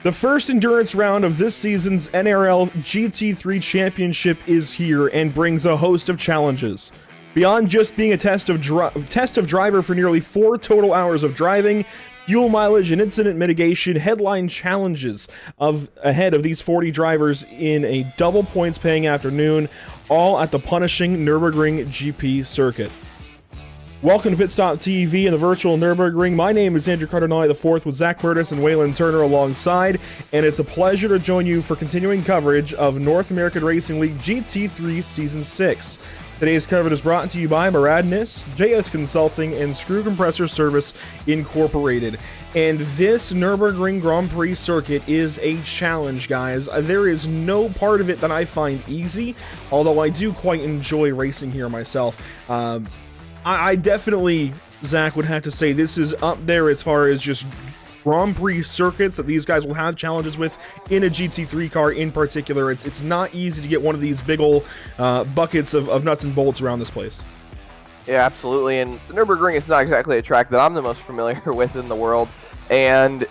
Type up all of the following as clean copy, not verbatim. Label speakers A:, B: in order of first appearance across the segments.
A: The first endurance round of this season's NARL GT3 Championship is here and brings a host of challenges. Beyond just being a test of driver for nearly 4 total hours of driving, fuel mileage and incident mitigation headline challenges ahead of these 40 drivers in a double points paying afternoon, all at the punishing Nürburgring GP circuit. Welcome to Pit Stop TV and the virtual Nürburgring. My name is Andrew Cardinale IV with Zach Curtis and Waylon Turner alongside, and it's a pleasure to join you for continuing coverage of North American Racing League GT3 Season 6. Today's coverage is brought to you by Maradness, JS Consulting, and Screw Compressor Service Incorporated. And this Nürburgring Grand Prix circuit is a challenge, guys. There is no part of it that I find easy, although I do quite enjoy racing here myself. I definitely, Zach, would have to say this is up there as far as just Grand Prix circuits that these guys will have challenges with in a GT3 car in particular. It's not easy to get one of these big old buckets of nuts and bolts around this place.
B: Yeah, absolutely. And the Nürburgring is not exactly a track that I'm the most familiar with in the world. And,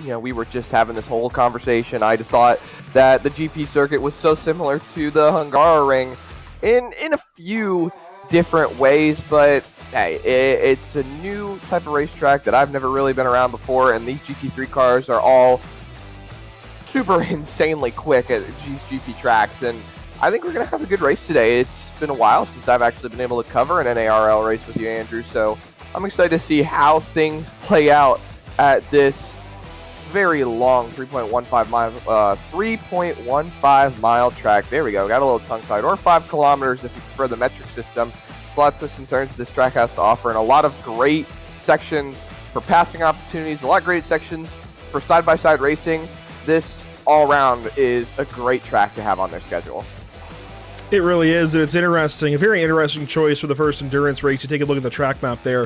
B: you know, we were just having this whole conversation. I just thought that the GP circuit was so similar to the Hungaroring in a few different ways, but hey, it's a new type of racetrack that I've never really been around before, and these GT3 cars are all super insanely quick at these GP tracks, and I think we're going to have a good race today. It's been a while since I've actually been able to cover an NARL race with you, Andrew, so I'm excited to see how things play out at this very long 3.15 mile track. There we go. Got a little tongue-tied. Or 5 kilometers if you prefer the metric system. A lot of twists and turns this track has to offer, and a lot of great sections for passing opportunities, a lot of great sections for side-by-side racing. This all-round is a great track to have on their schedule.
A: It really is, and it's interesting. A very interesting choice for the first endurance race. You take a look at the track map there.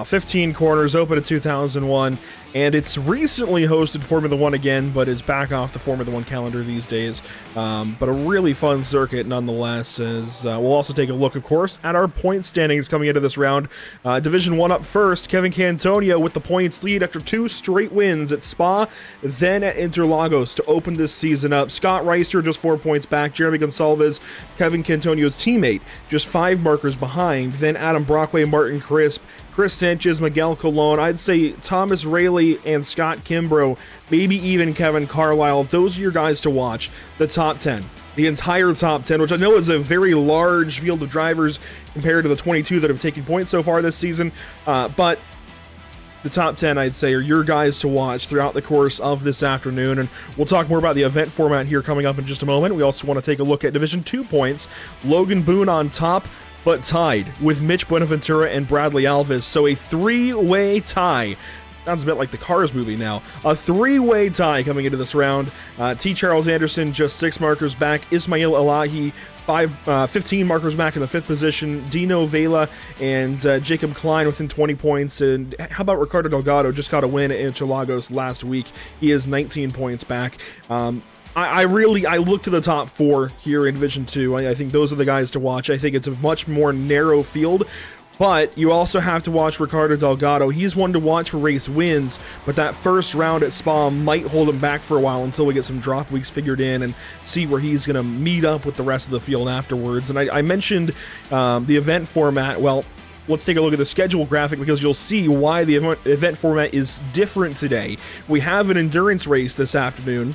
A: 15 corners, open in 2001, and it's recently hosted Formula 1 again, but is back off the Formula 1 calendar these days. But a really fun circuit nonetheless. As we'll also take a look, of course, at our point standings coming into this round. Division 1 up first, Kevin Cantonio with the points lead after 2 straight wins at Spa, then at Interlagos to open this season up. Scott Reister just 4 points back. Jeremy Gonsalves, Kevin Cantonio's teammate, just 5 markers behind. Then Adam Brockway, Martin Crisp, Chris Sanchez, Miguel Colon. I'd say Thomas Rayleigh and Scott Kimbrough, maybe even Kevin Carlisle. Those are your guys to watch. The top 10. The entire top 10, which I know is a very large field of drivers compared to the 22 that have taken points so far this season. But the top 10, I'd say, are your guys to watch throughout the course of this afternoon, and we'll talk more about the event format here coming up in just a moment. We also want to take a look at Division 2 points. Logan Boone on top, but tied with Mitch Buenaventura and Bradley Alves, so a 3-way tie. Sounds a bit like the Cars movie now. A 3-way tie coming into this round. T. Charles Anderson just 6 markers back. Ismail Elahi 15 markers back in the 5th position. Dino Vela and Jacob Klein within 20 points. And how about Ricardo Delgado? Just got a win at Interlagos last week. He is 19 points back. I look to the top 4 here in Division 2. I think those are the guys to watch. I think it's a much more narrow field. But you also have to watch Ricardo Delgado. He's one to watch for race wins, but that first round at Spa might hold him back for a while until we get some drop weeks figured in and see where he's going to meet up with the rest of the field afterwards. And I mentioned the event format. Well, let's take a look at the schedule graphic because you'll see why the event format is different today. We have an endurance race this afternoon.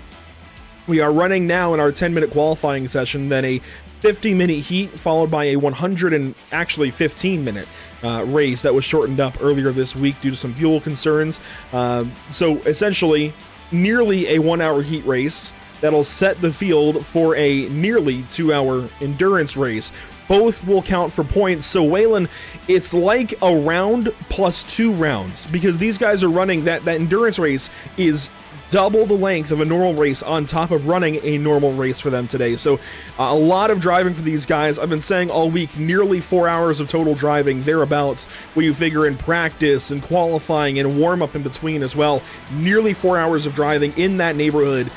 A: We are running now in our 10-minute qualifying session, then a 50-minute heat followed by a 15-minute race that was shortened up earlier this week due to some fuel concerns. So essentially, nearly a 1-hour heat race that'll set the field for a nearly 2-hour endurance race. Both will count for points. So Waylon, it's like a round plus 2 rounds because these guys are running that endurance race is double the length of a normal race on top of running a normal race for them today. So a lot of driving for these guys. I've been saying all week, nearly 4 hours of total driving, thereabouts, when you figure in practice and qualifying and warm-up in between as well. Nearly 4 hours of driving in that neighborhood.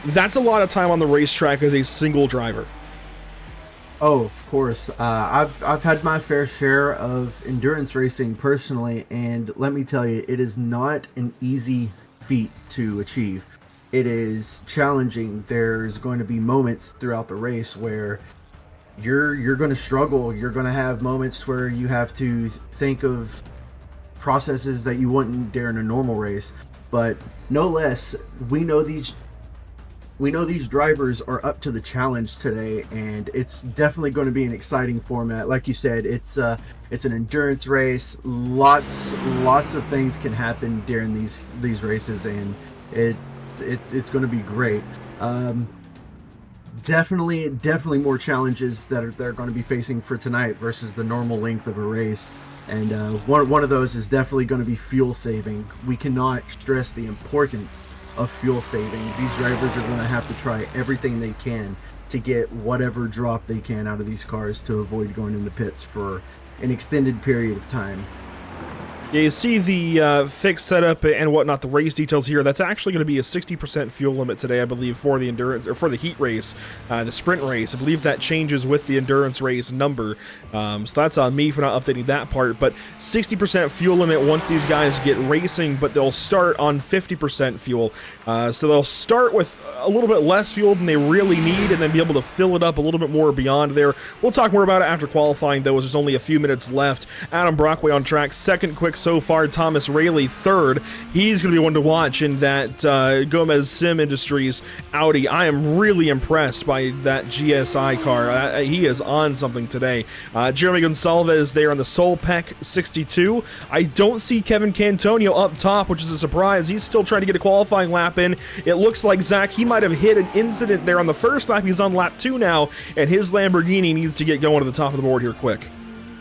A: That's a lot of time on the racetrack as a single driver.
C: Oh, of course. I've had my fair share of endurance racing personally, and let me tell you, it is not an easy feat to achieve. it is challenging. There's going to be moments throughout the race where you're going to struggle. You're going to have moments where you have to think of processes that you wouldn't during a normal race. But no less, we know these drivers are up to the challenge today, and it's definitely going to be an exciting format. Like you said, it's an endurance race. Lots of things can happen during these races, and it's going to be great. Definitely more challenges that they're going to be facing for tonight versus the normal length of a race. And one of those is definitely going to be fuel saving. We cannot stress the importance of fuel saving. These drivers are going to have to try everything they can to get whatever drop they can out of these cars to avoid going in the pits for an extended period of time.
A: Yeah, you see the fixed setup and whatnot, the race details here. That's actually going to be a 60% fuel limit today, I believe, for the endurance or for the heat race, the sprint race. I believe that changes with the endurance race number. So that's on me for not updating that part. But 60% fuel limit once these guys get racing, but they'll start on 50% fuel. So they'll start with a little bit less fuel than they really need, and then be able to fill it up a little bit more beyond there. We'll talk more about it after qualifying, though, as there's only a few minutes left. Adam Brockway on track, second quick so far. Thomas Rayleigh third. He's going to be one to watch in that Gomez Sim Industries Audi. I am really impressed by that GSI car. He is on something today. Jeremy Gonsalves there on the Solpec 62. I don't see Kevin Cantonio up top, which is a surprise. He's still trying to get a qualifying lap in. It looks like, Zach, he might have hit an incident there on the first lap. He's on lap 2 now, and his Lamborghini needs to get going to the top of the board here quick.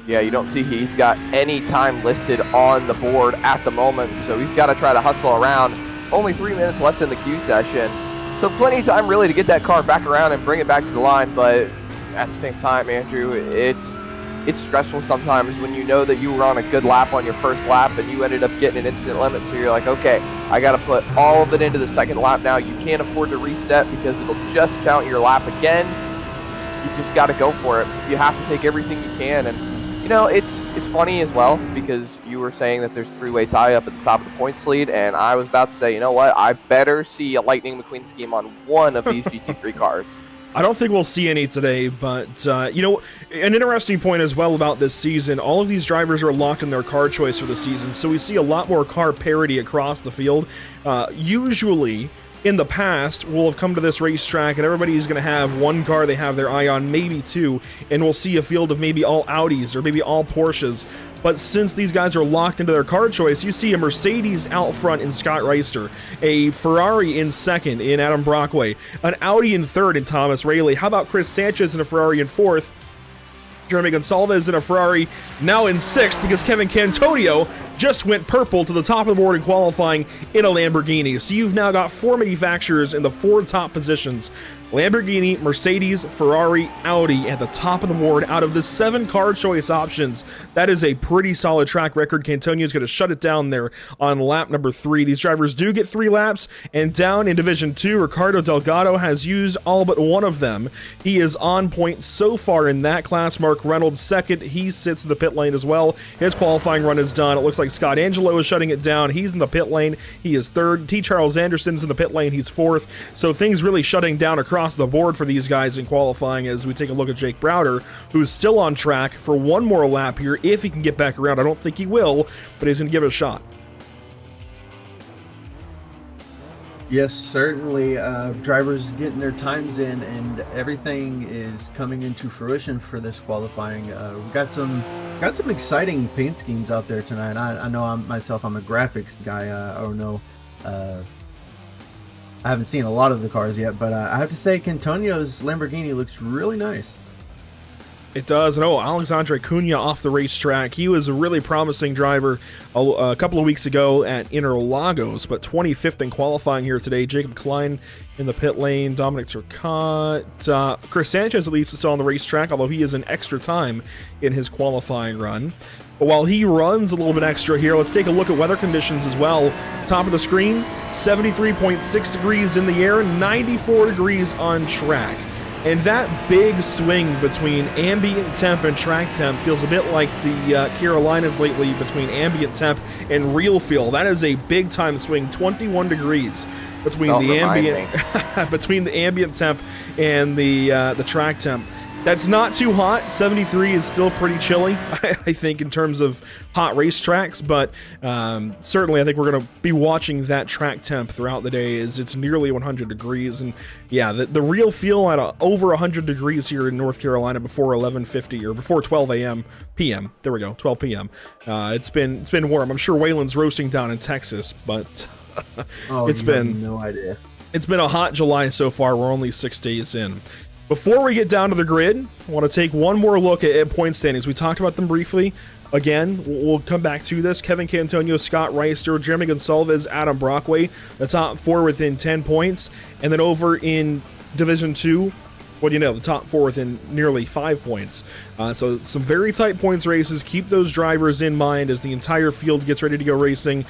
B: Yeah, you don't see he's got any time listed on the board at the moment, so he's got to try to hustle around. Only 3 minutes left in the Q session, so plenty of time really to get that car back around and bring it back to the line. But at the same time, Andrew, it's stressful sometimes when you know that you were on a good lap on your first lap and you ended up getting an instant limit. So you're like, okay, I got to put all of it into the second lap now. You can't afford to reset because it'll just count your lap again. You just got to go for it. You have to take everything you can. And you know, it's funny as well because you were saying that there's three-way tie-up at the top of the points lead, and I was about to say, you know what, I better see a Lightning McQueen scheme on one of these GT3 cars.
A: I don't think we'll see any today, but, you know, an interesting point as well about this season, all of these drivers are locked in their car choice for the season, so we see a lot more car parity across the field. Usually, in the past, we'll have come to this racetrack and everybody's going to have one car they have their eye on, maybe two, and we'll see a field of maybe all Audis or maybe all Porsches. But since these guys are locked into their car choice, you see a Mercedes out front in Scott Reister, a Ferrari in second in Adam Brockway, an Audi in third in Thomas Rayleigh. How about Chris Sanchez in a Ferrari in fourth? Jeremy Gonsalves in a Ferrari now in sixth because Kevin Cantonio just went purple to the top of the board in qualifying in a Lamborghini. So you've now got 4 manufacturers in the 4 top positions. Lamborghini, Mercedes, Ferrari, Audi at the top of the board out of the 7 car choice options. That is a pretty solid track record. Cantonio is going to shut it down there on lap number 3. These drivers do get 3 laps, and down in Division 2, Ricardo Delgado has used all but one of them. He is on point so far in that class. Mark Reynolds second. He sits in the pit lane as well. His qualifying run is done. It looks like Scott Angelo is shutting it down. He's in the pit lane. He is third. T. Charles Anderson's in the pit lane. He's fourth. So things really shutting down across the board for these guys in qualifying as we take a look at Jake Browder, who's still on track for one more lap here if he can get back around. I don't think he will, but he's going to give it a shot.
C: Yes, certainly. Drivers getting their times in, and everything is coming into fruition for this qualifying. We've got some exciting paint schemes out there tonight. I know I'm a graphics guy. I don't know. I haven't seen a lot of the cars yet, but I have to say Cantonio's Lamborghini looks really nice.
A: It does. And Alexandre Cunha off the racetrack. He was a really promising driver a couple of weeks ago at Interlagos, but 25th in qualifying here today. Jacob Klein in the pit lane. Dominic Turcotte. Chris Sanchez at least is still on the racetrack, although he is in extra time in his qualifying run. But while he runs a little bit extra here, let's take a look at weather conditions as well. Top of the screen, 73.6 degrees in the air, 94 degrees on track. And that big swing between ambient temp and track temp feels a bit like the Carolinas lately between ambient temp and real feel. That is a big time swing, 21 degrees. between
B: Don't
A: the
B: remind
A: ambient between the ambient temp and the track temp. That's not too hot. 73 is still pretty chilly, I think, in terms of hot racetracks, but certainly I think we're going to be watching that track temp throughout the day as it's nearly 100 degrees. And yeah, the real feel at over 100 degrees here in North Carolina before 11:50 or before 12 a.m. p.m. There we go, 12 p.m. It's been warm. I'm sure Waylon's roasting down in Texas, but it's been
C: no idea.
A: It's been a hot July so far. We're only 6 days in. Before we get down to the grid, I want to take one more look at point standings. We talked about them briefly. Again, we'll come back to this. Kevin Cantonio, Scott Reister, Jeremy Gonsalves, Adam Brockway, the top four within 10 points. And then over in Division 2, what do you know, the top four within nearly 5 points. So some very tight points races. Keep those drivers in mind as the entire field gets ready to go racing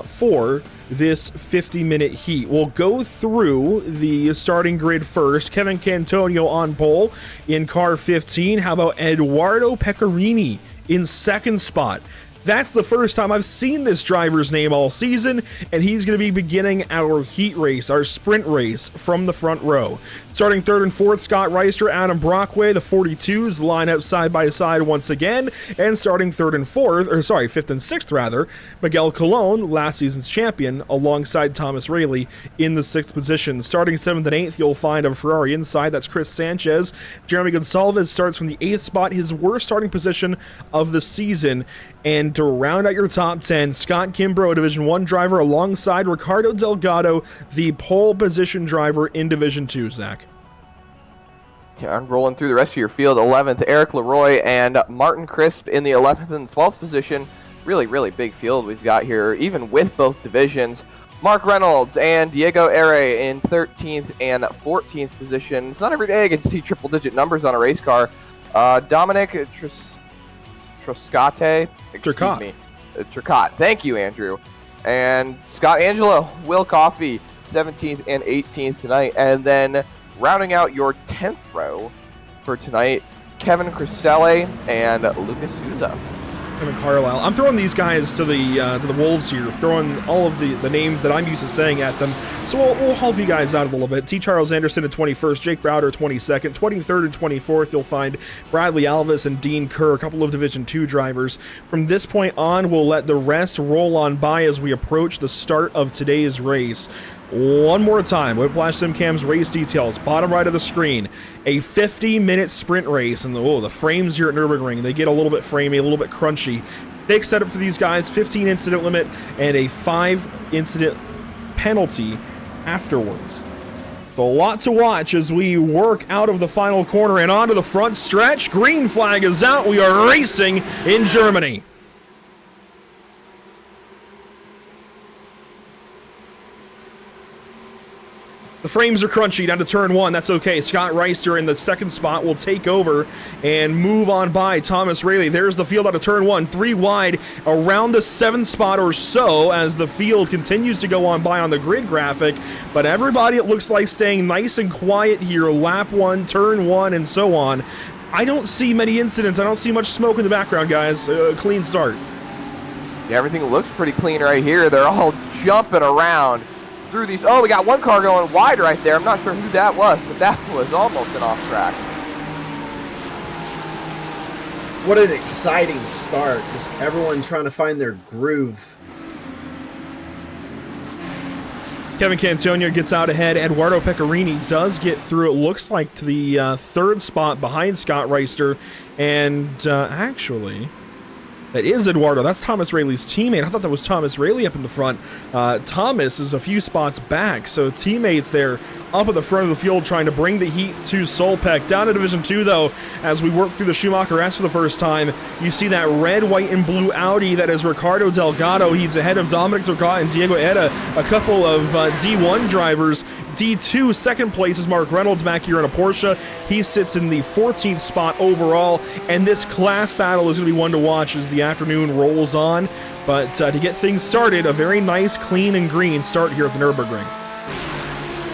A: for this 50-minute heat. We'll go through the starting grid first. Kevin Cantonio on pole in car 15. How about Eduardo Pecorini in second spot? That's the first time I've seen this driver's name all season, and he's going to be beginning our heat race, our sprint race, from the front row. Starting third and fourth, Scott Reister, Adam Brockway, the 42s line up side by side once again, and starting fifth and sixth rather, Miguel Colon, last season's champion, alongside Thomas Rayleigh in the sixth position. Starting seventh and eighth, you'll find a Ferrari inside, that's Chris Sanchez. Jeremy Gonsalves starts from the eighth spot, his worst starting position of the season. And to round out your top 10, Scott Kimbrough, Division 1 driver, alongside Ricardo Delgado, the pole position driver in Division 2, Zach.
B: Yeah, I'm rolling through the rest of your field. 11th, Eric Leroy and Martin Crisp in the 11th and 12th position. Really, really big field we've got here, even with both divisions. Mark Reynolds and Diego Ere in 13th and 14th position. It's not every day I get to see triple-digit numbers on a race car. Dominic Turcotte. Thank you, Andrew. And Scott Angelo, Will Coffey, 17th and 18th tonight. And then rounding out your 10th row for tonight, Kevin Criselle and Lucas Souza.
A: Kevin Carlisle. I'm throwing these guys to the wolves here, throwing all of the names that I'm used to saying at them. So we'll help you guys out a little bit. T. Charles Anderson at 21st, Jake Browder 22nd, 23rd and 24th. You'll find Bradley Alvis and Dean Kerr, a couple of Division 2 drivers. From this point on, we'll let the rest roll on by as we approach the start of today's race. One more time, Whiplash SimCam's race details, bottom right of the screen. A 50-minute sprint race, and the frames here at Nürburgring, they get a little bit framey, a little bit crunchy. Big setup for these guys, 15 incident limit, and a 5 incident penalty afterwards. So a lot to watch as we work out of the final corner and onto the front stretch. Green flag is out, we are racing in Germany. The frames are crunchy down to turn one. That's okay. Scott Reister in the second spot will take over and move on by Thomas Rayleigh. There's the field out of turn one. 3 wide around the 7th spot or so as the field continues to go on by on the grid graphic. But everybody, it looks like, staying nice and quiet here. Lap 1, turn 1, and so on. I don't see many incidents. I don't see much smoke in the background, guys. Clean start.
B: Yeah, everything looks pretty clean right here. They're all jumping around through these. Oh, we got one car going wide right there. I'm not sure who that was, but that was almost an off track.
C: What an exciting start. Just everyone trying to find their groove.
A: Kevin Cantonio gets out ahead. Eduardo Pecorini does get through, it looks like, to the third spot behind Scott Reister. And actually, that is Eduardo. That's Thomas Rayleigh's teammate. I thought that was Thomas Rayleigh up in the front. Thomas is a few spots back, so teammates there up at the front of the field trying to bring the heat to Solpeck. Down to Division 2, though, as we work through the Schumacher S for the first time, you see that red, white, and blue Audi. That is Ricardo Delgado. He's ahead of Dominic Turcotte and Diego Eda, a couple of D1 drivers. D2, second place is Mark Reynolds back here in a Porsche. He sits in the 14th spot overall, and this class battle is going to be one to watch as the afternoon rolls on. But to get things started, a very nice, clean, and green start here at the Nürburgring.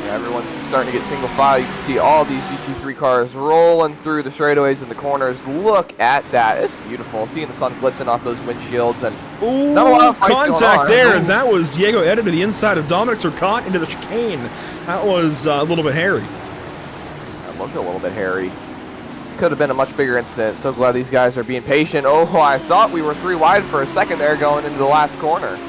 B: Yeah, Everyone's starting to get single file. You can see all these GT3 cars rolling through the straightaways and the corners. Look at that. It's beautiful. Seeing the sun blitzing off those windshields. And
A: Ooh,
B: not a lot of fights going
A: contact
B: on.
A: there.
B: Ooh.
A: That was Diego Eda to the inside of Dominic Turcotte into the chicane. That was a little bit hairy.
B: That looked a little bit hairy. Could have been a much bigger incident. So glad these guys are being patient. Oh, I thought we were 3 wide for a second there going into the last corner.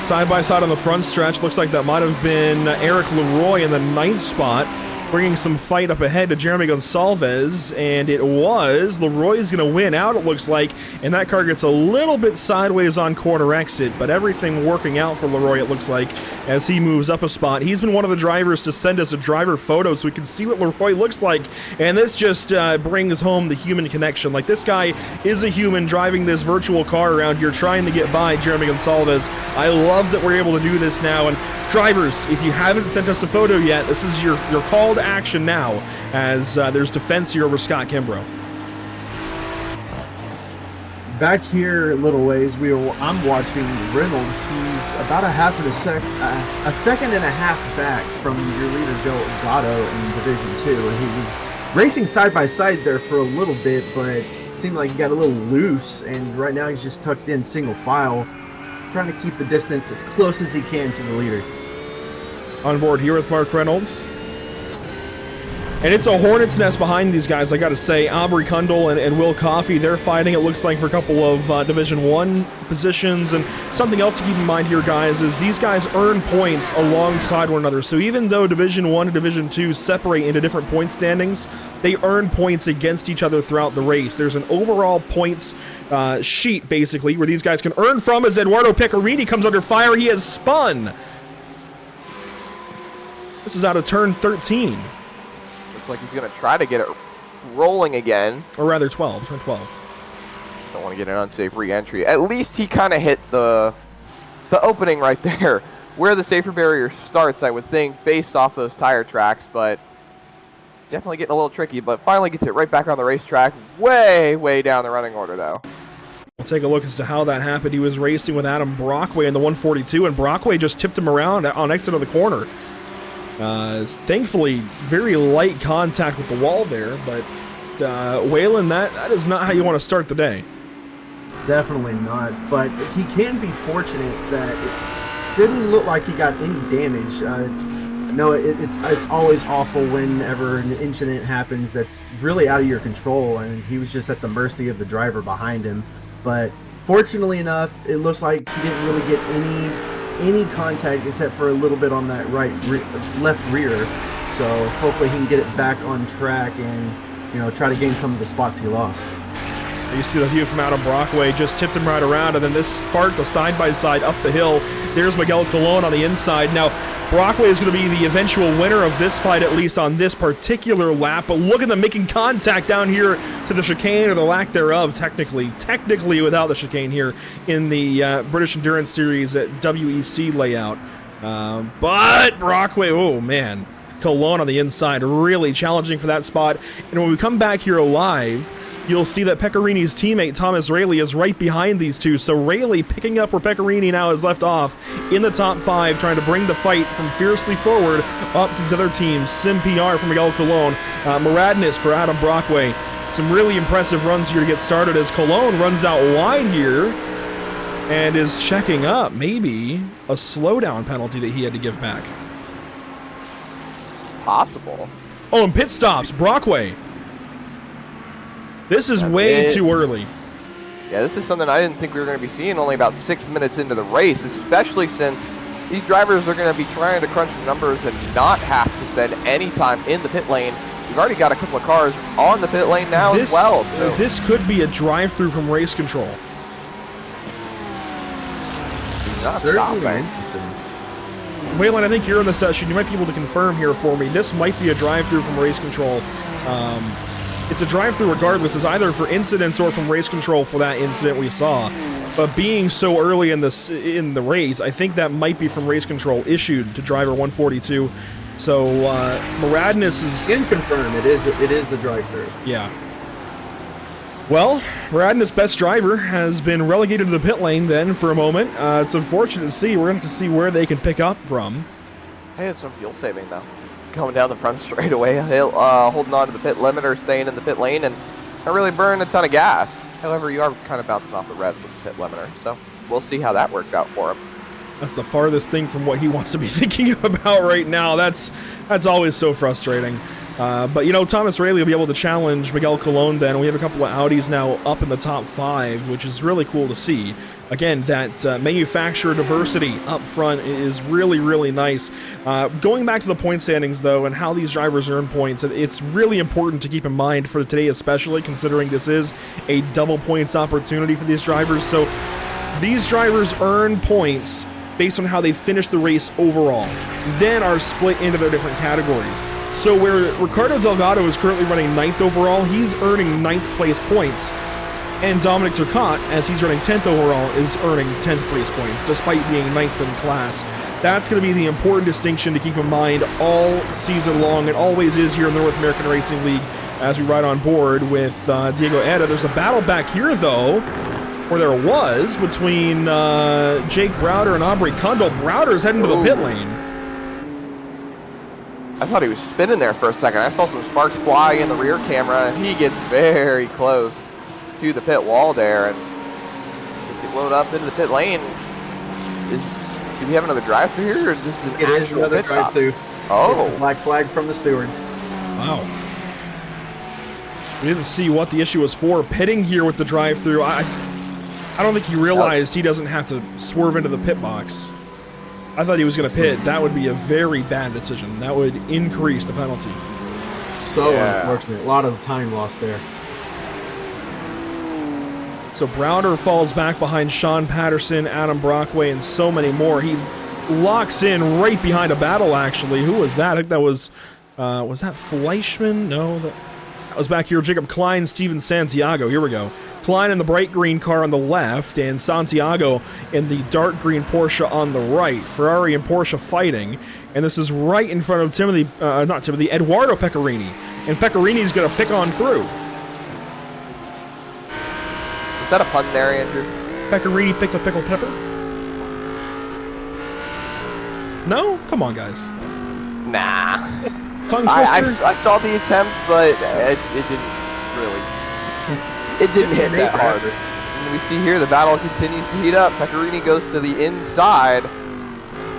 A: Side by side on the front stretch. Looks like that might have been Eric Leroy in the 9th spot, bringing some fight up ahead to Jeremy Gonsalves, and it was. Leroy's going to win out, it looks like, and that car gets a little bit sideways on corner exit, but everything working out for Leroy, it looks like, as he moves up a spot. He's been one of the drivers to send us a driver photo so we can see what Leroy looks like, and this just brings home the human connection. Like, this guy is a human driving this virtual car around here trying to get by Jeremy Gonsalves. I love that we're able to do this now, and drivers, if you haven't sent us a photo yet, this is your call to action now, as there's defense here over Scott Kimbrough.
C: Back here a little ways, I'm watching Reynolds. He's about a second and a half back from your leader Joe Gatto in Division 2, and he was racing side by side there for a little bit, but it seemed like he got a little loose, and right now he's just tucked in single file, trying to keep the distance as close as he can to the leader.
A: On board here with Mark Reynolds. And it's a hornet's nest behind these guys, I gotta say. Aubrey Kundle and Will Coffey, they're fighting, it looks like, for a couple of Division 1 positions. And something else to keep in mind here, guys, is these guys earn points alongside one another. So even though Division 1 and Division 2 separate into different point standings, they earn points against each other throughout the race. There's an overall points sheet, basically, where these guys can earn from. As Eduardo Pecorini comes under fire, he has spun. This is out of turn 13.
B: Looks like he's going to try to get it rolling again.
A: Or rather 12, turn 12.
B: Don't want to get an unsafe re-entry. At least he kind of hit the opening right there, where the safety barrier starts, I would think, based off those tire tracks, but definitely getting a little tricky, but finally gets it right back on the racetrack, way down the running order, though.
A: We'll take a look as to how that happened. He was racing with Adam Brockway in the 142, and Brockway just tipped him around on exit of the corner. Thankfully, very light contact with the wall there, but Waylon, that is not how you want to start the day.
C: Definitely not, but he can be fortunate that it didn't look like he got any damage. No, it's always awful whenever an incident happens that's really out of your control, and he was just at the mercy of the driver behind him. But fortunately enough, it looks like he didn't really get any contact except for a little bit on that left rear. So hopefully he can get it back on track and try to gain some of the spots he lost.
A: You see the view from Adam Brockway, just tipped him right around, and then this sparked a side-by-side up the hill. There's Miguel Colon on the inside. Now, Brockway is going to be the eventual winner of this fight, at least on this particular lap, but look at them making contact down here to the chicane, or the lack thereof, technically without the chicane here in the British Endurance Series at WEC layout. But Brockway, oh man, Colon on the inside, really challenging for that spot. And when we come back here live, you'll see that Pecorini's teammate, Thomas Rayleigh, is right behind these two. So Rayleigh picking up where Pecorini now is left off in the top 5, trying to bring the fight from fiercely forward up to the other teams. Sim PR for Miguel Colon, Muradness for Adam Brockway. Some really impressive runs here to get started as Colon runs out wide here and is checking up maybe a slowdown penalty that he had to give back.
B: Possible.
A: Oh, and pit stops, Brockway. This is way too early.
B: Yeah, this is something I didn't think we were going to be seeing only about 6 minutes into the race, especially since these drivers are going to be trying to crunch the numbers and not have to spend any time in the pit lane. We've already got a couple of cars on the pit lane now as well. So.
A: This could be a drive-through from race control.
C: Certainly.
A: Waylon, I think you're in the session. You might be able to confirm here for me. This might be a drive-through from race control. It's a drive-through regardless. It's either for incidents or from race control for that incident we saw. But being so early in the race, I think that might be from race control issued to driver 142. So Muradness is...
C: Can confirm it is a drive-through.
A: Yeah. Well, Muradness' best driver has been relegated to the pit lane then for a moment. It's unfortunate to see. We're going to have to see where they can pick up from.
B: Hey, it's some fuel saving though. Going down the front straightaway, holding on to the pit limiter, staying in the pit lane, and not really burning a ton of gas. However, you are kind of bouncing off the revs with the pit limiter, so we'll see how that works out for him.
A: That's the farthest thing from what he wants to be thinking about right now. That's always so frustrating. But, you know, Thomas Rayleigh will be able to challenge Miguel Colon then. We have a couple of Audis now up in the top 5, which is really cool to see. Again, that manufacturer diversity up front is really, really nice. Going back to the point standings, though, and how these drivers earn points, it's really important to keep in mind for today, especially considering this is a double points opportunity for these drivers. So these drivers earn points based on how they finish the race overall, then are split into their different categories. So where Ricardo Delgado is currently running 9th overall, he's earning 9th place points, and Dominic Turcotte, as he's running 10th overall, is earning 10th place points, despite being 9th in class. That's going to be the important distinction to keep in mind all season long, and always is here in the North American Racing League as we ride on board with Diego Eda. There's a battle back here, though, or there was, between Jake Browder and Aubrey Kundle. Browder's heading to the pit lane.
B: I thought he was spinning there for a second. I saw some sparks fly in the rear camera, and he gets very close to the pit wall there, and gets it load up into the pit lane. Do we have another drive-through here, or just an actual
C: another
B: pit stop?
C: drive-through.
B: Oh.
C: Black flag from the stewards.
A: Wow. We didn't see what the issue was for. Pitting here with the drive-through. I don't think he realized he doesn't have to swerve into the pit box. I thought he was going to pit. That would be a very bad decision. That would increase the penalty.
C: So unfortunate. A lot of time lost there.
A: So Browder falls back behind Sean Patterson, Adam Brockway, and so many more. He locks in right behind a battle, actually. Who was that? I think that was that Fleischman? No, that was back here. Jacob Klein, Steven Santiago. Here we go. Klein in the bright green car on the left, and Santiago in the dark green Porsche on the right. Ferrari and Porsche fighting, and this is right in front of Eduardo Pecorini, and Pecorini's going to pick on through.
B: Is that a pun there, Andrew?
A: Pecorini picked a pickled pepper? No? Come on, guys.
B: Nah.
A: Tongue twister?
B: I saw the attempt, but it didn't really. It didn't hit that hard. And we see here the battle continues to heat up. Pecorini goes to the inside.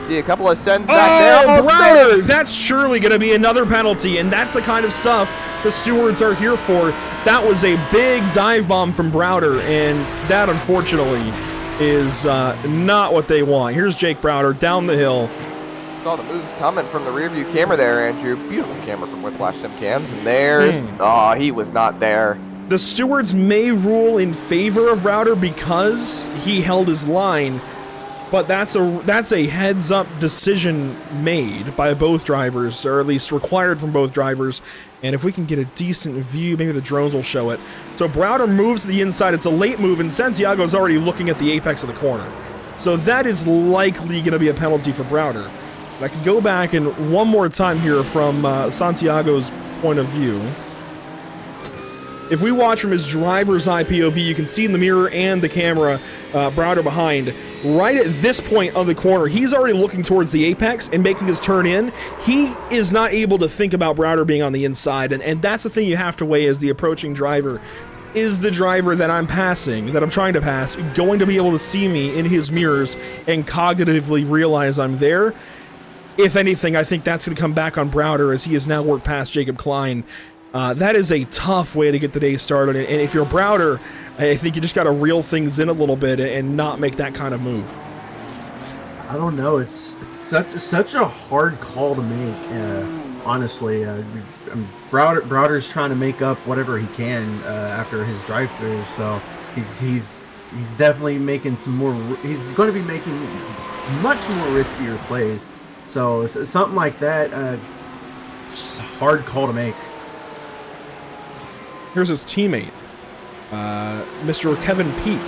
B: See a couple of sends back there.
A: Oh, Browder! That's surely going to be another penalty, and that's the kind of stuff the stewards are here for. That was a big dive bomb from Browder, and that, unfortunately, is not what they want. Here's Jake Browder down the hill.
B: Saw the moves coming from the rear view camera there, Andrew. Beautiful camera from Whiplash Sim Cams. And there's, he was not there.
A: The stewards may rule in favor of Browder because he held his line, but that's a heads-up decision made by both drivers, or at least required from both drivers. And if we can get a decent view, maybe the drones will show it. So Browder moves to the inside. It's a late move, and Santiago's already looking at the apex of the corner. So that is likely going to be a penalty for Browder. I can go back and one more time here from Santiago's point of view. If we watch from his driver's eye POV, you can see in the mirror and the camera Browder behind. Right at this point of the corner, he's already looking towards the apex and making his turn in. He is not able to think about Browder being on the inside, and that's the thing you have to weigh as the approaching driver. Is the driver that I'm passing, that I'm trying to pass, going to be able to see me in his mirrors and cognitively realize I'm there? If anything, I think that's going to come back on Browder as he has now worked past Jacob Klein. That is a tough way to get the day started, and if you're Browder, I think you just got to reel things in a little bit and not make that kind of move.
C: I don't know. It's such a hard call to make. Honestly, Browder's trying to make up whatever he can after his drive-through, so he's definitely making some more. He's going to be making much more riskier plays. So something like that, just a hard call to make.
A: Here's his teammate, Mr. Kevin Peak,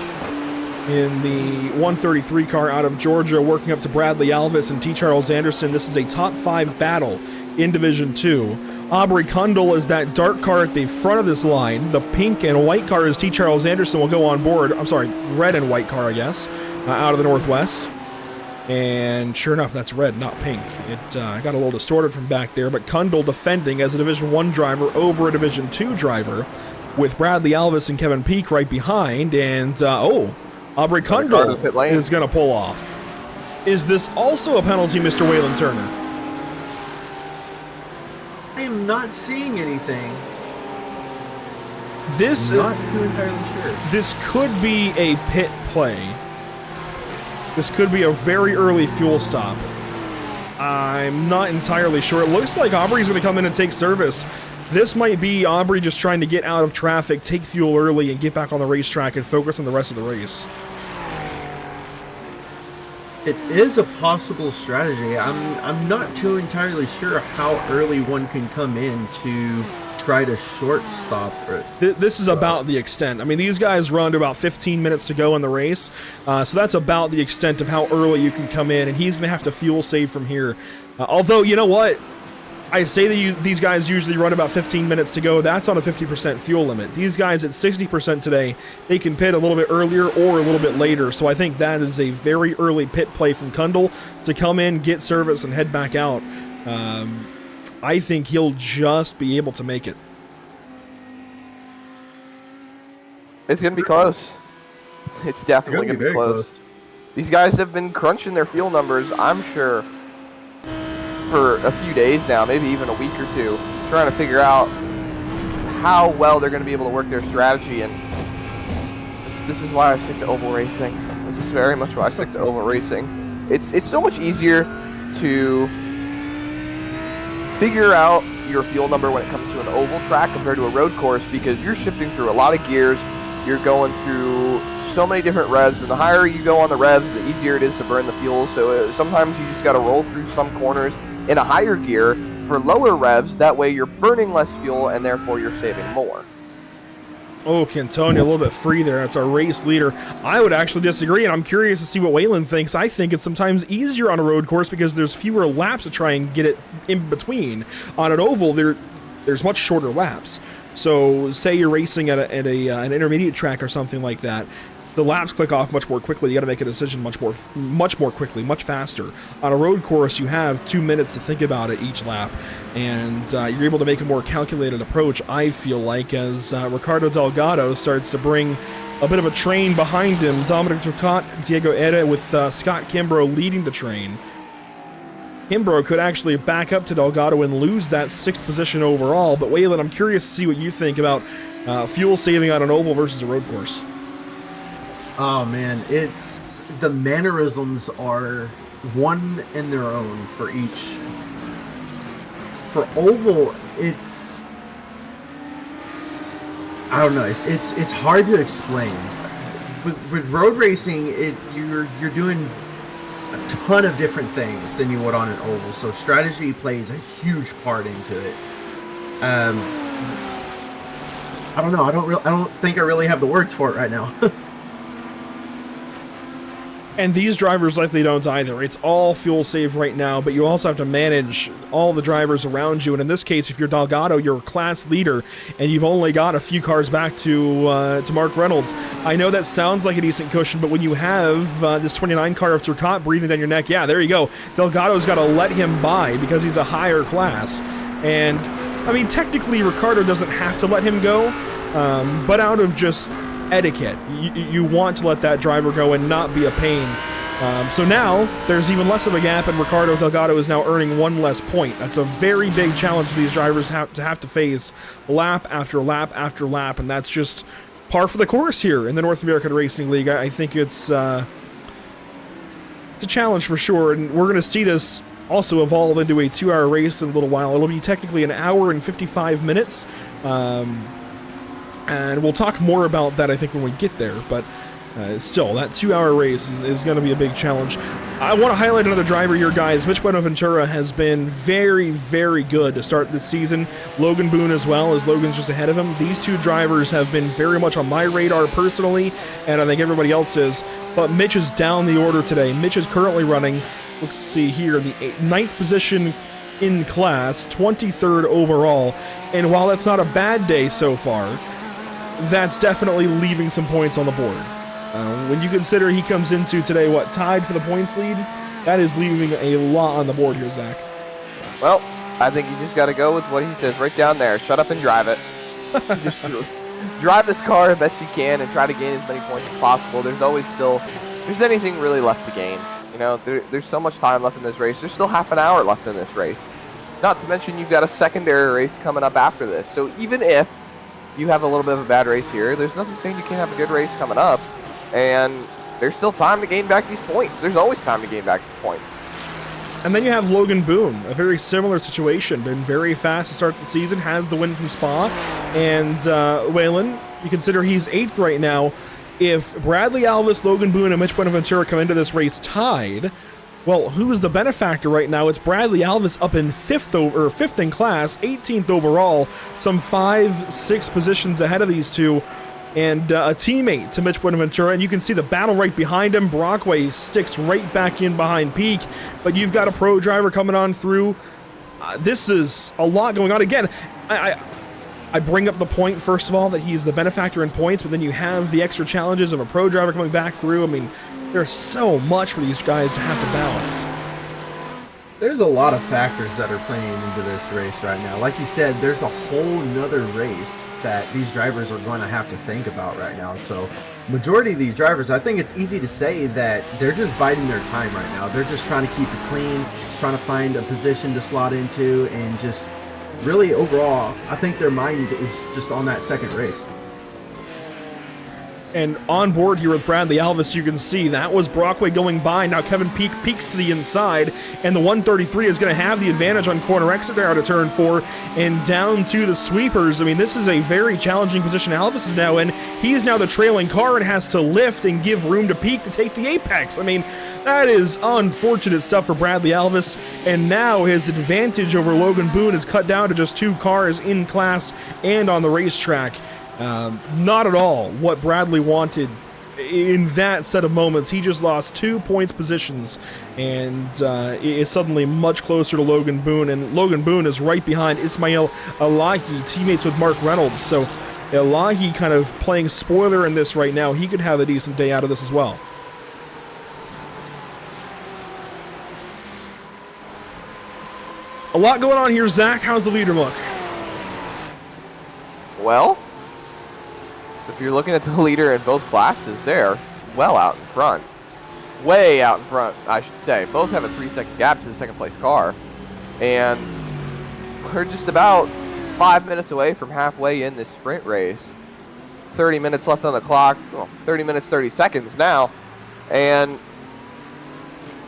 A: in the 133 car out of Georgia, working up to Bradley Alvis and T. Charles Anderson. This is a top 5 battle in Division 2. Aubrey Kundle is that dark car at the front of this line. The pink and white car is T. Charles Anderson will go on board. I'm sorry, red and white car, I guess, out of the Northwest. And sure enough, that's red, not pink. It got a little distorted from back there, but Kundal defending as a Division 1 driver over a Division 2 driver with Bradley Alvis and Kevin Peak right behind. And, Aubrey Kundal is going to pull off. Is this also a penalty, Mr. Waylon Turner?
C: I am not seeing anything.
A: This
C: not too entirely sure.
A: This could be a pit play. This could be a very early fuel stop. I'm not entirely sure. It looks like Aubrey's going to come in and take service. This might be Aubrey just trying to get out of traffic, take fuel early, and get back on the racetrack and focus on the rest of the race.
C: It is a possible strategy. I'm not too entirely sure how early one can come in to try to short stop it.
A: This is about the extent. I mean, these guys run to about 15 minutes to go in the race, so that's about the extent of how early you can come in, and he's going to have to fuel save from here. Although, you know what? I say that these guys usually run about 15 minutes to go. That's on a 50% fuel limit. These guys at 60% today, they can pit a little bit earlier or a little bit later, so I think that is a very early pit play from Kundal to come in, get service, and head back out. I think he'll just be able to make it.
B: It's going to be close. It's definitely going to be close. These guys have been crunching their fuel numbers, I'm sure, for a few days now, maybe even a week or two, trying to figure out how well they're going to be able to work their strategy. And this is why I stick to oval racing. This is very much why I stick to oval racing. It's so much easier to figure out your fuel number when it comes to an oval track compared to a road course, because you're shifting through a lot of gears, you're going through so many different revs, and the higher you go on the revs, the easier it is to burn the fuel. So sometimes you just got to roll through some corners in a higher gear for lower revs. That way you're burning less fuel and therefore you're saving more.
A: Oh, Cantonia a little bit free there. That's our race leader. I would actually disagree, and I'm curious to see what Waylon thinks. I think it's sometimes easier on a road course because there's fewer laps to try and get it in between. On an oval, there's much shorter laps. So say you're racing at an intermediate track or something like that, the laps click off much more quickly. You got to make a decision much more quickly, much faster. On a road course, you have 2 minutes to think about it each lap, and you're able to make a more calculated approach, I feel like, as Ricardo Delgado starts to bring a bit of a train behind him. Dominic Turcotte, Diego Eda with Scott Kimbrough leading the train. Kimbrough could actually back up to Delgado and lose that 6th position overall, but Waylon, I'm curious to see what you think about fuel saving on an oval versus a road course.
C: Oh man, it's the mannerisms are one in their own for each. For oval, it's I don't know. It's hard to explain. With road racing, you're doing a ton of different things than you would on an oval. So strategy plays a huge part into it. I don't know. I don't think I really have the words for it right now.
A: And these drivers likely don't either. It's all fuel save right now, but you also have to manage all the drivers around you. And in this case, if you're Delgado, you're a class leader, and you've only got a few cars back to Mark Reynolds. I know that sounds like a decent cushion, but when you have this 29 car of Turcotte breathing down your neck, yeah, there you go. Delgado's got to let him by because he's a higher class. And, I mean, technically, Ricardo doesn't have to let him go, but out of just etiquette, you want to let that driver go and not be a pain. So now there's even less of a gap, and Ricardo Delgado is now earning 1 less point. That's a very big challenge these drivers have to face lap after lap after lap, and that's just par for the course here in the North American Racing League. I think it's a challenge for sure, and we're going to see this also evolve into a 2-hour race in a little while. It'll be technically an hour and 55 minutes. And we'll talk more about that, I think, when we get there. But still, that 2-hour race is going to be a big challenge. I want to highlight another driver here, guys. Mitch Buenaventura has been very, very good to start this season. Logan Boone as well, as Logan's just ahead of him. These two drivers have been very much on my radar personally, and I think everybody else is. But Mitch is down the order today. Mitch is currently running, let's see here, the 9th position in class, 23rd overall. And while that's not a bad day so far, that's definitely leaving some points on the board. When you consider he comes into today, tied for the points lead? That is leaving a lot on the board here, Zach.
B: Well, I think you just got to go with what he says right down there. Shut up and drive it. Just drive this car as best you can and try to gain as many points as possible. There's always still, if there's anything really left to gain. You know, there's so much time left in this race. There's still half an hour left in this race. Not to mention you've got a secondary race coming up after this. So even if you have a little bit of a bad race here, there's nothing saying you can't have a good race coming up. And there's still time to gain back these points. There's always time to gain back these points.
A: And then you have Logan Boone, a very similar situation. Been very fast to start the season, has the win from Spa. And Waylon, you consider he's 8th right now. If Bradley Alvis, Logan Boone, and Mitch Buenaventura come into this race tied, well, who's the benefactor right now? It's Bradley Alvis up in 5th in class, 18th overall, some 5-6 positions ahead of these two. And a teammate to Mitch Buenaventura, and you can see the battle right behind him. Brockway sticks right back in behind Peak, but you've got a pro driver coming on through. This is a lot going on. Again, I bring up the point, first of all, that he's the benefactor in points, but then you have the extra challenges of a pro driver coming back through. I mean, there's so much for these guys to have to balance.
C: There's a lot of factors that are playing into this race right now. Like you said, there's a whole nother race that these drivers are going to have to think about right now. So majority of these drivers, I think it's easy to say that they're just biding their time right now. They're just trying to keep it clean, trying to find a position to slot into, and just really overall, I think their mind is just on that second race.
A: And on board here with Bradley Alvis, you can see that was Brockway going by. Now Kevin Peak peeks to the inside, and the 133 is going to have the advantage on corner exit there out of turn 4 and down to the sweepers. I mean, this is a very challenging position Alvis is now in. He is now the trailing car and has to lift and give room to Peak to take the apex. I mean, that is unfortunate stuff for Bradley Alvis, and now his advantage over Logan Boone is cut down to just 2 cars in class and on the racetrack. Not at all what Bradley wanted in that set of moments. He just lost 2 points positions and is suddenly much closer to Logan Boone, and Logan Boone is right behind Ismail Elahi, teammates with Mark Reynolds. So Elahi kind of playing spoiler in this right now. He could have a decent day out of this as well. A lot going on here, Zach. How's the leader look?
B: Well, if you're looking at the leader in both classes, they're well out in front. Way out in front, I should say. Both have a 3-second gap to the second place car. And we're just about 5 minutes away from halfway in this sprint race. 30 minutes left on the clock. Well, 30 minutes, 30 seconds now. And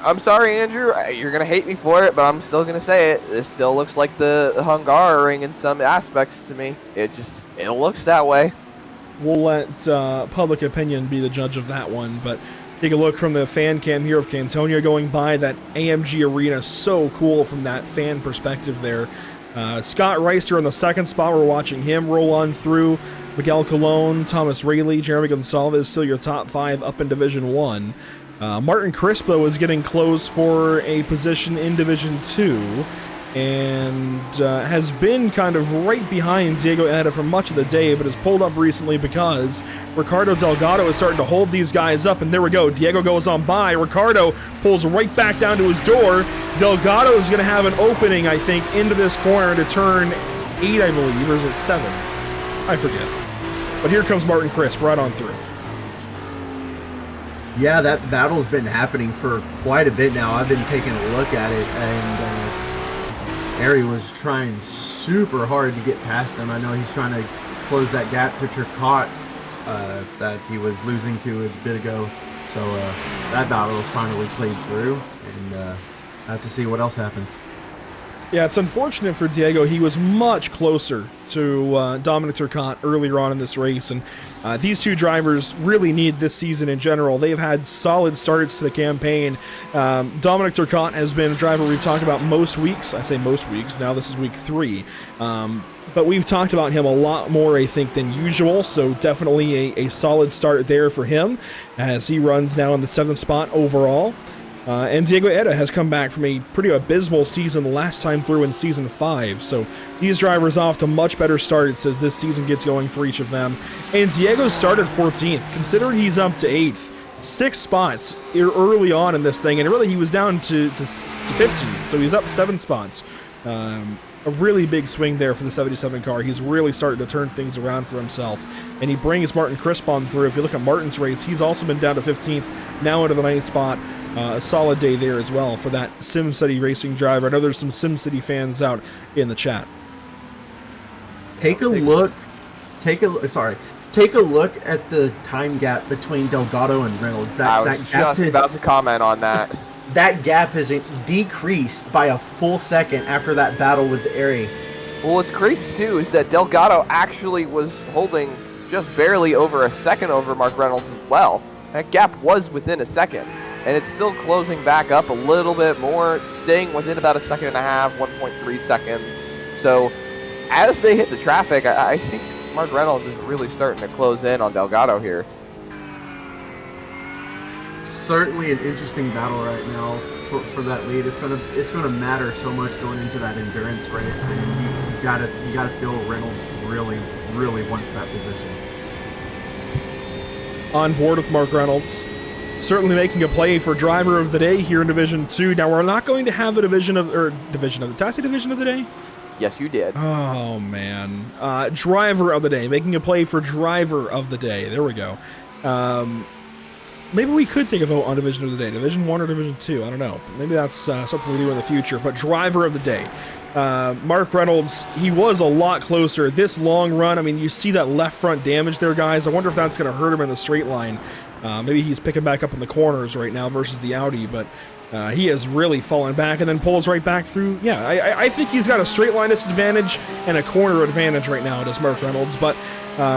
B: I'm sorry, Andrew. You're going to hate me for it, but I'm still going to say it. This still looks like the Hungaroring in some aspects to me. It looks that way.
A: We'll let public opinion be the judge of that one, but take a look from the fan cam here of Cantonia going by that AMG arena. So cool from that fan perspective there. Scott Reister on the second spot. We're watching him roll on through. Miguel Colon, Thomas Rayleigh, Jeremy Gonsalves still your top 5 up in Division 1. Martin Crispo is getting close for a position in Division 2. And has been kind of right behind Diego Eda for much of the day, but has pulled up recently because Ricardo Delgado is starting to hold these guys up, and there we go. Diego goes on by. Ricardo pulls right back down to his door. Delgado is going to have an opening, I think, into this corner to turn 8, I believe, or is it 7? I forget. But here comes Martin Crisp right on through.
C: Yeah, that battle's been happening for quite a bit now. I've been taking a look at it, and Ari was trying super hard to get past him. I know he's trying to close that gap to Turcotte that he was losing to a bit ago. So that battle is finally played through, and I have to see what else happens.
A: Yeah, it's unfortunate for Diego. He was much closer to Dominic Turcotte earlier on in this race, and these two drivers really need this season in general. They've had solid starts to the campaign. Dominic Turcotte has been a driver we've talked about most weeks. I say most weeks. Now this is week 3. But we've talked about him a lot more, I think, than usual, so definitely a solid start there for him as he runs now in the 7th spot overall. And Diego Eda has come back from a pretty abysmal season the last time through in Season 5. So these drivers off to much better starts as this season gets going for each of them. And Diego started 14th. Consider he's up to 8th. 6 spots early on in this thing, and really he was down to 15th, so he's up 7 spots. A really big swing there for the 77 car. He's really starting to turn things around for himself, and he brings Martin Crisp on through. If you look at Martin's race, he's also been down to 15th, now into the 9th spot. A solid day there as well for that SimCity racing driver. I know there's some SimCity fans out in the chat.
C: Take a look at the time gap between Delgado and Reynolds.
B: I was just about to comment on that.
C: That gap has decreased by a full second after that battle with Airy.
B: Well, what's crazy too is that Delgado actually was holding just barely over a second over Mark Reynolds as well. That gap was within a second, and it's still closing back up a little bit more, staying within about a second and a half, 1.3 seconds. So as they hit the traffic, I think Mark Reynolds is really starting to close in on Delgado here.
C: Certainly an interesting battle right now for that lead. It's gonna matter so much going into that endurance race, and you gotta feel Reynolds really wants that position.
A: On board with Mark Reynolds, certainly making a play for driver of the day here in Division 2. Now we're not going to have a division of the day.
B: Yes, you did.
A: Oh man, driver of the day, making a play for driver of the day. There we go. Maybe we could take a vote on Division of the Day, Division 1 or Division 2, I don't know. Maybe that's something we do in the future, but driver of the day. Mark Reynolds, he was a lot closer. This long run, I mean, you see that left front damage there, guys. I wonder if that's going to hurt him in the straight line. Maybe he's picking back up in the corners right now versus the Audi, but he has really fallen back and then pulls right back through. Yeah, I think he's got a straight line disadvantage and a corner advantage right now, does Mark Reynolds, but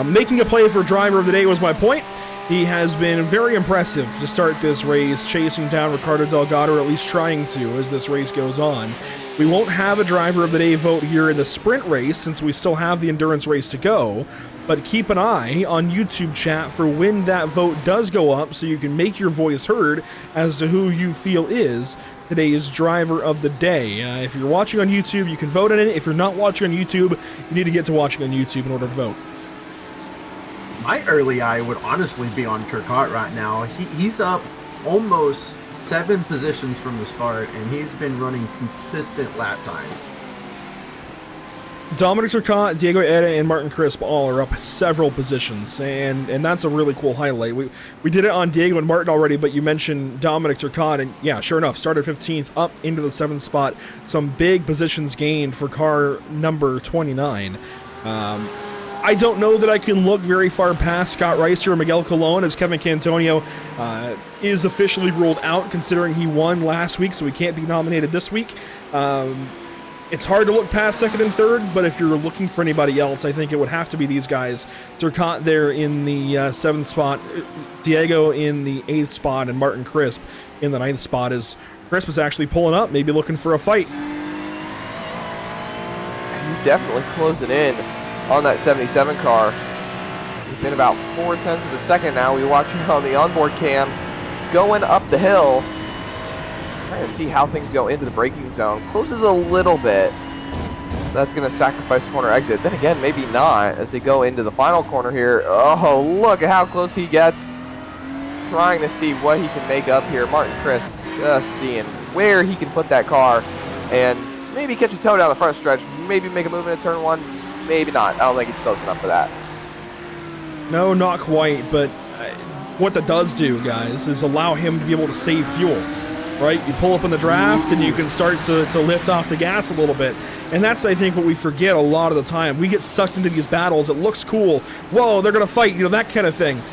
A: making a play for driver of the day was my point. He has been very impressive to start this race, chasing down Ricardo Delgado, or at least trying to as this race goes on. We won't have a driver of the day vote here in the sprint race since we still have the endurance race to go, but keep an eye on YouTube chat for when that vote does go up so you can make your voice heard as to who you feel is today's driver of the day. If you're watching on YouTube, you can vote in it. If you're not watching on YouTube, you need to get to watching on YouTube in order to vote.
C: My early eye would honestly be on Turcotte right now. He's up almost 7 positions from the start, and he's been running consistent lap times.
A: Dominic Turcotte, Diego Eda, and Martin Crisp all are up several positions, and that's a really cool highlight. We did it on Diego and Martin already, but you mentioned Dominic Turcotte, and yeah, sure enough, started 15th, up into the 7th spot. Some big positions gained for car number 29. I don't know that I can look very far past Scott Reiser or Miguel Colon, as Kevin Cantonio is officially ruled out, considering he won last week, so he can't be nominated this week. It's hard to look past second and third, but if you're looking for anybody else, I think it would have to be these guys. Turcotte there in the 7th spot, Diego in the 8th spot, and Martin Crisp in the 9th spot, as Crisp is actually pulling up, maybe looking for a fight.
B: He's definitely closing in on that 77 car. Within about 0.4 of a second now. We watch him on the onboard cam going up the hill. Trying to see how things go into the braking zone. Closes a little bit. That's going to sacrifice the corner exit. Then again, maybe not as they go into the final corner here. Oh, look at how close he gets. Trying to see what he can make up here. Martin Crisp just seeing where he can put that car and maybe catch a toe down the front stretch. Maybe make a move into turn 1. Maybe not. I don't think it's close enough for that.
A: No, not quite, but what that does do, guys, is allow him to be able to save fuel, right? You pull up in the draft and you can start to lift off the gas a little bit. And that's, I think, what we forget a lot of the time. We get sucked into these battles. It looks cool. Whoa, they're going to fight, that kind of thing.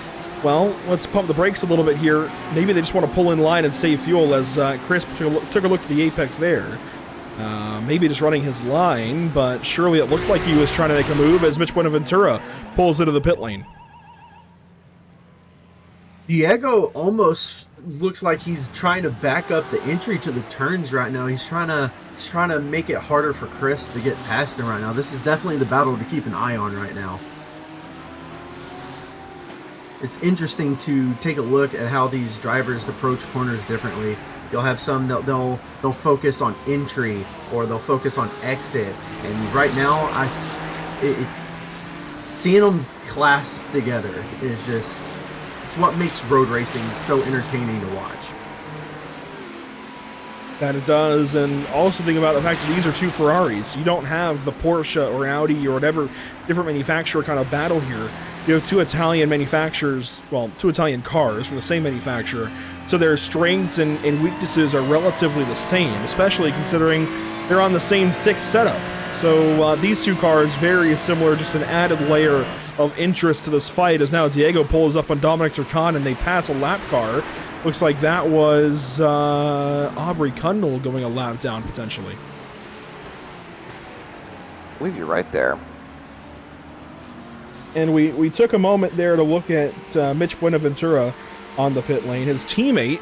A: Well, let's pump the brakes a little bit here. Maybe they just want to pull in line and save fuel, as Crisp took a look at the apex there. Maybe just running his line, but surely it looked like he was trying to make a move as Mitch Buenaventura pulls into the pit lane.
C: Diego almost looks like he's trying to back up the entry to the turns right now. He's trying to make it harder for Chris to get past him right now. This is definitely the battle to keep an eye on right now. It's interesting to take a look at how these drivers approach corners differently. You'll have some they'll focus on entry or they'll focus on exit. And right now, seeing them clasp together is just what makes road racing so entertaining to watch.
A: That it does, and also think about the fact that these are two Ferraris. You don't have the Porsche or Audi or whatever different manufacturer kind of battle here. You have two Italian manufacturers, well, two Italian cars from the same manufacturer, so their strengths and weaknesses are relatively the same, especially considering they're on the same thick setup. So these two cars, very similar, just an added layer of interest to this fight, as now Diego pulls up on Dominic Turcan and they pass a lap car. Looks like that was Aubrey Kundal going a lap down, potentially.
B: I believe you're right there.
A: And we took a moment there to look at Mitch Buenaventura on the pit lane. His teammate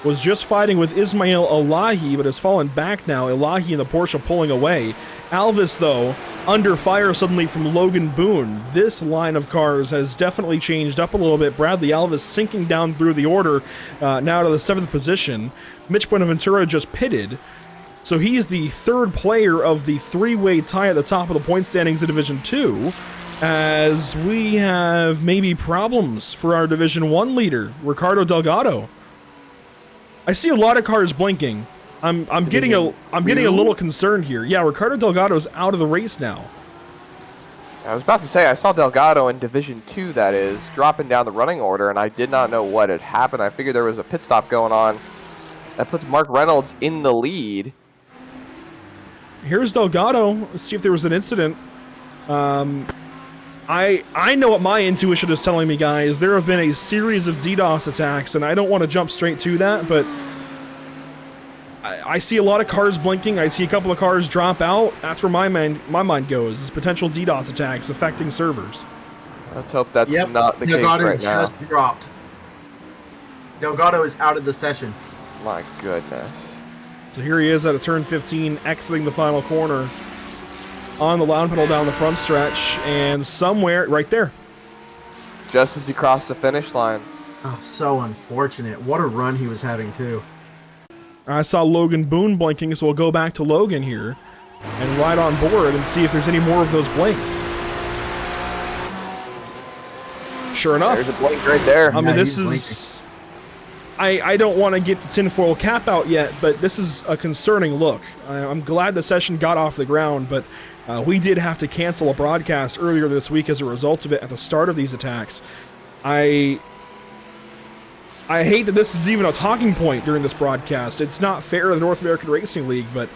A: was just fighting with Ismail Elahi, but has fallen back now. Elahi and the Porsche pulling away. Alvis, though, under fire suddenly from Logan Boone. This line of cars has definitely changed up a little bit. Bradley Alvis sinking down through the order, now to the 7th position. Mitch Buenaventura just pitted, so he's the third player of the three-way tie at the top of the point standings in Division 2, as we have maybe problems for our Division 1 leader, Ricardo Delgado. I see a lot of cars blinking. I'm getting a little concerned here. Yeah, Ricardo Delgado's out of the race now.
B: I was about to say, I saw Delgado in Division 2, that is, dropping down the running order, and I did not know what had happened. I figured there was a pit stop going on. That puts Mark Reynolds in the lead.
A: Here's Delgado. Let's see if there was an incident. I know what my intuition is telling me, guys. There have been a series of DDoS attacks, and I don't want to jump straight to that, but I see a lot of cars blinking. I see a couple of cars drop out. That's where my mind goes, is potential DDoS attacks affecting servers.
B: Let's hope that's not the
C: Delgado
B: case right now.
C: just dropped. Delgado is out of the session.
B: My goodness.
A: So here he is at a turn 15, exiting the final corner on the loud pedal down the front stretch, and somewhere right there.
B: Just as he crossed the finish line.
C: Oh, so unfortunate. What a run he was having, too.
A: I saw Logan Boone blinking, so we'll go back to Logan here and ride on board and see if there's any more of those blinks. Sure enough.
B: There's a blink right there.
A: I mean, this is... I don't want to get the tinfoil cap out yet, but this is a concerning look. I'm glad the session got off the ground, but we did have to cancel a broadcast earlier this week as a result of it at the start of these attacks. I hate that this is even a talking point during this broadcast. It's not fair to the North American Racing League, but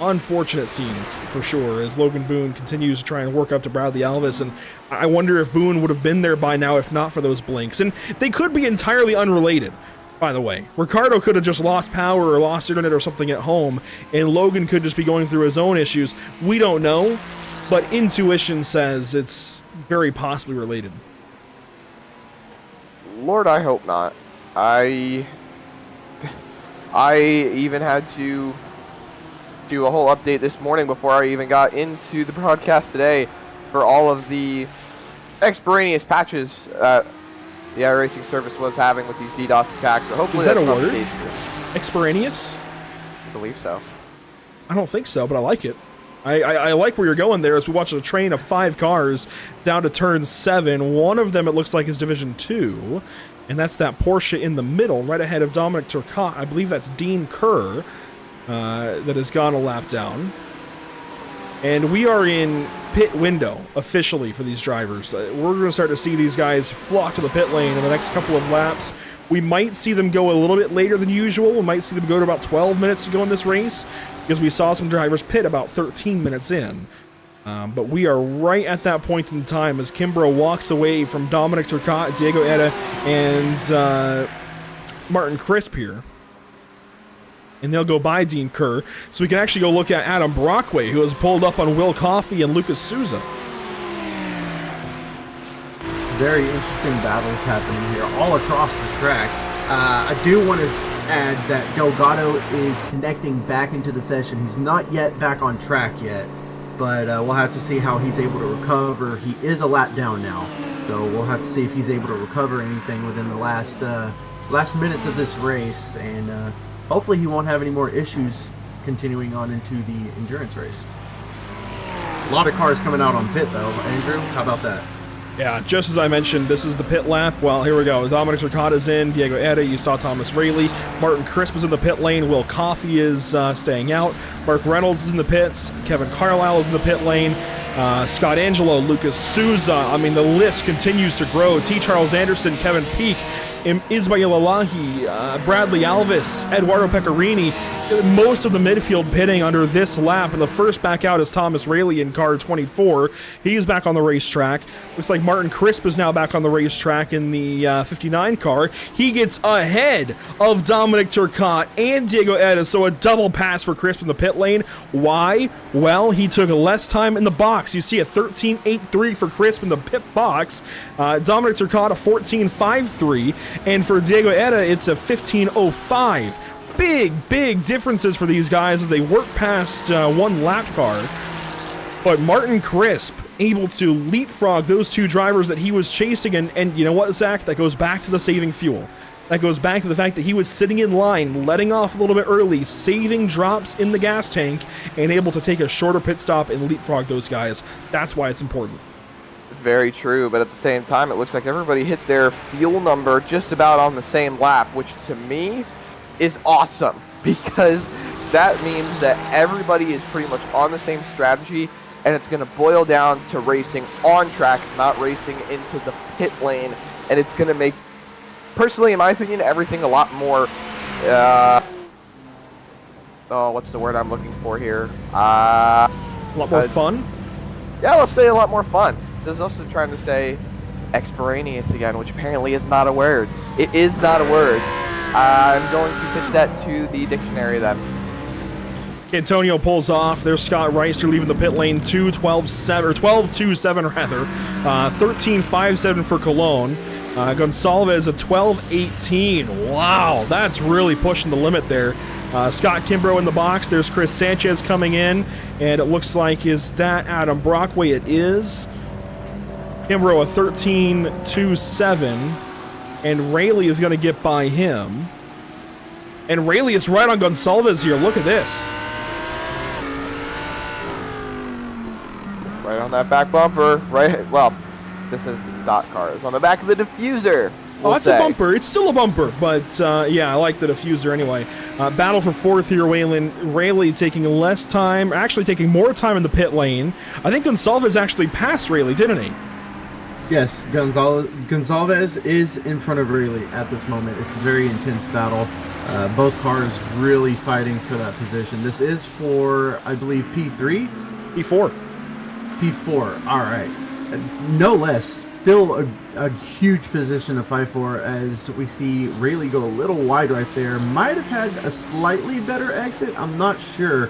A: unfortunate scenes for sure as Logan Boone continues to try and work up to Bradley Alvis, and I wonder if Boone would have been there by now if not for those blinks. And they could be entirely unrelated, by the way. Ricardo could have just lost power or lost internet or something at home, and Logan could just be going through his own issues. We don't know, but intuition says it's very possibly related.
B: Lord, I hope not. I even had to do a whole update this morning before I even got into the broadcast today for all of the extraneous patches the iRacing service was having with these DDoS attacks. So hopefully
A: is that
B: that's
A: a
B: not the
A: word?
B: case.
A: Extraneous?
B: I believe so.
A: I don't think so, but I like it. I like where you're going there as we watch a train of 5 cars down to turn 7. One of them, it looks like, is Division 2, and that's that Porsche in the middle, right ahead of Dominic Turcotte. I believe that's Dean Kerr that has gone a lap down. And we are in pit window, officially, for these drivers. We're going to start to see these guys flock to the pit lane in the next couple of laps. We might see them go a little bit later than usual. We might see them go to about 12 minutes to go in this race, because we saw some drivers pit about 13 minutes in. But we are right at that point in time as Kimbrough walks away from Dominic Turcotte, Diego Etta, and Martin Crisp here. And they'll go by Dean Kerr, so we can actually go look at Adam Brockway, who has pulled up on Will Coffey and Lucas Souza.
C: Very interesting battles happening here all across the track. I do want to add that Delgado is connecting back into the session. He's not yet back on track yet, but we'll have to see how he's able to recover. He is a lap down now, so we'll have to see if he's able to recover anything within the last minutes of this race, and hopefully he won't have any more issues continuing on into the endurance race. A lot of cars coming out on pit though. Andrew, how about that?
A: Yeah, just as I mentioned, this is the pit lap. Well, here we go. Dominic Turcotte's in, Diego Eda, you saw Thomas Rayleigh. Martin Crisp is in the pit lane. Will Coffey is staying out. Mark Reynolds is in the pits. Kevin Carlisle is in the pit lane. Scott Angelo, Lucas Souza. I mean, the list continues to grow. T. Charles Anderson, Kevin Peake, Ismail Elahi, Bradley Alvis, Eduardo Pecorini. Most of the midfield pitting under this lap, and the first back out is Thomas Rayleigh in car 24. He's back on the racetrack. Looks like Martin Crisp is now back on the racetrack in the 59 car. He gets ahead of Dominic Turcotte and Diego Eda, so a double pass for Crisp in the pit lane. Why? Well, he took less time in the box. You see a 13.83 for Crisp in the pit box. Dominic Turcotte a 14.53, and for Diego Eda, it's a 15.05. Big differences for these guys as they work past one lap car. But Martin Crisp able to leapfrog those two drivers that he was chasing, and you know what, Zach? That goes back to the saving fuel. That goes back to the fact that he was sitting in line, letting off a little bit early, saving drops in the gas tank, and able to take a shorter pit stop and leapfrog those guys. That's why it's important.
B: Very true, but at the same time, it looks like everybody hit their fuel number just about on the same lap, which to me is awesome, because that means that everybody is pretty much on the same strategy, and it's going to boil down to racing on track, not racing into the pit lane, and it's going to make, personally in my opinion, everything a lot more what's the word I'm looking for here?
A: A lot more fun?
B: Yeah, let's say a lot more fun. So I was also trying to say extemporaneous again, which apparently is not a word. It is not a word. I'm going to pitch that to the dictionary then.
A: Antonio pulls off. There's Scott Reister leaving the pit lane 12.27 rather. 13.57 for Cologne. Gonsalves a 12.18. Wow, that's really pushing the limit there. Scott Kimbrough in the box. There's Chris Sanchez coming in, and it looks like, is that Adam Brockway? It is. Kimbrough a 13.27. And Rayleigh is going to get by him. And Rayleigh is right on Gonsalves here. Look at this.
B: Right on that back bumper. Right. Well, this is the stock cars. On the back of the diffuser.
A: Oh, that's a bumper. It's still a bumper. But, yeah, I like the diffuser anyway. Battle for fourth here, Waylon. Rayleigh taking less time. Actually taking more time in the pit lane. I think Gonsalves actually passed Rayleigh, didn't he?
C: Yes, Gonsalves is in front of Rayleigh at this moment. It's a very intense battle. Both cars really fighting for that position. This is for, I believe, P3?
A: P4.
C: P4, all right. No less. Still a huge position to fight for, as we see Rayleigh go a little wide right there. Might have had a slightly better exit, I'm not sure.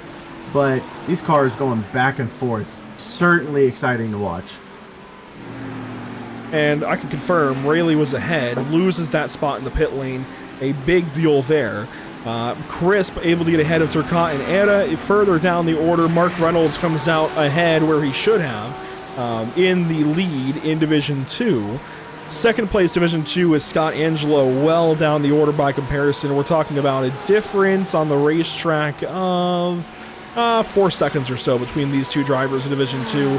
C: But these cars going back and forth. Certainly exciting to watch.
A: And I can confirm Rayleigh was ahead, loses that spot in the pit lane. A big deal there. Crisp able to get ahead of Turcotte and Eda. Further down the order, Mark Reynolds comes out ahead where he should have in the lead in Division 2. Second place Division 2 is Scott Angelo, well down the order by comparison. We're talking about a difference on the racetrack of 4 seconds or so between these two drivers in Division 2.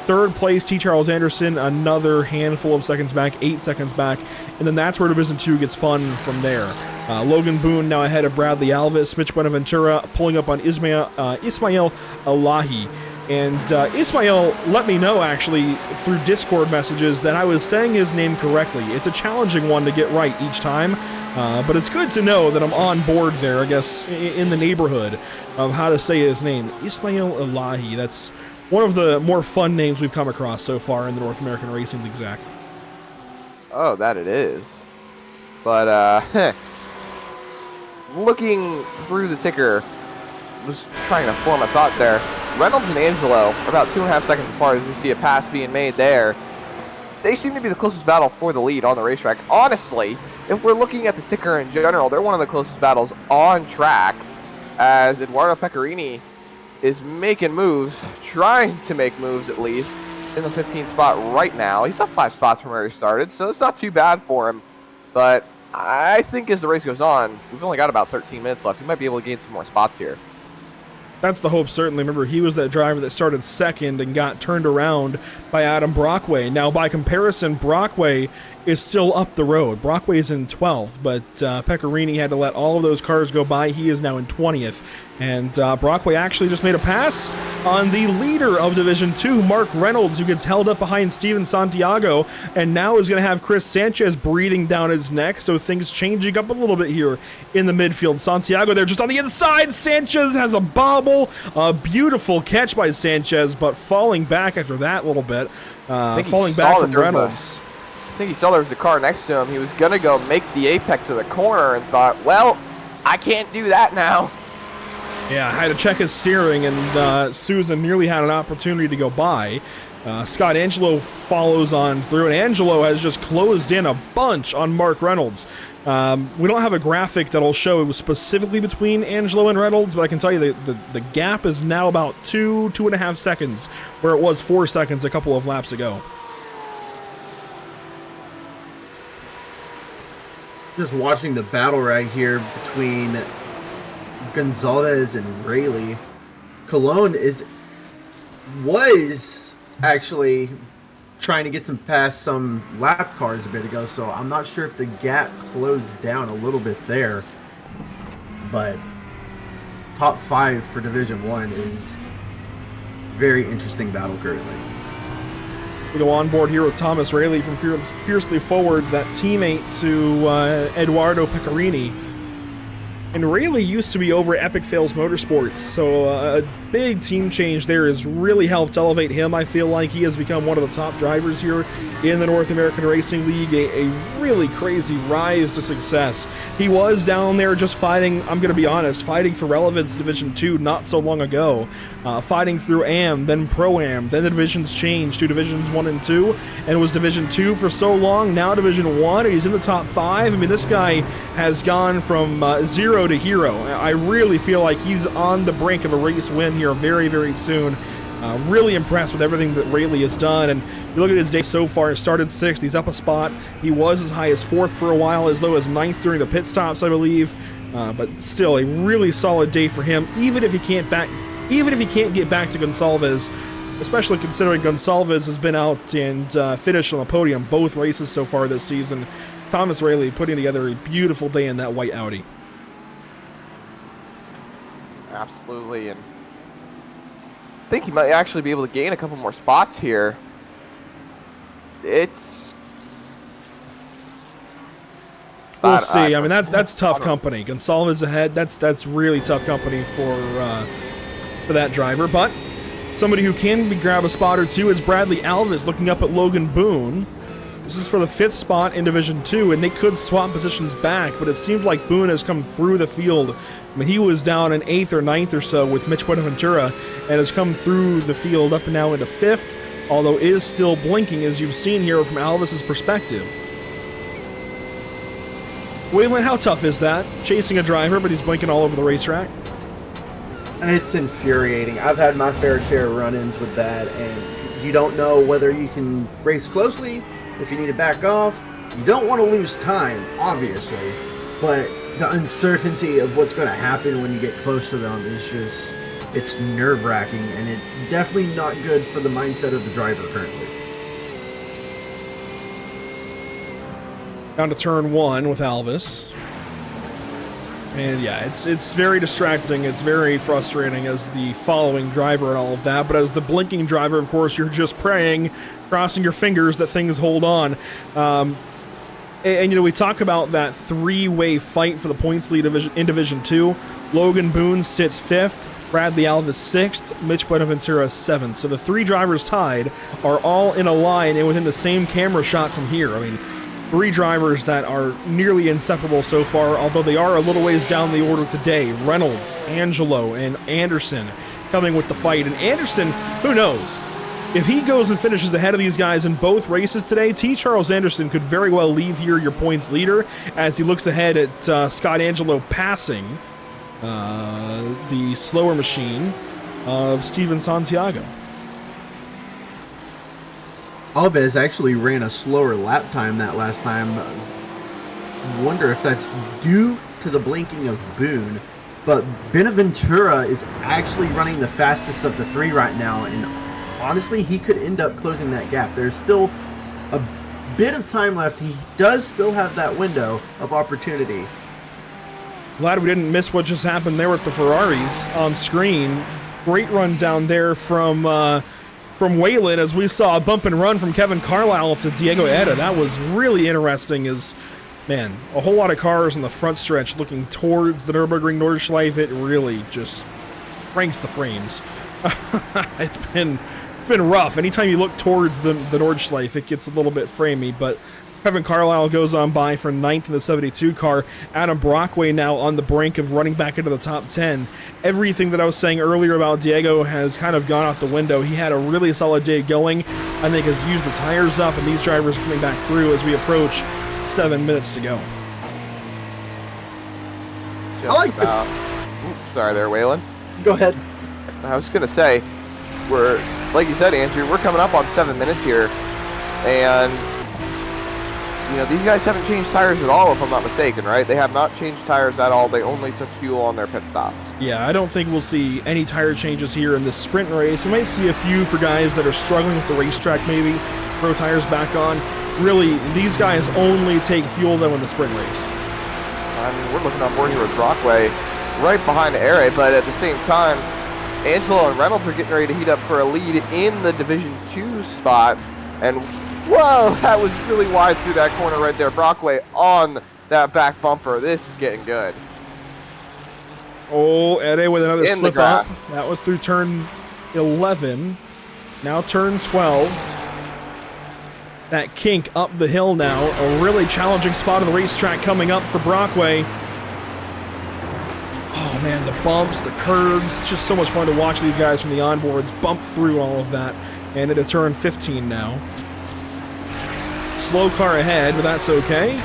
A: Third place, T. Charles Anderson, another handful of seconds back, 8 seconds back, and then that's where Division 2 gets fun from there. Logan Boone now ahead of Bradley Alvis, Mitch Buenaventura pulling up on Ismail Elahi. And Ismail let me know, actually, through Discord messages that I was saying his name correctly. It's a challenging one to get right each time, but it's good to know that I'm on board there, I guess, in the neighborhood of how to say his name. Ismail Elahi, that's one of the more fun names we've come across so far in the North American Racing League, Zach.
B: Oh, that it is. But, looking through the ticker, was trying to form a thought there. Reynolds and Angelo are about 2.5 seconds apart as we see a pass being made there. They seem to be the closest battle for the lead on the racetrack. Honestly, if we're looking at the ticker in general, they're one of the closest battles on track, as Eduardo Pecorini is making moves, trying to make moves at least, in the 15th spot right now. He's up 5 spots from where he started, so it's not too bad for him. But I think as the race goes on, we've only got about 13 minutes left. We might be able to gain some more spots here.
A: That's the hope, certainly. Remember, he was that driver that started second and got turned around by Adam Brockway. Now, by comparison, Brockway is still up the road. Brockway is in 12th, but Pecorini had to let all of those cars go by. He is now in 20th. And Brockway actually just made a pass on the leader of Division 2, Mark Reynolds, who gets held up behind Steven Santiago, and now is going to have Chris Sanchez breathing down his neck, so things changing up a little bit here in the midfield. Santiago there just on the inside. Sanchez has a bobble. A beautiful catch by Sanchez, but falling back after that little bit. Falling back from Reynolds.
B: I think he saw there was a car next to him. He was going to go make the apex of the corner and thought, well, I can't do that now.
A: Yeah, I had to check his steering, and Susan nearly had an opportunity to go by. Scott Angelo follows on through, and Angelo has just closed in a bunch on Mark Reynolds. We don't have a graphic that'll show specifically between Angelo and Reynolds, but I can tell you the gap is now about 2.5 seconds, where it was 4 seconds a couple of laps ago.
C: Just watching the battle right here between Gonzalez and Rayleigh. Cologne was actually trying to get past some lap cars a bit ago, so I'm not sure if the gap closed down a little bit there. But top 5 for Division 1 is very interesting battle currently.
A: We go on board here with Thomas Rayleigh from Fiercely Forward, that teammate to Eduardo Pecorini. And Rayleigh used to be over at Epic Fails Motorsports, so a big team change there has really helped elevate him. I feel like he has become one of the top drivers here in the North American Racing League, a really crazy rise to success. He was down there just fighting, I'm going to be honest, fighting for relevance Division 2 not so long ago, fighting through AM, then Pro-Am, then the divisions changed to Divisions 1 and 2, and it was Division 2 for so long, now Division 1, and he's in the top 5. I mean, this guy has gone from 0 to hero. I really feel like he's on the brink of a race win here very, very soon. Really impressed with everything that Rayleigh has done, and you look at his day so far. He started 6th, he's up a spot. He was as high as 4th for a while, as low as 9th during the pit stops, I believe. But still, a really solid day for him, even if he can't get back to Gonsalves, especially considering Gonsalves has been out and finished on the podium both races so far this season. Thomas Rayleigh putting together a beautiful day in that white Audi.
B: Absolutely, and I think he might actually be able to gain a couple more spots here.
A: We'll see. I mean, that's tough company. Gonsalves ahead. That's really tough company for that driver. But somebody who can grab a spot or two is Bradley Alvis, looking up at Logan Boone. This is for the 5th spot in Division 2, and they could swap positions back, but it seemed like Boone has come through the field. I mean, he was down in 8th or 9th or so with Mitch Buenaventura, and has come through the field up and now into 5th, although is still blinking, as you've seen here from Alvis's perspective. Waylon, how tough is that? Chasing a driver, but he's blinking all over the racetrack?
C: It's infuriating. I've had my fair share of run-ins with that, and you don't know whether you can race closely, if you need to back off. You don't want to lose time, obviously, but the uncertainty of what's going to happen when you get close to them is just, it's nerve-wracking, and it's definitely not good for the mindset of the driver currently.
A: Down to turn 1 with Alvis. And yeah, it's very distracting, it's very frustrating as the following driver and all of that, but as the blinking driver, of course, you're just praying, crossing your fingers that things hold on. And you know, we talk about that three-way fight for the points lead in Division 2. Logan Boone sits 5th, Bradley Alvis 6th, Mitch Buenaventura 7th. So the 3 drivers tied are all in a line and within the same camera shot from here. I mean, 3 drivers that are nearly inseparable so far, although they are a little ways down the order today. Reynolds, Angelo, and Anderson coming with the fight. And Anderson, who knows? If he goes and finishes ahead of these guys in both races today, T. Charles Anderson could very well leave here your points leader as he looks ahead at Scott Angelo passing the slower machine of Steven Santiago.
C: Alves actually ran a slower lap time that last time. Wonder if that's due to the blinking of Boone. but Benaventura is actually running the fastest of the three right now, and honestly, he could end up closing that gap. There's still a bit of time left. He does still have that window of opportunity.
A: Glad we didn't miss what just happened there with the Ferraris on screen. Great run down there from Waylon, as we saw a bump and run from Kevin Carlisle to Diego Eda. That was really interesting. Man, a whole lot of cars on the front stretch looking towards the Nürburgring Nordschleife. It really just cranks the frames. It's been rough. Anytime you look towards the Nordschleife, it gets a little bit framey, but Kevin Carlisle goes on by for 9th in the 72 car. Adam Brockway now on the brink of running back into the top 10. Everything that I was saying earlier about Diego has kind of gone out the window. He had a really solid day going. I think has used the tires up, and these drivers are coming back through as we approach 7 minutes to go.
B: I like that. Sorry there, Waylon.
C: Go ahead.
B: I was going to say, we're, like you said, Andrew, we're coming up on 7 minutes here, and you know, these guys haven't changed tires at all, if I'm not mistaken, right? They have not changed tires at all. They only took fuel on their pit stops.
A: Yeah, I don't think we'll see any tire changes here in this sprint race. We might see a few for guys that are struggling with the racetrack, maybe throw tires back on. Really, these guys only take fuel though in the sprint race.
B: I mean, we're looking on board here with Brockway right behind Aire, but at the same time, Angelo and Reynolds are getting ready to heat up for a lead in the Division 2 spot, and whoa, that was really wide through that corner right there. Brockway on that back bumper. This is getting good.
A: Oh, Ede with another
B: In
A: slip up. That was through turn 11. Now turn 12. That kink up the hill now. A really challenging spot of the racetrack coming up for Brockway. Oh man, the bumps, the curbs. It's just so much fun to watch these guys from the onboards bump through all of that. And into turn 15 now. Slow car ahead, but that's okay.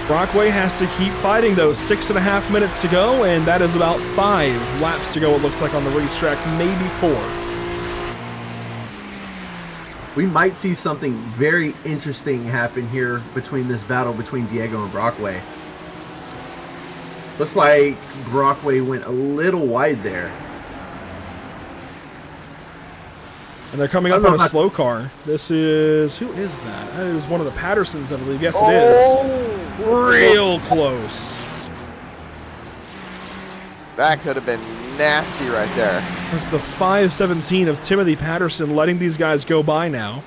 A: Brockway has to keep fighting though. 6.5 minutes to go, and that is about 5 laps to go, it looks like, on the racetrack, maybe 4.
C: We might see something very interesting happen here between this battle between Diego and Brockway. Looks like Brockway went a little wide there.
A: And they're coming up on a slow car. This is... Who is that? That is one of the Pattersons, I believe. Yes, it is. Real close.
B: That could have been nasty right there.
A: That's the 517 of Timothy Patterson letting these guys go by now.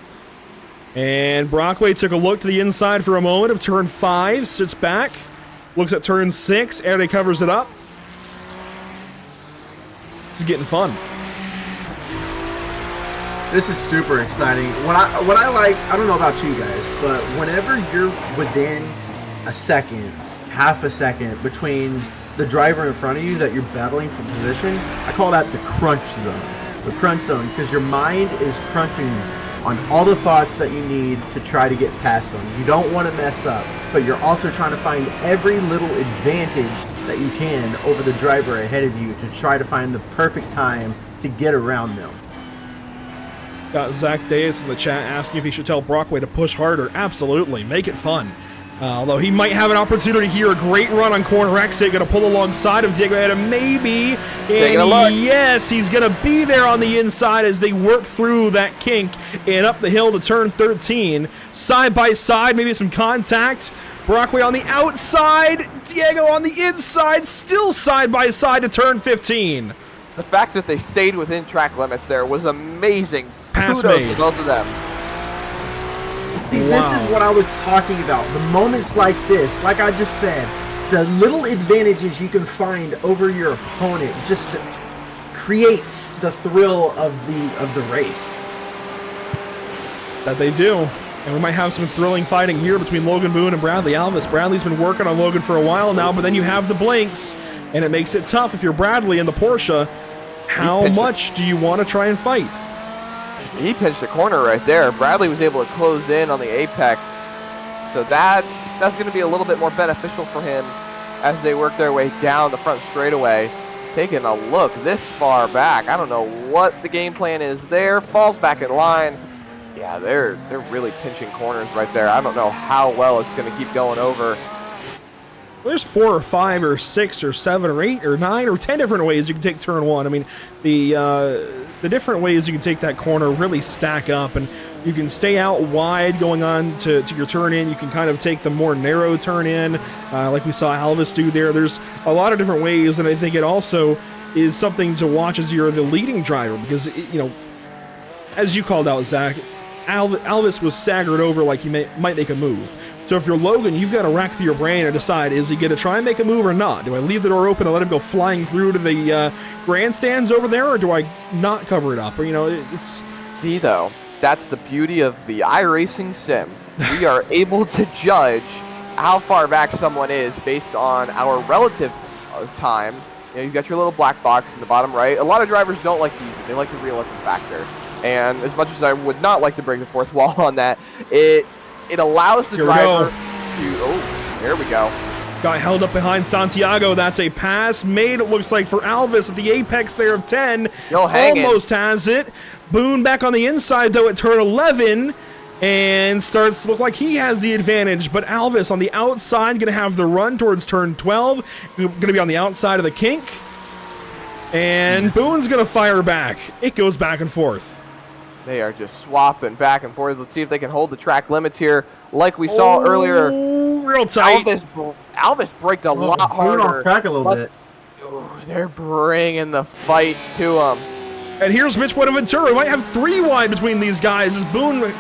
A: And Brockway took a look to the inside for a moment of turn 5, sits back, looks at turn 6, Erde covers it up. This is getting fun.
C: This is super exciting. What I like, I don't know about you guys, but whenever you're within a second, half a second between the driver in front of you that you're battling for position, I call that the crunch zone. The crunch zone, because your mind is crunching on all the thoughts that you need to try to get past them. You don't want to mess up, but you're also trying to find every little advantage that you can over the driver ahead of you to try to find the perfect time to get around them.
A: Got Zach Deus in the chat asking if he should tell Brockway to push harder. Absolutely. Make it fun. Although he might have an opportunity here. A great run on corner exit. Going to pull alongside of Diego Eda, maybe. And yes, he's going to be there on the inside as they work through that kink and up the hill to turn 13. Side by side, maybe some contact. Brockway on the outside. Diego on the inside. Still side by side to turn 15.
B: The fact that they stayed within track limits there was amazing.
A: Pass
B: Kudos
A: made.
B: to both of them.
C: See, This is what I was talking about. The moments like this, like I just said, the little advantages you can find over your opponent just creates the thrill of the race.
A: That they do. And we might have some thrilling fighting here between Logan Boone and Bradley Alvis. Bradley's been working on Logan for a while now, but then you have the blinks, and it makes it tough if you're Bradley in the Porsche. How much do you want to try and fight?
B: He pinched a corner right there. Bradley was able to close in on the apex. So that's going to be a little bit more beneficial for him as they work their way down the front straightaway. Taking a look this far back. I don't know what the game plan is there. Falls back in line. Yeah, they're really pinching corners right there. I don't know how well it's going to keep going over.
A: there's 4 or 5 or 6 or 7 or 8 or 9 or 10 different ways you can take turn one. I mean, the different ways you can take that corner really stack up, and you can stay out wide going on to your turn in. You can kind of take the more narrow turn in, like we saw Alvis do there. There's a lot of different ways, and I think it also is something to watch as you're the leading driver, because, as you called out, Zach, Alvis was staggered over like he might make a move. So if you're Logan, you've got to rack through your brain and decide, is he going to try and make a move or not? Do I leave the door open and let him go flying through to the grandstands over there, or do I not cover it up? Or, it's...
B: See, though, that's the beauty of the iRacing sim. We are able to judge how far back someone is based on our relative time. You've got your little black box in the bottom right. A lot of drivers don't like to use it. They like the realism factor. And as much as I would not like to break the fourth wall on that, it allows the driver to... Oh, there we go.
A: Got held up behind Santiago. That's a pass made, it looks like, for Alvis at the apex there of 10. Almost has it. Boone back on the inside, though, at turn 11. And starts to look like he has the advantage. But Alvis on the outside, going to have the run towards turn 12. Going to be on the outside of the kink. And Boone's going to fire back. It goes back and forth.
B: They are just swapping back and forth. Let's see if they can hold the track limits here, like we saw earlier.
A: Real tight.
B: Alvis braked a lot harder.
C: Off track a little bit.
B: They're bringing the fight to him.
A: And here's Mitch Buenaventura. We might have 3 wide between these guys as Boone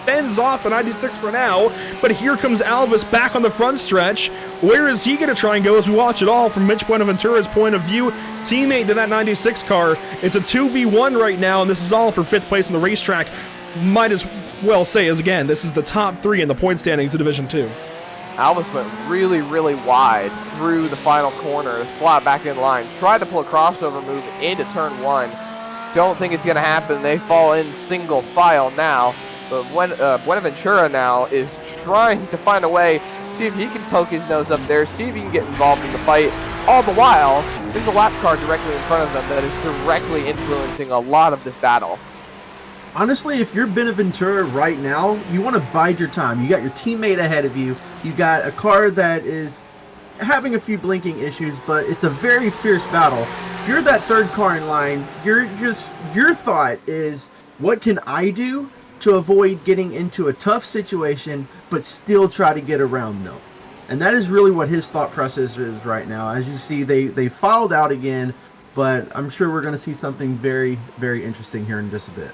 A: fends off the 96 for now. But here comes Alvis back on the front stretch. Where is he going to try and go as we watch it all from Mitch Buenaventura's point of view? Teammate to that 96 car. It's a 2v1 right now, and this is all for 5th place on the racetrack. Might as well say, as again, this is the top 3 in the point standings of Division 2.
B: Alvis went really, really wide through the final corner, slot back in line, tried to pull a crossover move into turn 1. Don't think it's going to happen. They fall in single file now. But Buenaventura now is trying to find a way, see if he can poke his nose up there, see if he can get involved in the fight. All the while, there's a lap car directly in front of them that is directly influencing a lot of this battle.
C: Honestly, if you're Buenaventura right now, you want to bide your time. You got your teammate ahead of you. You got a car that is having a few blinking issues, but it's a very fierce battle. If you're that third car in line, your thought is, what can I do to avoid getting into a tough situation, but still try to get around them? And that is really what his thought process is right now. As you see, they filed out again, but I'm sure we're going to see something very, very interesting here in just a bit.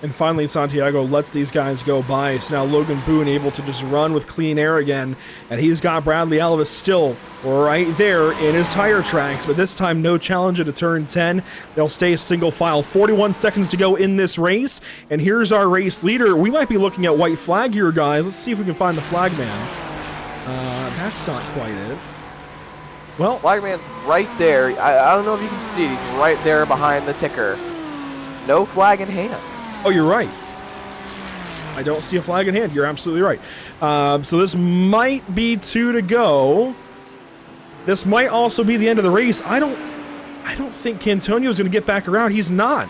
A: And finally, Santiago lets these guys go by. So now Logan Boone able to just run with clean air again. And he's got Bradley Alvis still right there in his tire tracks. But this time, no challenge at a turn 10. They'll stay single file. 41 seconds to go in this race. And here's our race leader. We might be looking at white flag here, guys. Let's see if we can find the flag man. That's not quite it. Well,
B: Flagman's right there. I don't know if you can see it. He's right there behind the ticker. No flag in hand.
A: Oh, you're right. I don't see a flag in hand. You're absolutely right. So this might be 2 to go. This might also be the end of the race. I don't think Cantonio is going to get back around. He's not.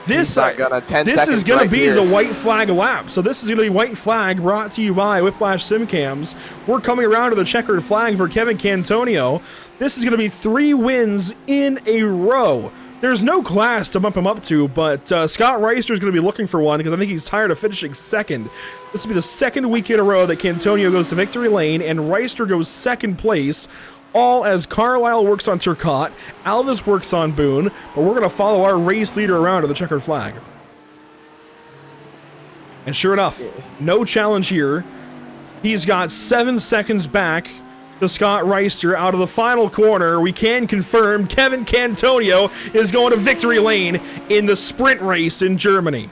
A: This is going to be the white flag lap. So this is going to be white flag brought to you by Whiplash Simcams. We're coming around to the checkered flag for Kevin Cantonio. This is going to be 3 wins in a row. There's no class to bump him up to, but Scott Reister is going to be looking for one because I think he's tired of finishing second. This will be the second week in a row that Cantonio goes to victory lane and Reister goes second place, all as Carlisle works on Turcotte, Alvis works on Boone, but we're going to follow our race leader around to the checkered flag. And sure enough, no challenge here. He's got 7 seconds back to Scott Reister out of the final corner. We can confirm Kevin Cantonio is going to victory lane in the sprint race in Germany.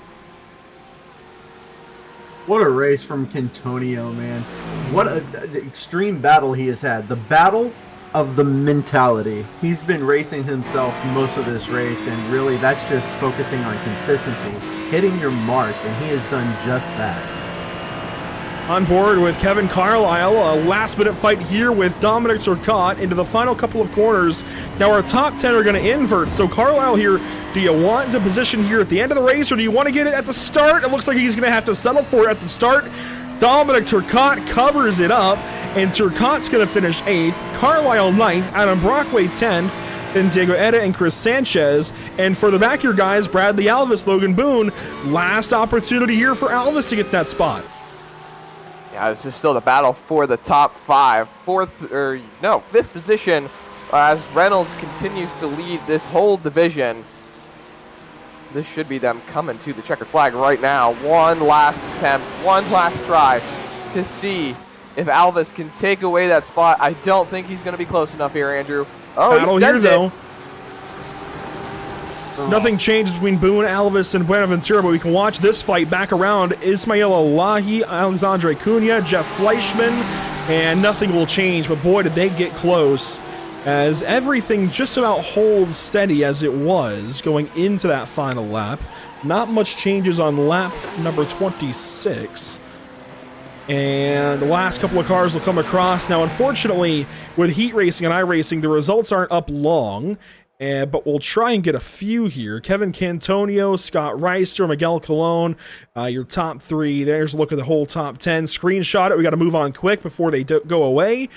C: What a race from Cantonio, man. What an extreme battle he has had. The battle of the mentality. He's been racing himself most of this race, and really that's just focusing on consistency, hitting your marks, and he has done just that.
A: On board with Kevin Carlisle, a last-minute fight here with Dominic Turcotte into the final couple of corners. Now our top 10 are going to invert, so Carlisle here, do you want the position here at the end of the race, or do you want to get it at the start? It looks like he's going to have to settle for it at the start. Dominic Turcotte covers it up, and Turcotte's going to finish 8th, Carlisle 9th, Adam Brockway 10th, then Diego Etta and Chris Sanchez. And for the back here, guys, Bradley Alvis, Logan Boone, last opportunity here for Alvis to get that spot.
B: Yeah, this is still the battle for the top 5. Fifth position as Reynolds continues to lead this whole division. This should be them coming to the checkered flag right now. One last attempt, one last try to see if Alvis can take away that spot. I don't think he's going to be close enough here, Andrew. Oh,
A: battle
B: he
A: here,
B: sends
A: though.
B: it.
A: Nothing changes between Boone, Alvis, and Buenaventura, but we can watch this fight back around. Ismail Alahi, Alexandre Cunha, Jeff Fleischman, and nothing will change, but boy, did they get close, as everything just about holds steady as it was going into that final lap. Not much changes on lap number 26. And the last couple of cars will come across. Now, unfortunately, with heat racing and iRacing, the results aren't up long, but we'll try and get a few here. Kevin Cantonio, Scott Reister, Miguel Colon, your top 3. There's a look at the whole top 10. Screenshot it. We got to move on quick before they go away.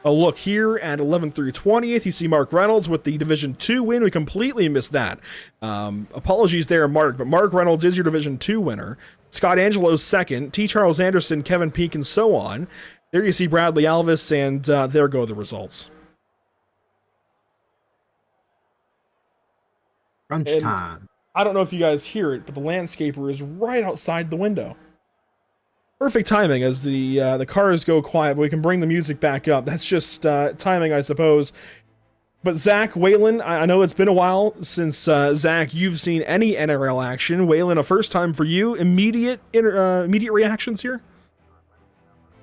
A: A look here at 11th through 20th. You see Mark Reynolds with the Division 2 win. We completely missed that. Apologies there, Mark, but Mark Reynolds is your Division 2 winner. Scott Angelo's second. T. Charles Anderson, Kevin Peak, and so on. There you see Bradley Alvis, and there go the results.
C: Crunch time.
A: I don't know if you guys hear it, but the landscaper is right outside the window. Perfect timing as the cars go quiet, but we can bring the music back up. That's just timing, I suppose. But Zach, Waylon, I know it's been a while since, Zach, you've seen any NRL action. Waylon, a first time for you. Immediate reactions here?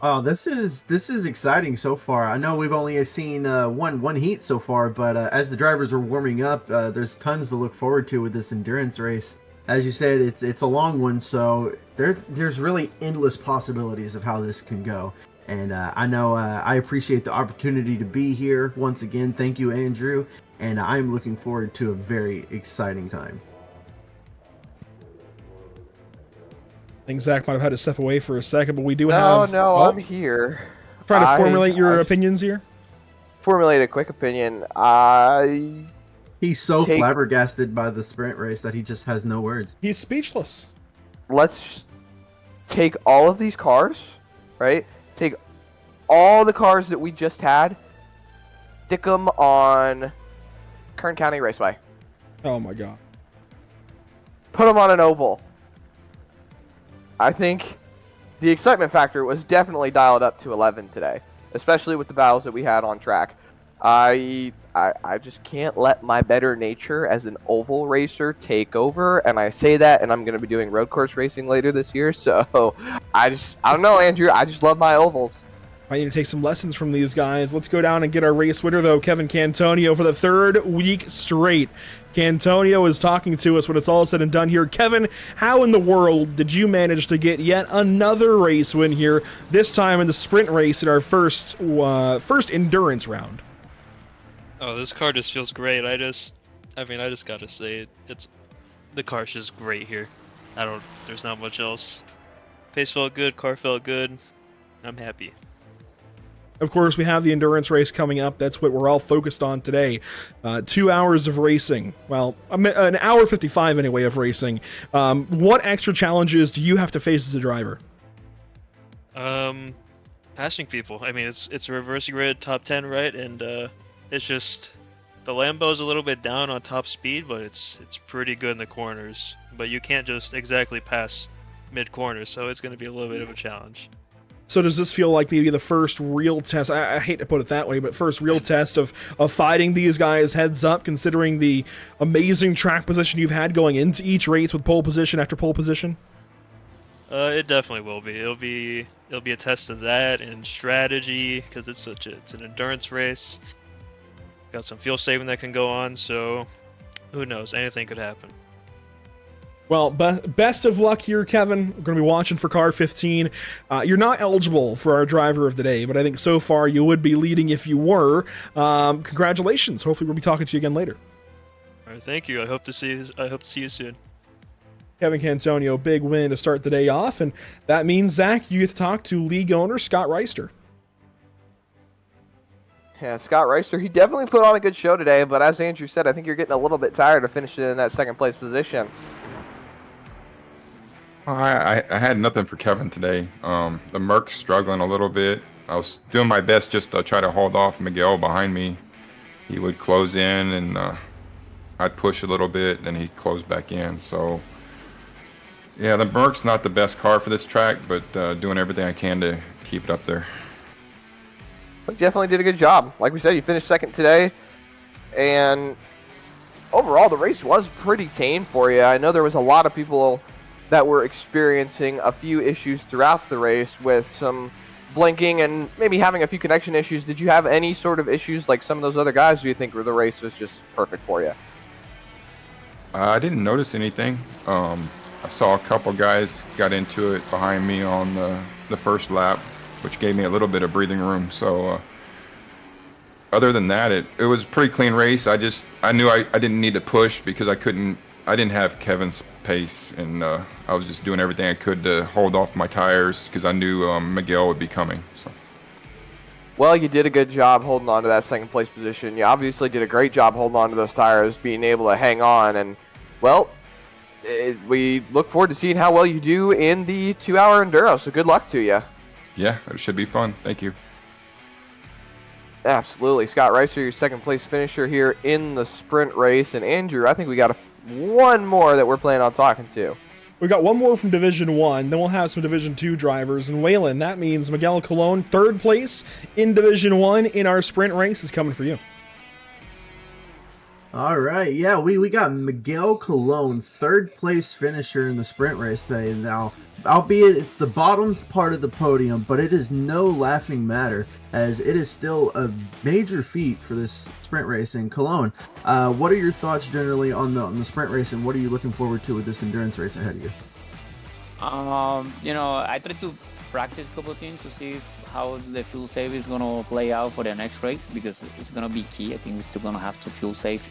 C: Oh, this is exciting so far. I know we've only seen one heat so far, but as the drivers are warming up, there's tons to look forward to with this endurance race. As you said, it's a long one, so there's really endless possibilities of how this can go. And I know I appreciate the opportunity to be here once again. Thank you, Andrew, and I'm looking forward to a very exciting time.
A: I think Zach might have had to step away for a second, but we do have...
B: I'm here.
A: Trying to formulate your opinions here?
B: Formulate a quick opinion.
C: He's so flabbergasted by the sprint race that he just has no words.
A: He's speechless.
B: Let's take all of these cars, right? Take all the cars that we just had, stick them on Kern County Raceway.
A: Oh my god.
B: Put them on an oval. I think the excitement factor was definitely dialed up to 11 today, especially with the battles that we had on track. I just can't let my better nature as an oval racer take over, and I say that, and I'm going to be doing road course racing later this year, so I don't know, Andrew, I just love my ovals.
A: I need to take some lessons from these guys. Let's go down and get our race winner, though, Kevin Cantonio, for the 3rd week straight. Cantonio is talking to us when it's all said and done here. Kevin, how in the world did you manage to get yet another race win here, this time in the sprint race in our first endurance round?
D: Oh, this car just feels great. I just gotta say it's the car's just great here. There's not much else. Pace felt good, car felt good. I'm happy.
A: Of course, we have the endurance race coming up. That's what we're all focused on today. 2 hours of racing. Well, an hour 55 anyway of racing. What extra challenges do you have to face as a driver?
D: Passing people. I mean, it's a reversing grid top 10, right? And it's just the Lambo's a little bit down on top speed, but it's pretty good in the corners. But you can't just exactly pass mid corner, so it's going to be a little bit of a challenge.
A: So does this feel like maybe the first real test, I hate to put it that way, but first real test of fighting these guys heads up, considering the amazing track position you've had going into each race with pole position after pole position?
D: It definitely will be. It'll be a test of that and strategy, because it's an endurance race. Got some fuel saving that can go on, so who knows? Anything could happen.
A: Well, best of luck here, Kevin. We're going to be watching for car 15. You're not eligible for our driver of the day, but I think so far you would be leading if you were. Congratulations. Hopefully we'll be talking to you again later.
D: All right, thank you. I hope to see you soon.
A: Kevin Cantonio, big win to start the day off, and that means, Zach, you get to talk to league owner Scott Reister.
B: Yeah, Scott Reister, he definitely put on a good show today, but as Andrew said, I think you're getting a little bit tired of finishing in that second place position.
E: I had nothing for Kevin today. The Merc struggling a little bit. I was doing my best just to try to hold off Miguel behind me. He would close in, and I'd push a little bit, and he'd close back in. So, yeah, the Merc's not the best car for this track, but doing everything I can to keep it up there.
B: You definitely did a good job. Like we said, you finished second today, and overall the race was pretty tame for you. I know there was a lot of people that were experiencing a few issues throughout the race with some blinking and maybe having a few connection issues. Did you have any sort of issues like some of those other guys? Or do you think the race was just perfect for you?
E: I didn't notice anything. I saw a couple guys got into it behind me on the first lap, which gave me a little bit of breathing room. So other than that, it was a pretty clean race. I knew I didn't need to push because I didn't have Kevin's pace, and I was just doing everything I could to hold off my tires because I knew Miguel would be coming. So.
B: Well, you did a good job holding on to that second place position. You obviously did a great job holding on to those tires, being able to hang on, and well, we look forward to seeing how well you do in the 2-hour enduro. So good luck to you.
E: Yeah, it should be fun. Thank you.
B: Absolutely. Scott Reister, your second place finisher here in the sprint race. And Andrew, I think we got one more that we're planning on talking to.
A: We got one more from Division 1, then we'll have some Division 2 drivers. And Waylon, that means Miguel Colon, third place in Division 1 in our sprint race, is coming for you.
C: All right, yeah, we got Miguel Colon, third place finisher in the sprint race today. Now, albeit it's the bottom part of the podium, but it is no laughing matter, as it is still a major feat for this sprint race in Cologne. What are your thoughts generally on the sprint race, and what are you looking forward to with this endurance race ahead of you?
F: I tried to practice a couple of things to see how the fuel save is going to play out for the next race, because it's going to be key. I think we're still going to have to fuel save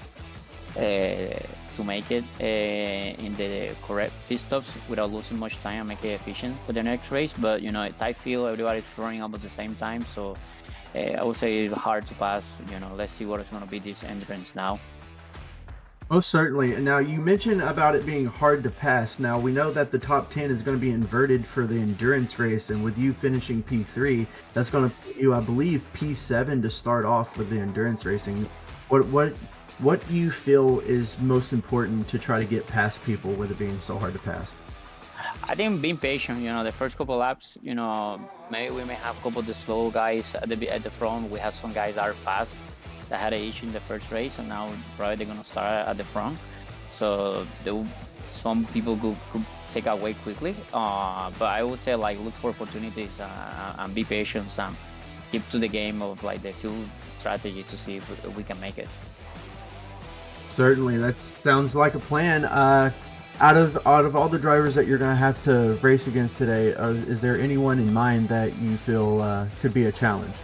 F: to make it in the correct pit stops without losing much time and make it efficient for the next race. But tight field, everybody's running almost the same time, so I would say it's hard to pass. Let's see what is going to be this endurance now.
C: Most certainly. And now you mentioned about it being hard to pass. Now we know that the top 10 is going to be inverted for the endurance race, and with you finishing P3, that's going to put you, I believe, P7 to start off with the endurance racing. What do you feel is most important to try to get past people with it being so hard to pass?
F: I think being patient. The first couple laps, maybe we may have a couple of the slow guys at the front. We have some guys that are fast that had an issue in the first race, and now probably they're gonna start at the front. So some people could take away quickly. But I would say look for opportunities and be patient and keep to the game of the fuel strategy to see if we can make it.
C: Certainly, that sounds like a plan. Out of all the drivers that you're going to have to race against today, is there anyone in mind that you feel could be a challenge?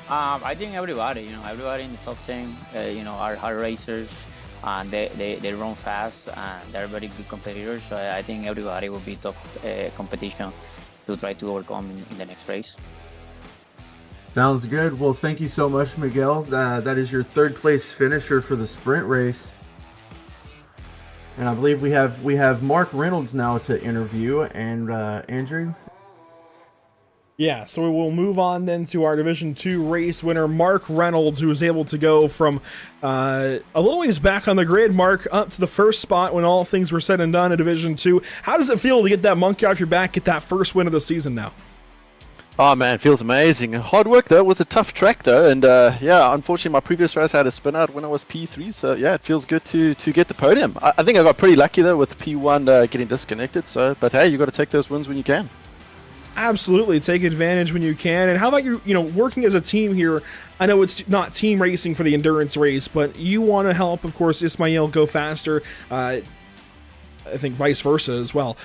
F: I think everybody, everybody in the top 10, are hard racers, and they run fast, and everybody good competitors. So I think everybody will be top competition to try to overcome in the next race.
C: Sounds good. Well, thank you so much, Miguel. That is your third place finisher for the sprint race. And I believe we have Mark Reynolds now to interview, and Andrew.
A: Yeah, so we will move on then to our Division 2 race winner, Mark Reynolds, who was able to go from a little ways back on the grid, Mark, up to the first spot when all things were said and done in Division 2. How does it feel to get that monkey off your back, get that first win of the season now?
G: Oh man, it feels amazing. Hard work though. It was a tough track though, and unfortunately my previous race had a spin out when I was P3, so yeah, it feels good to get the podium. I think I got pretty lucky though with P1 getting disconnected, but hey, you got to take those wins when you can.
A: Absolutely, take advantage when you can. And how about you working as a team here? I know it's not team racing for the endurance race, but you want to help, of course, Ismail go faster. I think vice versa as well.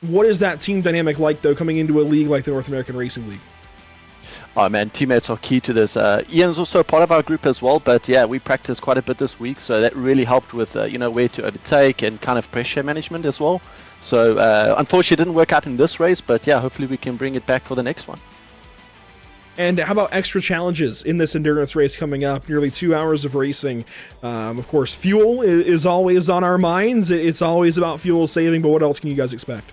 A: What is that team dynamic like, though, coming into a league like the North American Racing League?
G: Oh man, teammates are key to this. Ian's also a part of our group as well, but yeah, we practiced quite a bit this week, so that really helped with where to overtake and kind of pressure management as well. So unfortunately, it didn't work out in this race, but yeah, hopefully we can bring it back for the next one.
A: And how about extra challenges in this endurance race coming up? Nearly 2 hours of racing. Of course, fuel is always on our minds. It's always about fuel saving, but what else can you guys expect?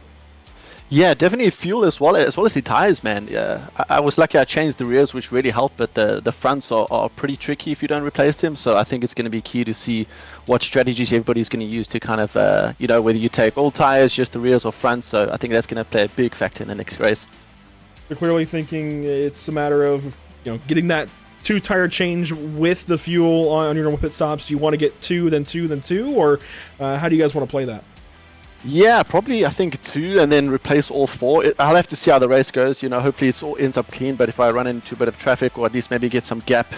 G: Yeah, definitely fuel as well as the tires, man. Yeah, I was lucky I changed the rears, which really helped, but the fronts are pretty tricky if you don't replace them. So I think it's going to be key to see what strategies everybody's going to use to kind of, whether you take all tires, just the rears or fronts. So I think that's going to play a big factor in the next race.
A: You're clearly thinking it's a matter of, getting that 2-tire change with the fuel on your normal pit stops. Do you want to get 2, then 2, then 2, or how do you guys want to play that?
G: Yeah, probably I think 2 and then replace all 4. I'll have to see how the race goes. Hopefully it all ends up clean, but if I run into a bit of traffic or at least maybe get some gap,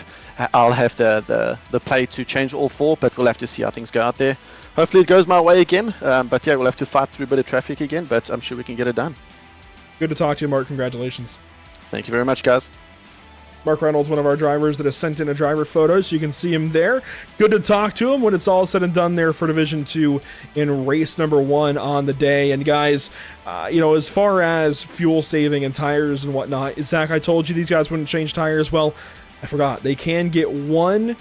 G: I'll have the play to change all 4, but we'll have to see how things go out there. Hopefully it goes my way again, but yeah, we'll have to fight through a bit of traffic again, but I'm sure we can get it done.
A: Good to talk to you, Mark. Congratulations.
G: Thank you very much, guys.
A: Mark Reynolds, one of our drivers that has sent in a driver photo, so you can see him there. Good to talk to him when it's all said and done there for Division 2 in race number 1 on the day. And guys, as far as fuel saving and tires and whatnot, Zach, I told you these guys wouldn't change tires. Well, I forgot. They can get 1.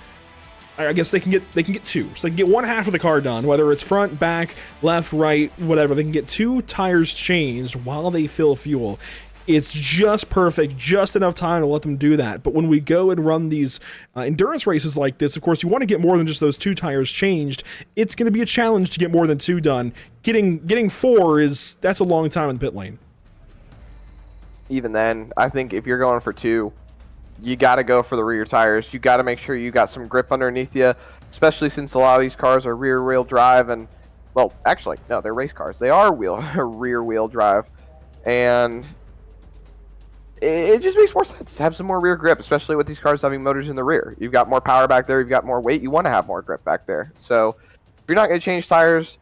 A: I guess they can get 2. So they can get 1 half of the car done, whether it's front, back, left, right, whatever. They can get 2 tires changed while they fill fuel. It's just perfect, just enough time to let them do that. But when we go and run these endurance races like this, of course, you want to get more than just those 2 tires changed. It's going to be a challenge to get more than 2 done. Getting 4 that's a long time in the pit lane.
B: Even then, I think if you're going for 2, you got to go for the rear tires. You got to make sure you got some grip underneath you, especially since a lot of these cars are rear-wheel drive. And, well, actually, no, they're race cars. They are rear-wheel drive. And it just makes more sense to have some more rear grip, especially with these cars having motors in the rear. You've got more power back there. You've got more weight. You want to have more grip back there. So if you're not going to change tires,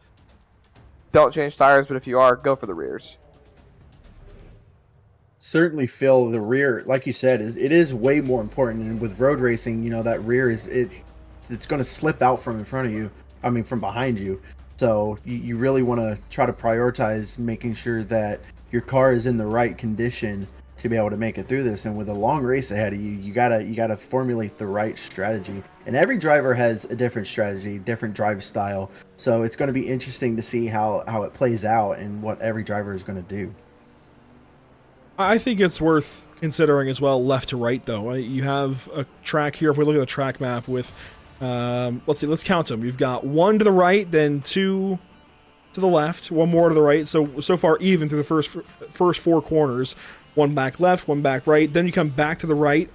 B: don't change tires. But if you are, go for the rears.
C: Certainly feel the rear, like you said, it is way more important. And with road racing, that rear it's going to slip out from in front of you. I mean, from behind you. So you really want to try to prioritize making sure that your car is in the right condition to be able to make it through this. And with a long race ahead of you, you gotta formulate the right strategy. And every driver has a different strategy, different drive style. So it's going to be interesting to see how it plays out and what every driver is going to do.
A: I think it's worth considering as well left to right, though. You have a track here. If we look at the track map with, let's count them. You've got 1 to the right, then 2 to the left, 1 more to the right. So far even through the first 4 corners. 1 back left, 1 back right. Then you come back to the right,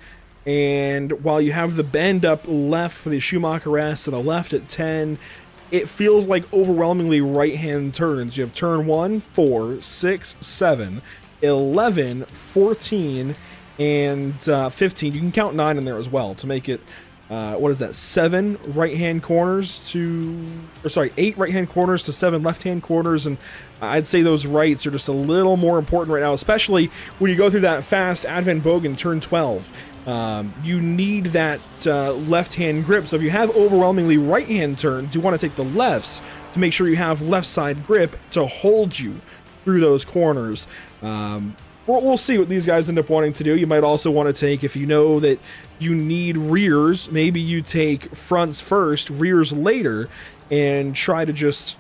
A: and while you have the bend up left for the Schumacher S to the left at 10, it feels like overwhelmingly right-hand turns. You have turn 1, 4, 6, 7, 11, 14, and 15. You can count 9 in there as well to make it, 7 right-hand corners to, 8 right-hand corners to 7 left-hand corners, and I'd say those rights are just a little more important right now, especially when you go through that fast Advent Bogan turn 12. You need that left-hand grip, so if you have overwhelmingly right-hand turns, you want to take the lefts to make sure you have left-side grip to hold you through those corners. We'll see what these guys end up wanting to do. You might also want to take, if you know that you need rears, maybe you take fronts first, rears later, and try to just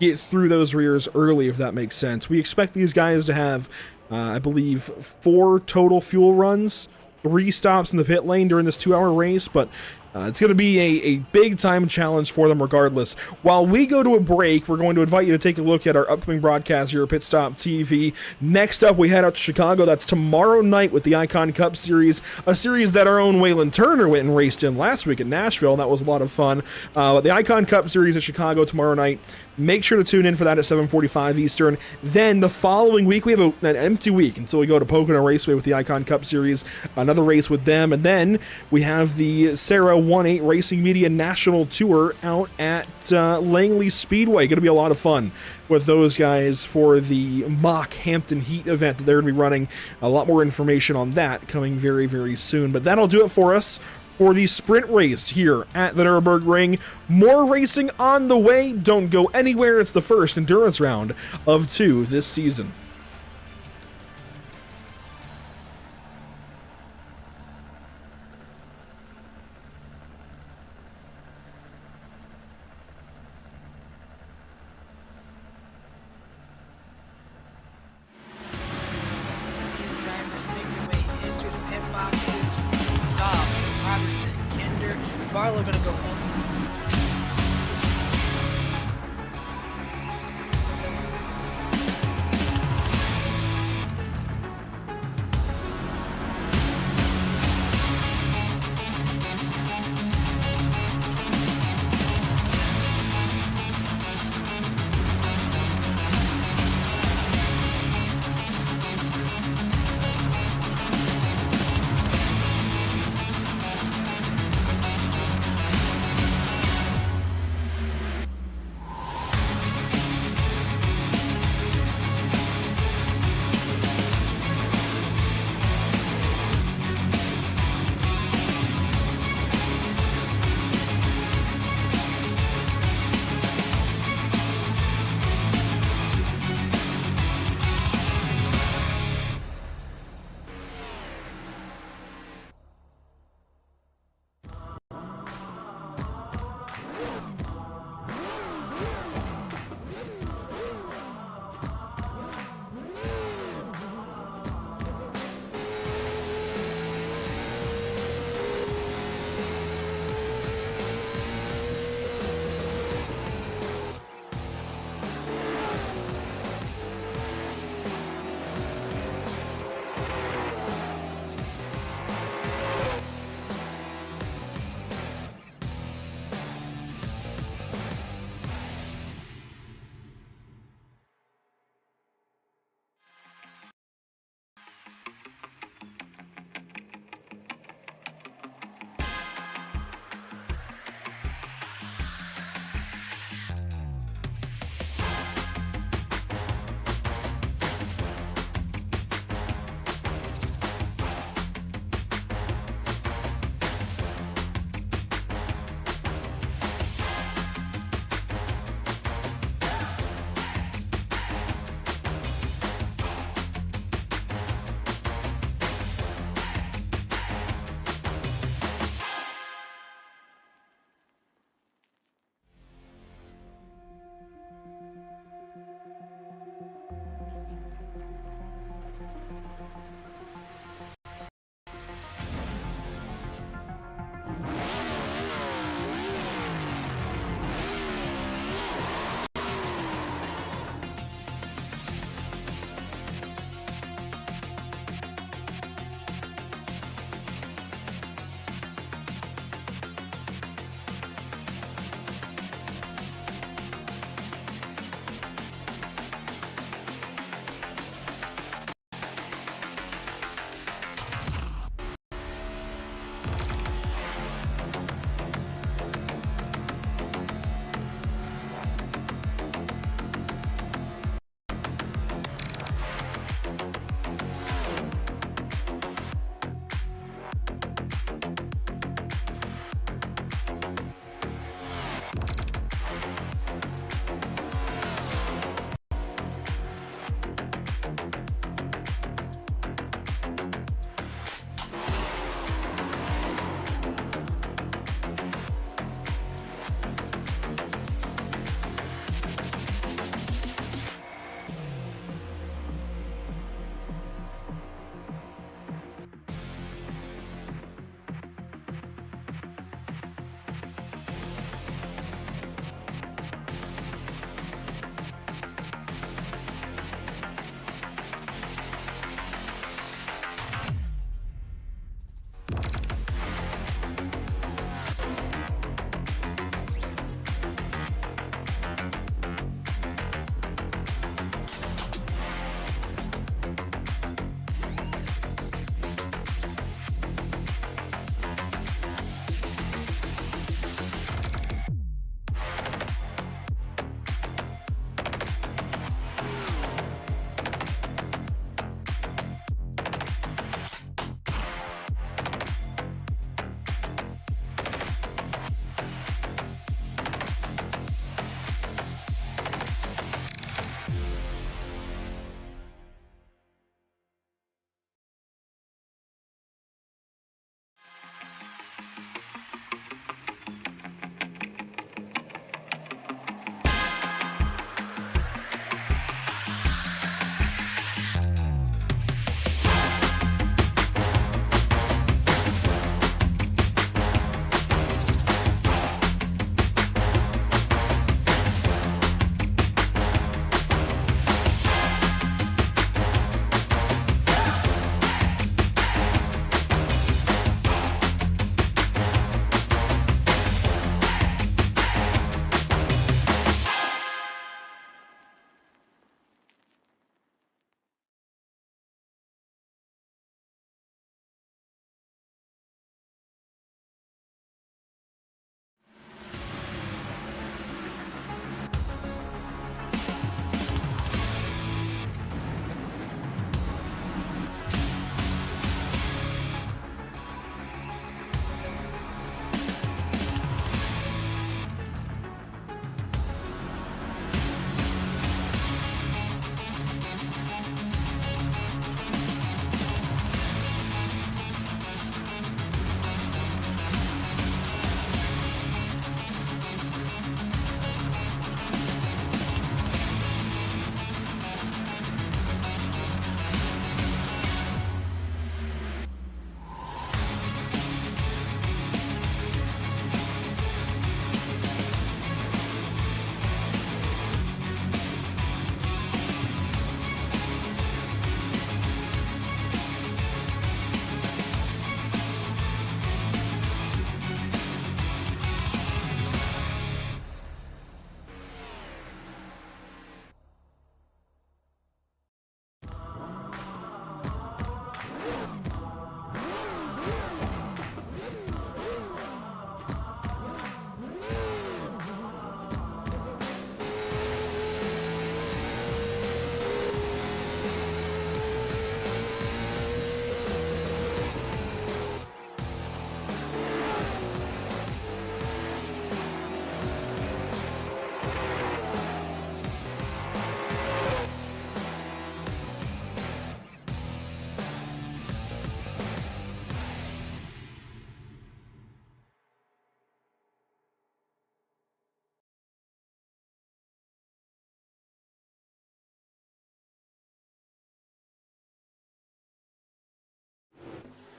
A: get through those rears early, if that makes sense. We expect these guys to have, I believe, 4 total fuel runs, 3 stops in the pit lane during this 2-hour race, but it's going to be a big-time challenge for them regardless. While we go to a break, we're going to invite you to take a look at our upcoming broadcast here at Pit Stop TV. Next up, we head out to Chicago. That's tomorrow night with the Icon Cup Series, a series that our own Waylon Turner went and raced in last week at Nashville, and that was a lot of fun. But the Icon Cup Series at Chicago tomorrow night. Make sure to tune in for that at 7:45 Eastern. Then the following week, we have an empty week until we go to Pocono Raceway with the Icon Cup Series, another race with them. And then we have the Cerro 1/8 Racing Media National Tour out at Langley Speedway. Going to be a lot of fun with those guys for the mock Hampton Heat event that they're going to be running. A lot more information on that coming very, very soon. But that'll do it for us for the sprint race here at the Nürburgring. More racing on the way. Don't go anywhere. It's the first endurance round of 2 this season.
H: Drivers make their way into the pit boxes. Dobbs, Robertson, Kinder, Barlow gonna go both.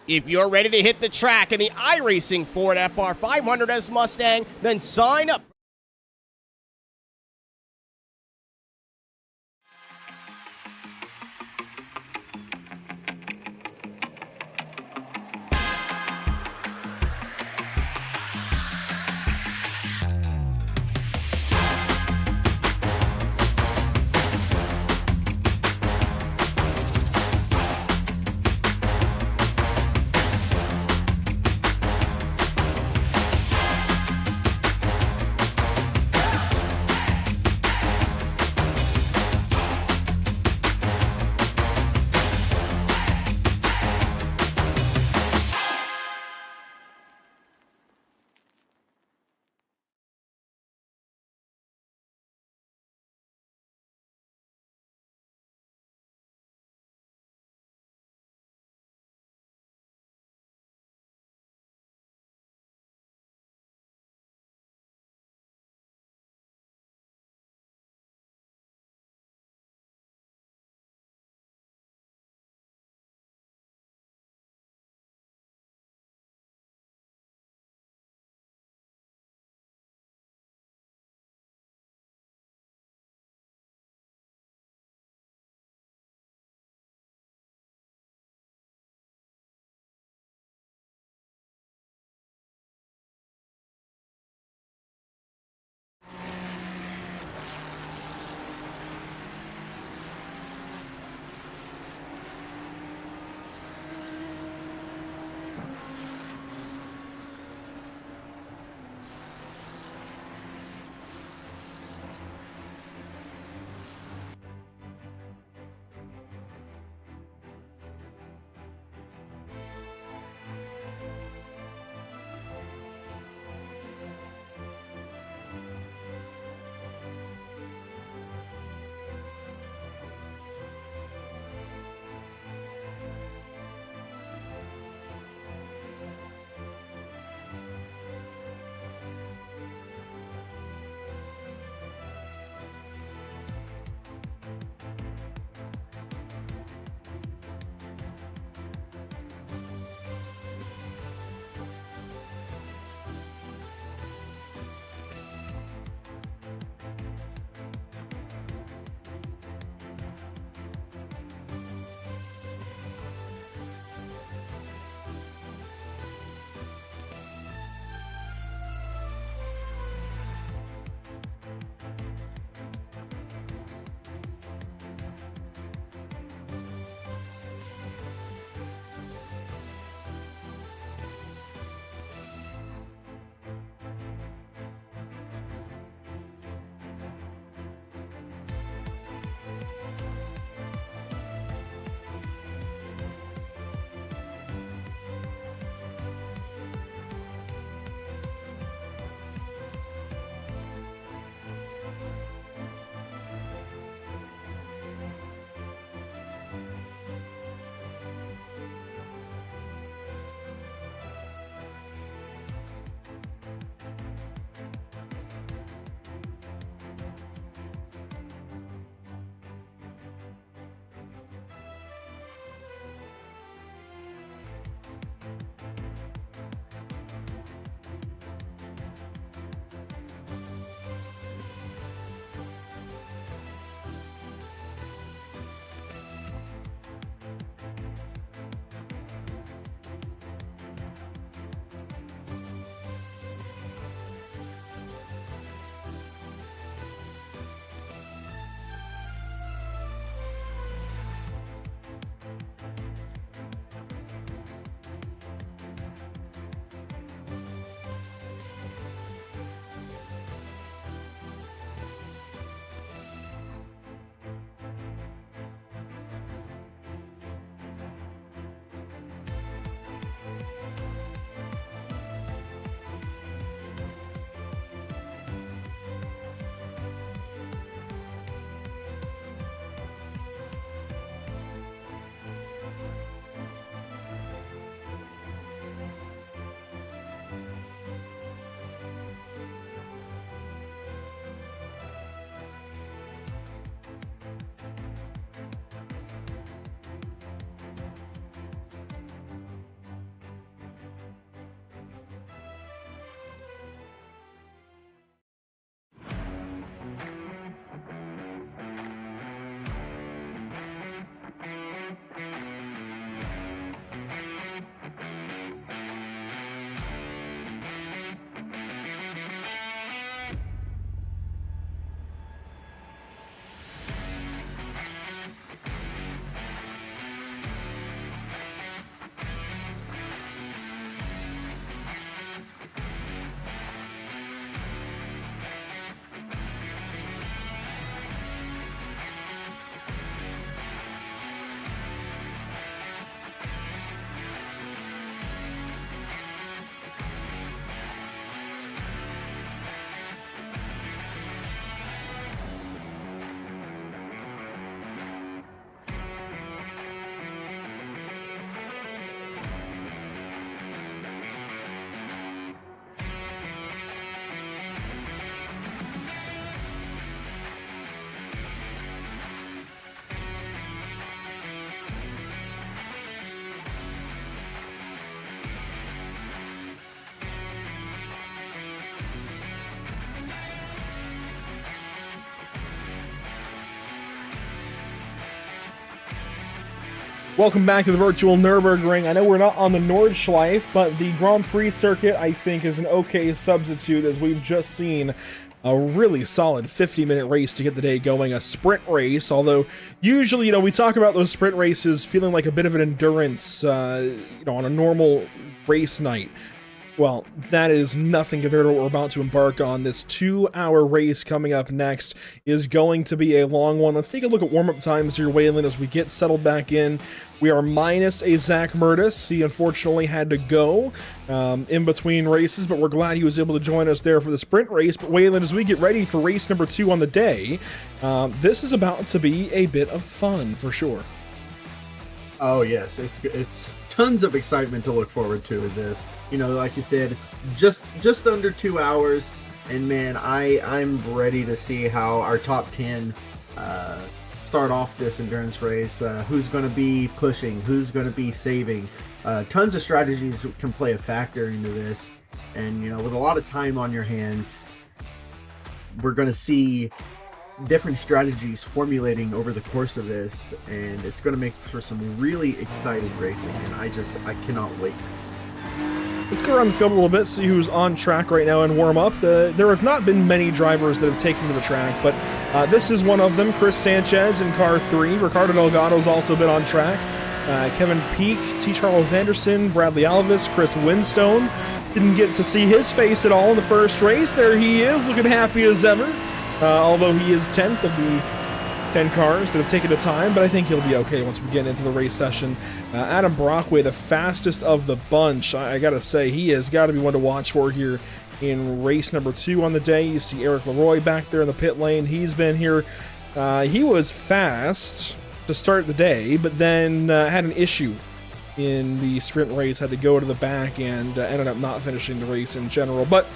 I: If you're ready to hit the track in the iRacing Ford FR500S Mustang, then sign up.
A: Welcome back to the virtual Nürburgring. I know we're not on the Nordschleife, but the Grand Prix circuit, I think, is an okay substitute, as we've just seen a really solid 50-minute race to get the day going, a sprint race, although usually, we talk about those sprint races feeling like a bit of an endurance, on a normal race night. Well, that is nothing compared to what we're about to embark on. This 2-hour race coming up next is going to be a long one. Let's take a look at warm-up times here, Waylon, as we get settled back in. We are minus a Zach Murtis. He unfortunately had to go in between races, but we're glad he was able to join us there for the sprint race. But Waylon, as we get ready for race number 2 on the day, this is about to be a bit of fun for sure.
C: Oh yes, it's tons of excitement to look forward to with this. Like you said, it's just under 2 hours, and man, I'm ready to see how our top 10 start off this endurance race. Who's going to be pushing? Who's going to be saving? Tons of strategies can play a factor into this, and with a lot of time on your hands, we're going to see different strategies formulating over the course of this, and it's going to make for some really exciting racing, and I cannot wait.
A: Let's go around the field a little bit, see who's on track right now and warm up. There have not been many drivers that have taken to the track, but this is one of them, Chris Sanchez in car 3. Ricardo Delgado's also been on track. Kevin Peake, T. Charles Anderson, Bradley Alvis, Chris Winstone. Didn't get to see his face at all in the first race. There he is, looking happy as ever. Although he is 10th of the 10 cars that have taken the time, but I think he'll be okay once we get into the race session. Adam Brockway, the fastest of the bunch. I gotta say, he has got to be one to watch for here in race number 2 on the day. You see Eric Leroy back there in the pit lane. He's been here. He was fast to start the day, but then had an issue in the sprint race, had to go to the back, and ended up not finishing the race in general. But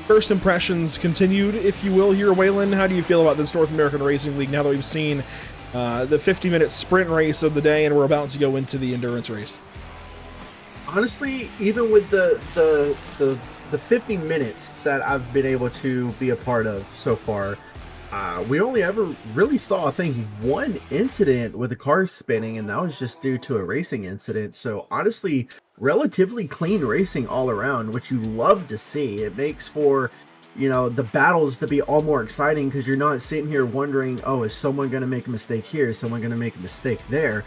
A: first impressions continued, if you will, here, Waylon. How do you feel about this North American Racing League now that we've seen the 50-minute sprint race of the day and we're about to go into the endurance race?
C: Honestly, even with the 50 minutes that I've been able to be a part of so far, we only ever really saw, I think, one incident with the car spinning, and that was just due to a racing incident. So honestly, relatively clean racing all around, which you love to see. It makes for, the battles to be all more exciting, because you're not sitting here wondering, oh, is someone going to make a mistake here? Is someone going to make a mistake there?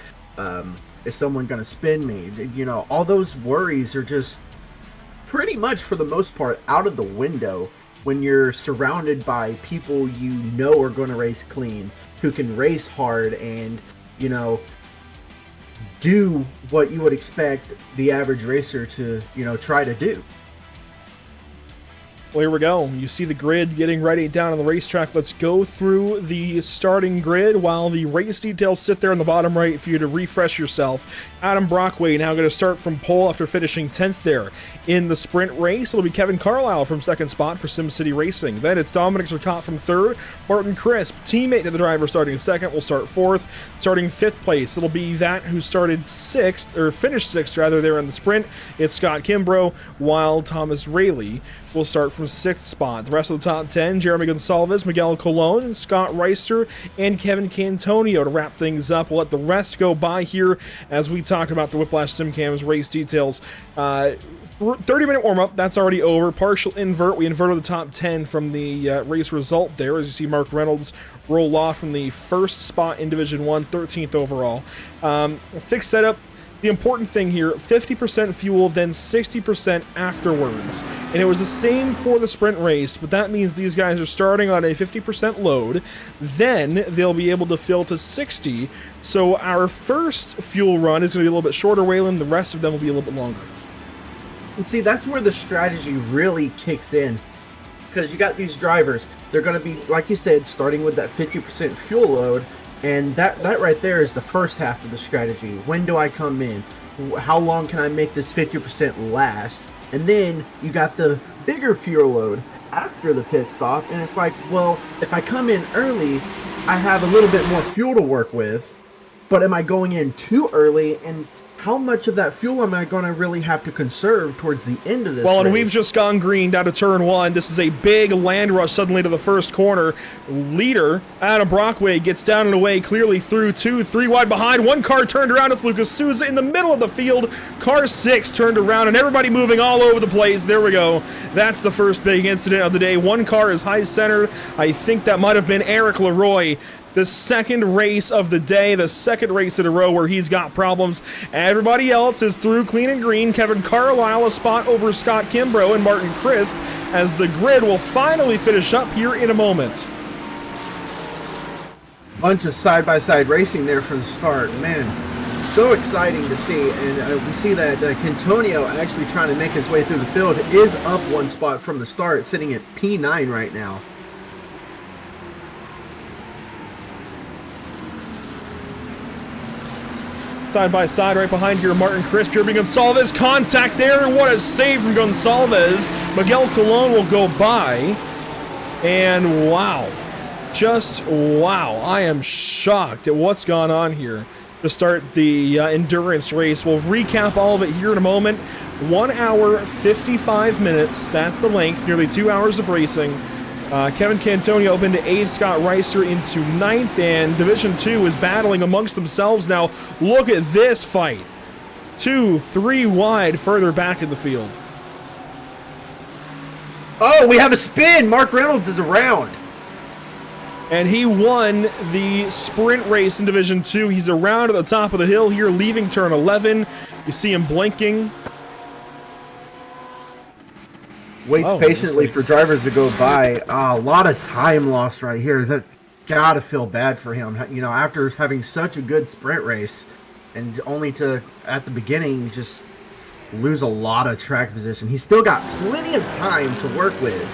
C: Is someone going to spin me? All those worries are just pretty much, for the most part, out of the window when you're surrounded by people are going to race clean, who can race hard, and do what you would expect the average racer to try to do.
A: Well, here we go. You see the grid getting ready down on the racetrack. Let's go through the starting grid while the race details sit there on the bottom right for you to refresh yourself. Adam Brockway now going to start from pole after finishing 10th there in the sprint race. It'll be Kevin Carlisle from second spot for SimCity Racing. Then it's Dominic Zerkott from third. Martin Crisp, teammate of the driver, starting second, will start fourth. Starting fifth place, it'll be that who started sixth, or finished sixth rather, there in the sprint. It's Scott Kimbrough, while Thomas Rayleigh will start from sixth spot. The rest of the top 10, Jeremy Gonsalves, Miguel Colon, Scott Reister, and Kevin Cantonio to wrap things up. We'll let the rest go by here as we talk about the Whiplash SimCams race details. 30-minute warm-up, that's already over. Partial invert, we inverted the top 10 from the race result there, as you see Mark Reynolds roll off from the first spot in Division 1, 13th overall. Fixed setup. The important thing here, 50% fuel, then 60% afterwards. And it was the same for the sprint race, but that means these guys are starting on a 50% load, then they'll be able to fill to 60. So our first fuel run is going to be a little bit shorter, Waylon. The rest of them will be a little bit longer.
C: And see, that's where the strategy really kicks in. Because you got these drivers, they're going to be, like you said, starting with that 50% fuel load. And that right there is the first half of the strategy. When do I come in? How long can I make this 50% last? And then you got the bigger fuel load after the pit stop. And it's like, well, if I come in early, I have a little bit more fuel to work with. But am I going in too early? And how much of that fuel am I going to really have to conserve towards the end of this
A: Well, and
C: race?
A: we've just gone green down to turn 1. This is a big land rush suddenly to the first corner. Leader, Adam Brockway, gets down and away, clearly through 2, 3 wide behind. One car turned around. It's Lucas Souza in the middle of the field. Car 6 turned around, and everybody moving all over the place. There we go. That's the first big incident of the day. One car is high centered. I think that might have been Eric Leroy. The second race of the day, the second race in a row where he's got problems. Everybody else is through clean and green. Kevin Carlisle a spot over Scott Kimbrough and Martin Crisp, as the grid will finally finish up here in a moment.
C: Bunch of side-by-side racing there for the start. Man, so exciting to see. And we see that Cantonio actually trying to make his way through the field is up 1 spot from the start, sitting at P9 right now.
A: Side by side right behind here, Martin Crisp, Jeremy Gonsalves, contact there, and what a save from Gonsalves. Miguel Colon will go by, and wow, just wow, I am shocked at what's gone on here to start the endurance race. We'll recap all of it here in a moment. 1 hour, 55 minutes, that's the length, nearly 2 hours of racing. Kevin Cantonio opened to 8th, Scott Reister into 9th, and Division 2 is battling amongst themselves now. Look at this fight. 2, 3 wide further back in the field.
C: Oh, we have a spin! Mark Reynolds is around.
A: And he won the sprint race in Division 2. He's around at the top of the hill here, leaving turn 11. You see him blinking.
C: Waits patiently for drivers to go by. A lot of time lost right here. That gotta feel bad for him. You know, after having such a good sprint race, and only to at the beginning just lose a lot of track position. He's still got plenty of time to work with,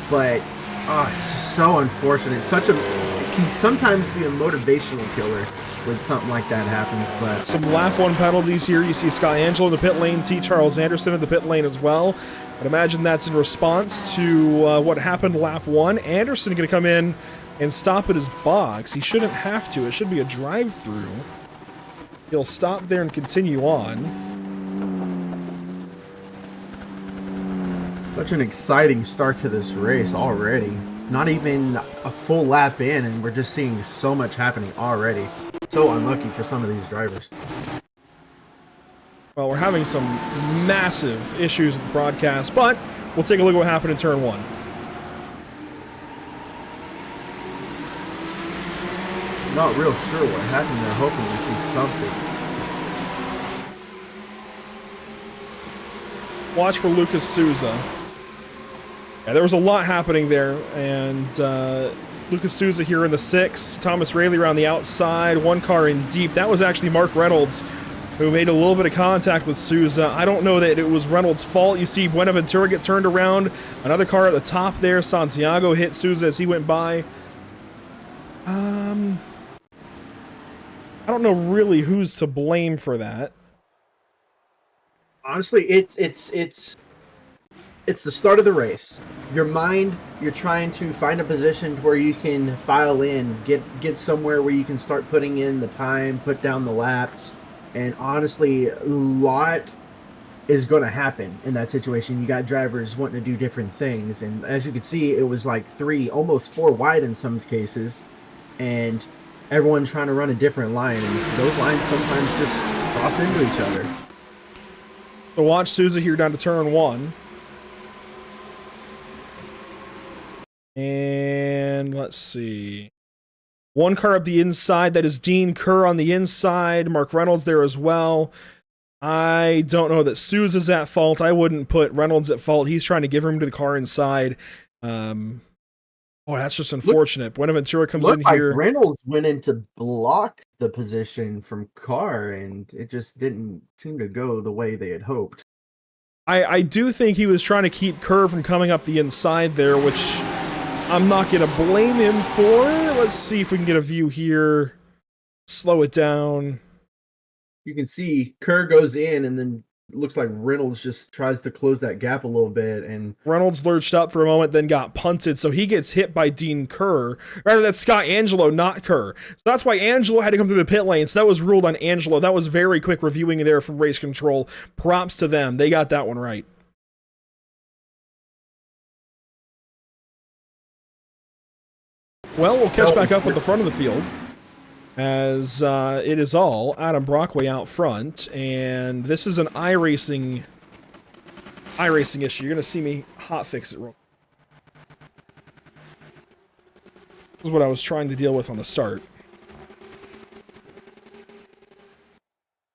C: but it's just so unfortunate. It can sometimes be a motivational killer when something like that happens. But
A: some lap 1 penalties here. You see Scott Angelo in the pit lane, T. Charles Anderson in the pit lane as well. I'd imagine that's in response to what happened lap 1. Anderson going to come in and stop at his box. He shouldn't have to. It should be a drive-through. He'll stop there and continue on.
C: such an exciting start to this race already. Not even a full lap in, and we're just seeing so much happening already. So unlucky for some of these drivers.
A: Well, we're having some massive issues with the broadcast, but we'll take a look at what happened in turn one.
C: Not real sure what happened there, hoping to see something.
A: Watch for Lucas Souza. Yeah, there was a lot happening there, and Lucas Souza here in the 6th. Thomas Rayleigh around the outside, one car in deep. That was actually Mark Reynolds, who made a little bit of contact with Souza. I don't know that it was Reynolds' fault. You see Buenaventura get turned around. Another car at the top there. Santiago hit Souza as he went by. I don't know really who's to blame for that.
C: Honestly, it's the start of the race. Your mind, you're trying to find a position where you can file in, get somewhere where you can start putting in the time, put down the laps. And honestly, a lot is going to happen in that situation. You got drivers wanting to do different things. And as you can see, it was like 3, almost 4 wide in some cases. And everyone trying to run a different line. And those lines sometimes just cross into each other.
A: So watch Souza here down to turn 1. And let's see. One car up the inside. That is Dean Kerr on the inside. Mark Reynolds there as well. I don't know that Souza's at fault. I wouldn't put Reynolds at fault. He's trying to give room to the car inside. That's just unfortunate. Buenaventura comes in here.
C: Like Reynolds went in to block the position from Carr, and it just didn't seem to go the way they had hoped.
A: I do think he was trying to keep Kerr from coming up the inside there, which I'm not going to blame him for. Let's see if we can get a view here. Slow it down.
C: You can see Kerr goes in, and then looks like Reynolds just tries to close that gap a little bit, and
A: Reynolds lurched up for a moment, then got punted, so he gets hit by Dean Kerr. Rather, that's Scott Angelo, not Kerr. So that's why Angelo had to come through the pit lane. So that was ruled on Angelo. That was very quick reviewing there from Race Control. Props to them. They got that one right. Well, we'll catch back up with the front of the field, as it is all Adam Brockway out front, and this is an iRacing issue. You're going to see me hotfix it real. This is what I was trying to deal with on the start.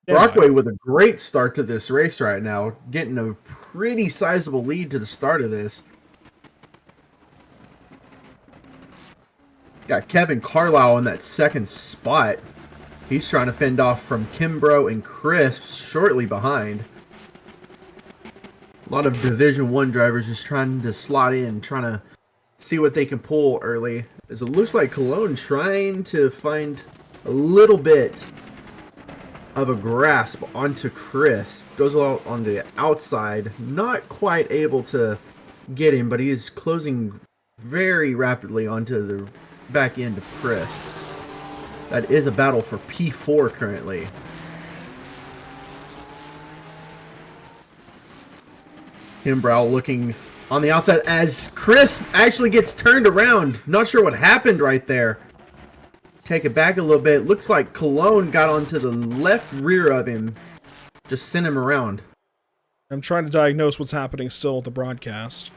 C: Brockway with a great start to this race right now, getting a pretty sizable lead to the start of this. Got Kevin Carlisle in that second spot. He's trying to fend off from Kimbrough and Chris shortly behind. A lot of Division 1 drivers just trying to slot in, trying to see what they can pull early. As it looks like Cologne trying to find a little bit of a grasp onto Chris. Goes out on the outside, not quite able to get him, but he is closing very rapidly onto the back end of Chris. That is a battle for P4 currently. Kimbrough looking on the outside as Chris actually gets turned around. Not sure what happened right there. Take it back a little bit. Looks like Cologne got onto the left rear of him. Just sent him around.
A: I'm trying to diagnose what's happening still at the broadcast.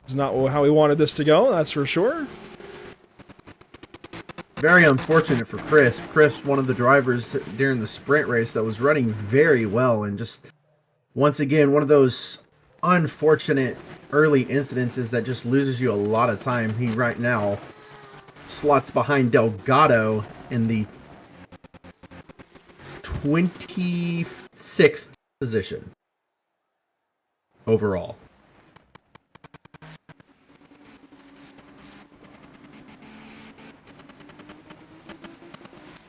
A: It's not how we wanted this to go, that's for sure.
C: Very unfortunate for Chris. Chris, one of the drivers during the sprint race that was running very well, and just once again, one of those unfortunate early incidences that just loses you a lot of time. He right now slots behind Delgado in the 26th position overall.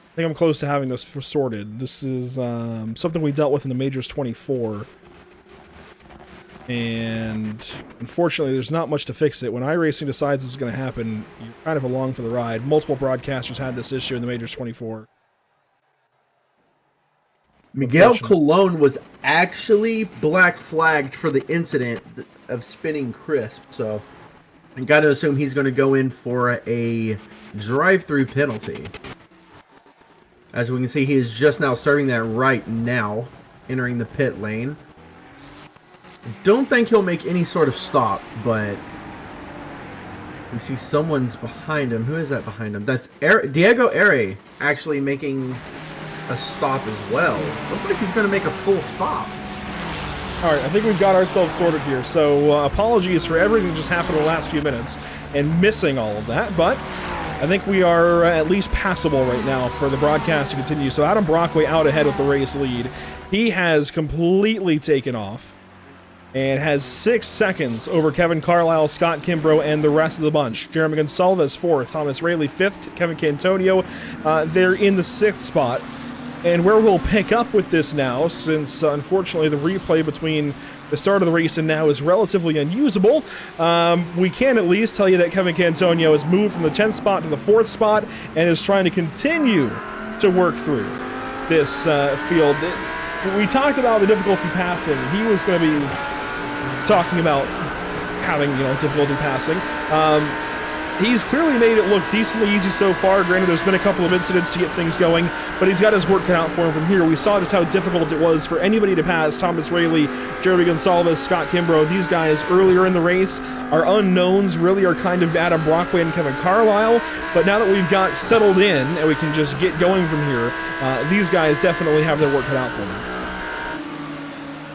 A: I think I'm close to having this sorted. This is something we dealt with in the Majors 24. And unfortunately, there's not much to fix it. When iRacing decides this is going to happen, you're kind of along for the ride. Multiple broadcasters had this issue in the Majors 24.
C: Miguel Colon was actually black flagged for the incident of spinning Crisp, so I got to assume he's going to go in for a drive-through penalty. As we can see, he is just now serving that right now, entering the pit lane. Don't think he'll make any sort of stop, but we see someone's behind him. Who is that behind him? That's Diego Ere actually making a stop as well. Looks like he's going to make a full stop.
A: All right, I think we've got ourselves sorted here. So apologies for everything that just happened in the last few minutes and missing all of that, but I think we are at least passable right now for the broadcast to continue. So Adam Brockway out ahead with the race lead. He has completely taken off and has 6 seconds over Kevin Carlisle, Scott Kimbrough, and the rest of the bunch. Jeremy Gonsalves 4th, Thomas Rayleigh 5th, Kevin Cantonio, they're in the 6th spot. And where we'll pick up with this now, since unfortunately the replay between the start of the race and now is relatively unusable, we can at least tell you that Kevin Cantonio has moved from the 10th spot to the 4th spot and is trying to continue to work through this field. We talked about the difficulty passing. He was going to be talking about having, difficulty passing. He's clearly made it look decently easy so far. Granted, there's been a couple of incidents to get things going, but he's got his work cut out for him from here. We saw just how difficult it was for anybody to pass Thomas Rayleigh, Jeremy Gonsalves, Scott Kimbrough. These guys earlier in the race, our unknowns really are kind of Adam Brockway and Kevin Carlisle, but now that we've got settled in and we can just get going from here, these guys definitely have their work cut out for them.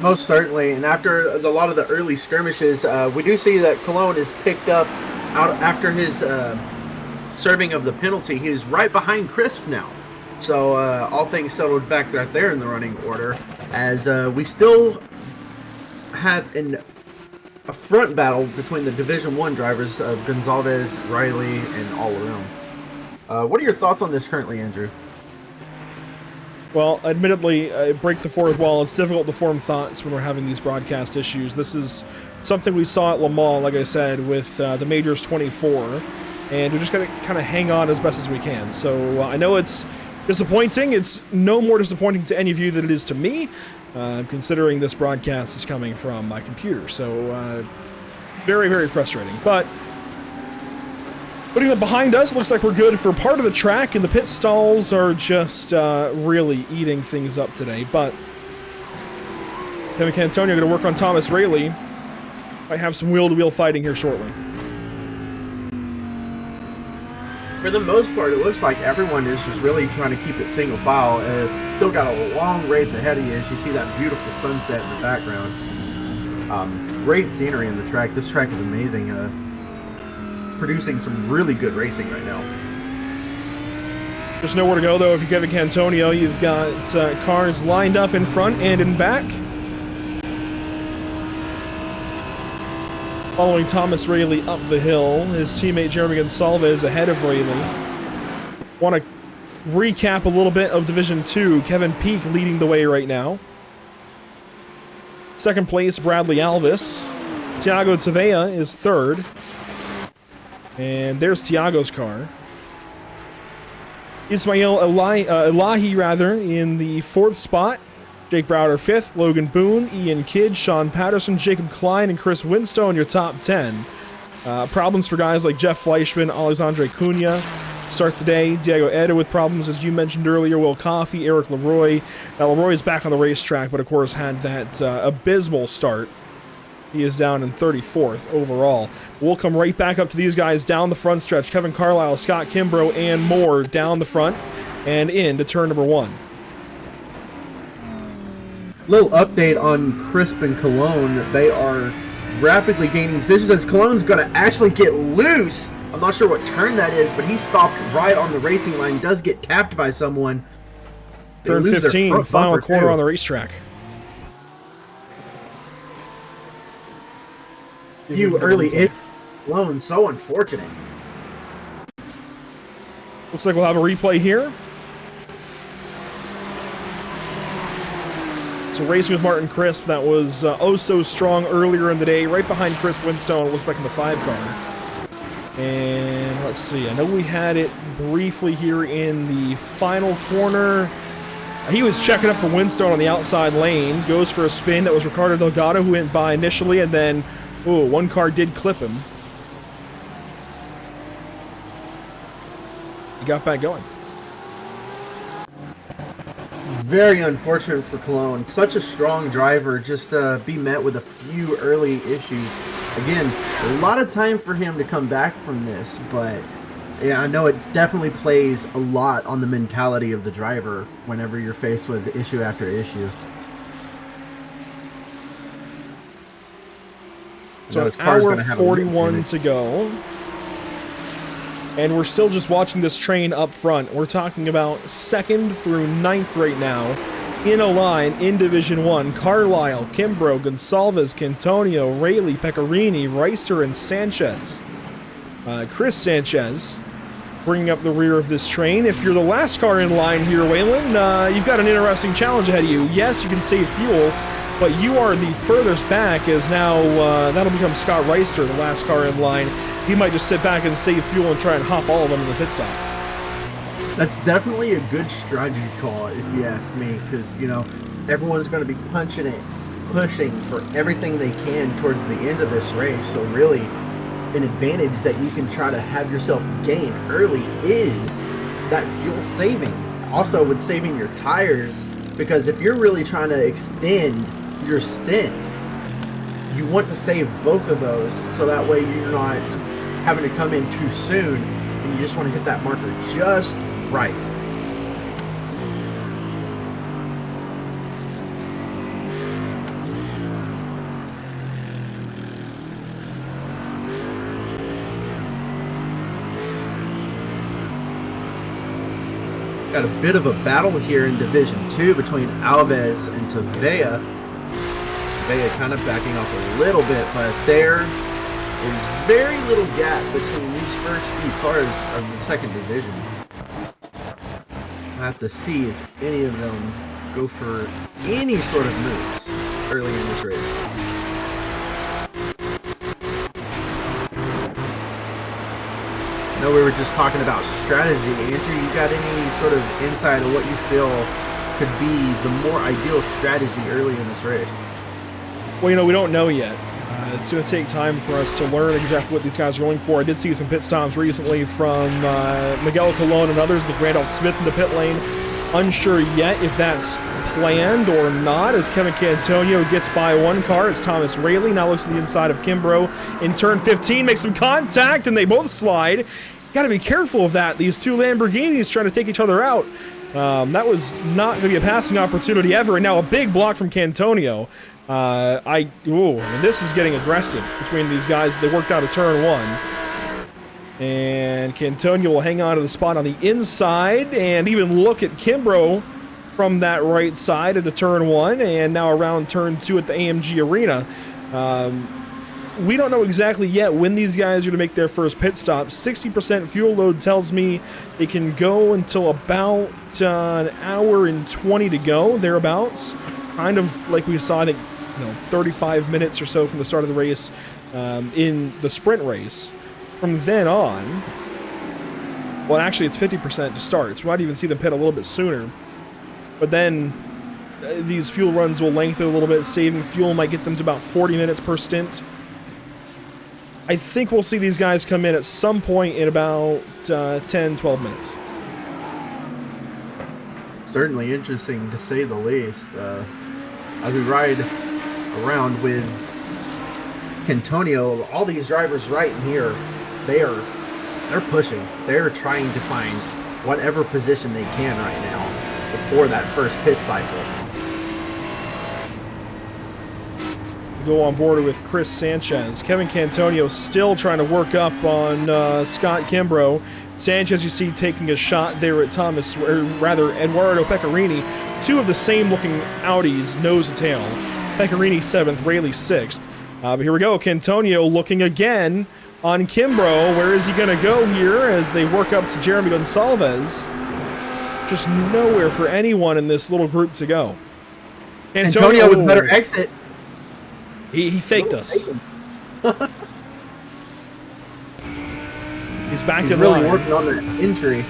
C: Most certainly, and after a lot of the early skirmishes, we do see that Cologne is picked up out after his serving of the penalty. He's right behind Crisp now. So all things settled back right there in the running order, as we still have a front battle between the Division 1 drivers of Gonsalves, Riley, and all of them. What are your thoughts on this currently, Andrew?
A: Well, admittedly, break the fourth wall. It's difficult to form thoughts when we're having these broadcast issues. This is something we saw at Le Mans, like I said, with the Majors 24, and we just gotta kind of hang on as best as we can. So I know it's disappointing. It's no more disappointing to any of you than it is to me, considering this broadcast is coming from my computer. So very, very frustrating. But putting them behind us, it looks like we're good for part of the track, and the pit stalls are just really eating things up today. But Kevin Cantonio going to work on Thomas Rayleigh. Might have some wheel-to-wheel fighting here shortly.
C: For the most part, it looks like everyone is just really trying to keep it single file. Still got a long race ahead of you as you see that beautiful sunset in the background. Great scenery in the track. This track is amazing. Producing some really good racing right now.
A: There's nowhere to go, though, if you're Kevin Cantonio. You've got cars lined up in front and in back. Following Thomas Rayleigh up the hill, his teammate Jeremy Gonsalves ahead of Rayleigh. Want to recap a little bit of Division 2. Kevin Peak leading the way right now. Second place, Bradley Alvis. Thiago Tavea is third. And there's Thiago's car. Ismail Elahi, in the fourth spot. Jake Browder fifth, Logan Boone, Ian Kidd, Sean Patterson, Jacob Klein, and Chris Winstone, your top 10. Problems for guys like Jeff Fleischman, Alexandre Cunha. Start the day, Diego Eda with problems, as you mentioned earlier, Will Coffey, Eric Leroy. Now, Leroy is back on the racetrack, but of course had that abysmal start. He is down in 34th overall. We'll come right back up to these guys down the front stretch. Kevin Carlisle, Scott Kimbrough, and more down the front and into turn number 1.
C: Little update on Crisp and Cologne. They are rapidly gaining positions as Cologne's going to actually get loose. I'm not sure what turn that is, but he stopped right on the racing line. Does get tapped by someone. They
A: Turn
C: lose their
A: 15,
C: front
A: final
C: bumper,
A: corner
C: too.
A: on the racetrack.
C: Few early hit. Cologne, so unfortunate.
A: Looks like we'll have a replay here. So racing with Martin Crisp, that was oh so strong earlier in the day, right behind Chris Winstone, it looks like in the 5 car. And let's see, I know we had it briefly here in the final corner. He was checking up for Winstone on the outside lane, goes for a spin. That was Ricardo Delgado who went by initially, and then, ooh, one car did clip him. He got back going.
C: Very unfortunate for Cologne. Such a strong driver, just be met with a few early issues. Again, a lot of time for him to come back from this, but yeah, I know it definitely plays a lot on the mentality of the driver whenever you're faced with issue after issue.
A: So an hour 41 to go. And we're still just watching this train up front. We're talking about 2nd through 9th right now in a line in Division 1. Carlisle, Kimbrough, Gonsalves, Cantonio, Rayleigh, Pecorini, Reister, and Sanchez. Chris Sanchez bringing up the rear of this train. If you're the last car in line here, Waylon, you've got an interesting challenge ahead of you. Yes, you can save fuel, but you are the furthest back, as now that'll become Scott Reister, the last car in line. He might just sit back and save fuel and try and hop all of them in the pit stop.
C: That's definitely a good strategy call, if you ask me, because, you know, everyone's going to be punching it, pushing for everything they can towards the end of this race. So really, an advantage that you can try to have yourself gain early is that fuel saving. Also with saving your tires, because if you're really trying to extend your stint, you want to save both of those so that way you're not having to come in too soon and you just want to hit that marker just right. Got a bit of a battle here in Division 2 between Alves and Tavea. Tavea kind of backing off a little bit, but there is very little gap between these first few cars of the 2nd division. have to see if any of them go for any sort of moves early in this race. I know we were just talking about strategy. Andrew, you got any sort of insight of what you feel could be the more ideal strategy early in this race?
A: Well, we don't know yet. It's going to take time for us to learn exactly what these guys are going for. I did see some pit stops recently from Miguel Colon and others, the Randolph Smith in the pit lane. Unsure yet if that's planned or not, as Kevin Cantonio gets by one car. It's Thomas Rayleigh now looks to the inside of Kimbrough in turn 15, makes some contact, and they both slide. Got to be careful of that. These two Lamborghinis trying to take each other out. That was not going to be a passing opportunity ever, and now a big block from Cantonio. And this is getting aggressive between these guys. They worked out of turn 1. And Cantonio will hang on to the spot on the inside and even look at Kimbrough from that right side into turn 1 and now around turn 2 at the AMG Arena. We don't know exactly yet when these guys are going to make their first pit stop. 60% fuel load tells me they can go until about an hour and 20 to go, thereabouts. Kind of like we saw, I think, 35 minutes or so from the start of the race in the sprint race. From then on, well, actually, it's 50% to start, so we might even see them pit a little bit sooner. But then these fuel runs will lengthen a little bit. Saving fuel might get them to about 40 minutes per stint. I think we'll see these guys come in at some point in about 10, 12 minutes.
C: Certainly interesting, to say the least. As we ride around with Cantonio, all these drivers right in here, they're pushing. They're trying to find whatever position they can right now before that first pit cycle.
A: Go on board with Chris Sanchez. Kevin Cantonio still trying to work up on Scott Kimbrough. Sanchez, you see, taking a shot there at Eduardo Pecorini. Two of the same looking Audis, nose to tail. Pecorini 7th, Rayleigh 6th. But here we go. Cantonio looking again on Kimbrough. Where is he going to go here as they work up to Jeremy Gonsalves? Just nowhere for anyone in this little group to go.
C: Cantonio with better exit.
A: He faked us. He's back in
C: really
A: line.
C: Working on that injury.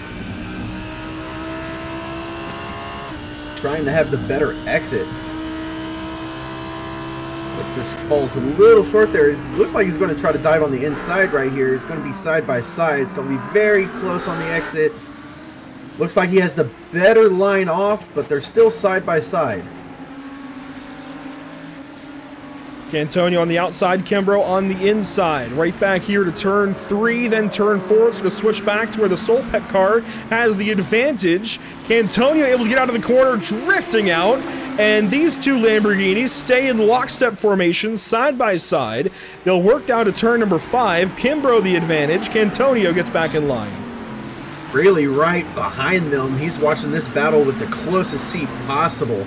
C: Trying to have the better exit. But just falls a little short there. It looks like he's going to try to dive on the inside right here. It's going to be side by side. It's going to be very close on the exit. Looks like he has the better line off, but they're still side by side.
A: Cantonio on the outside, Kimbrough on the inside. Right back here to turn 3, then turn 4. It's going to switch back to where the Solpec car has the advantage. Cantonio able to get out of the corner, drifting out. And these two Lamborghinis stay in lockstep formation, side by side. They'll work down to turn number 5. Kimbrough the advantage. Cantonio gets back in line.
C: Really right behind them. He's watching this battle with the closest seat possible.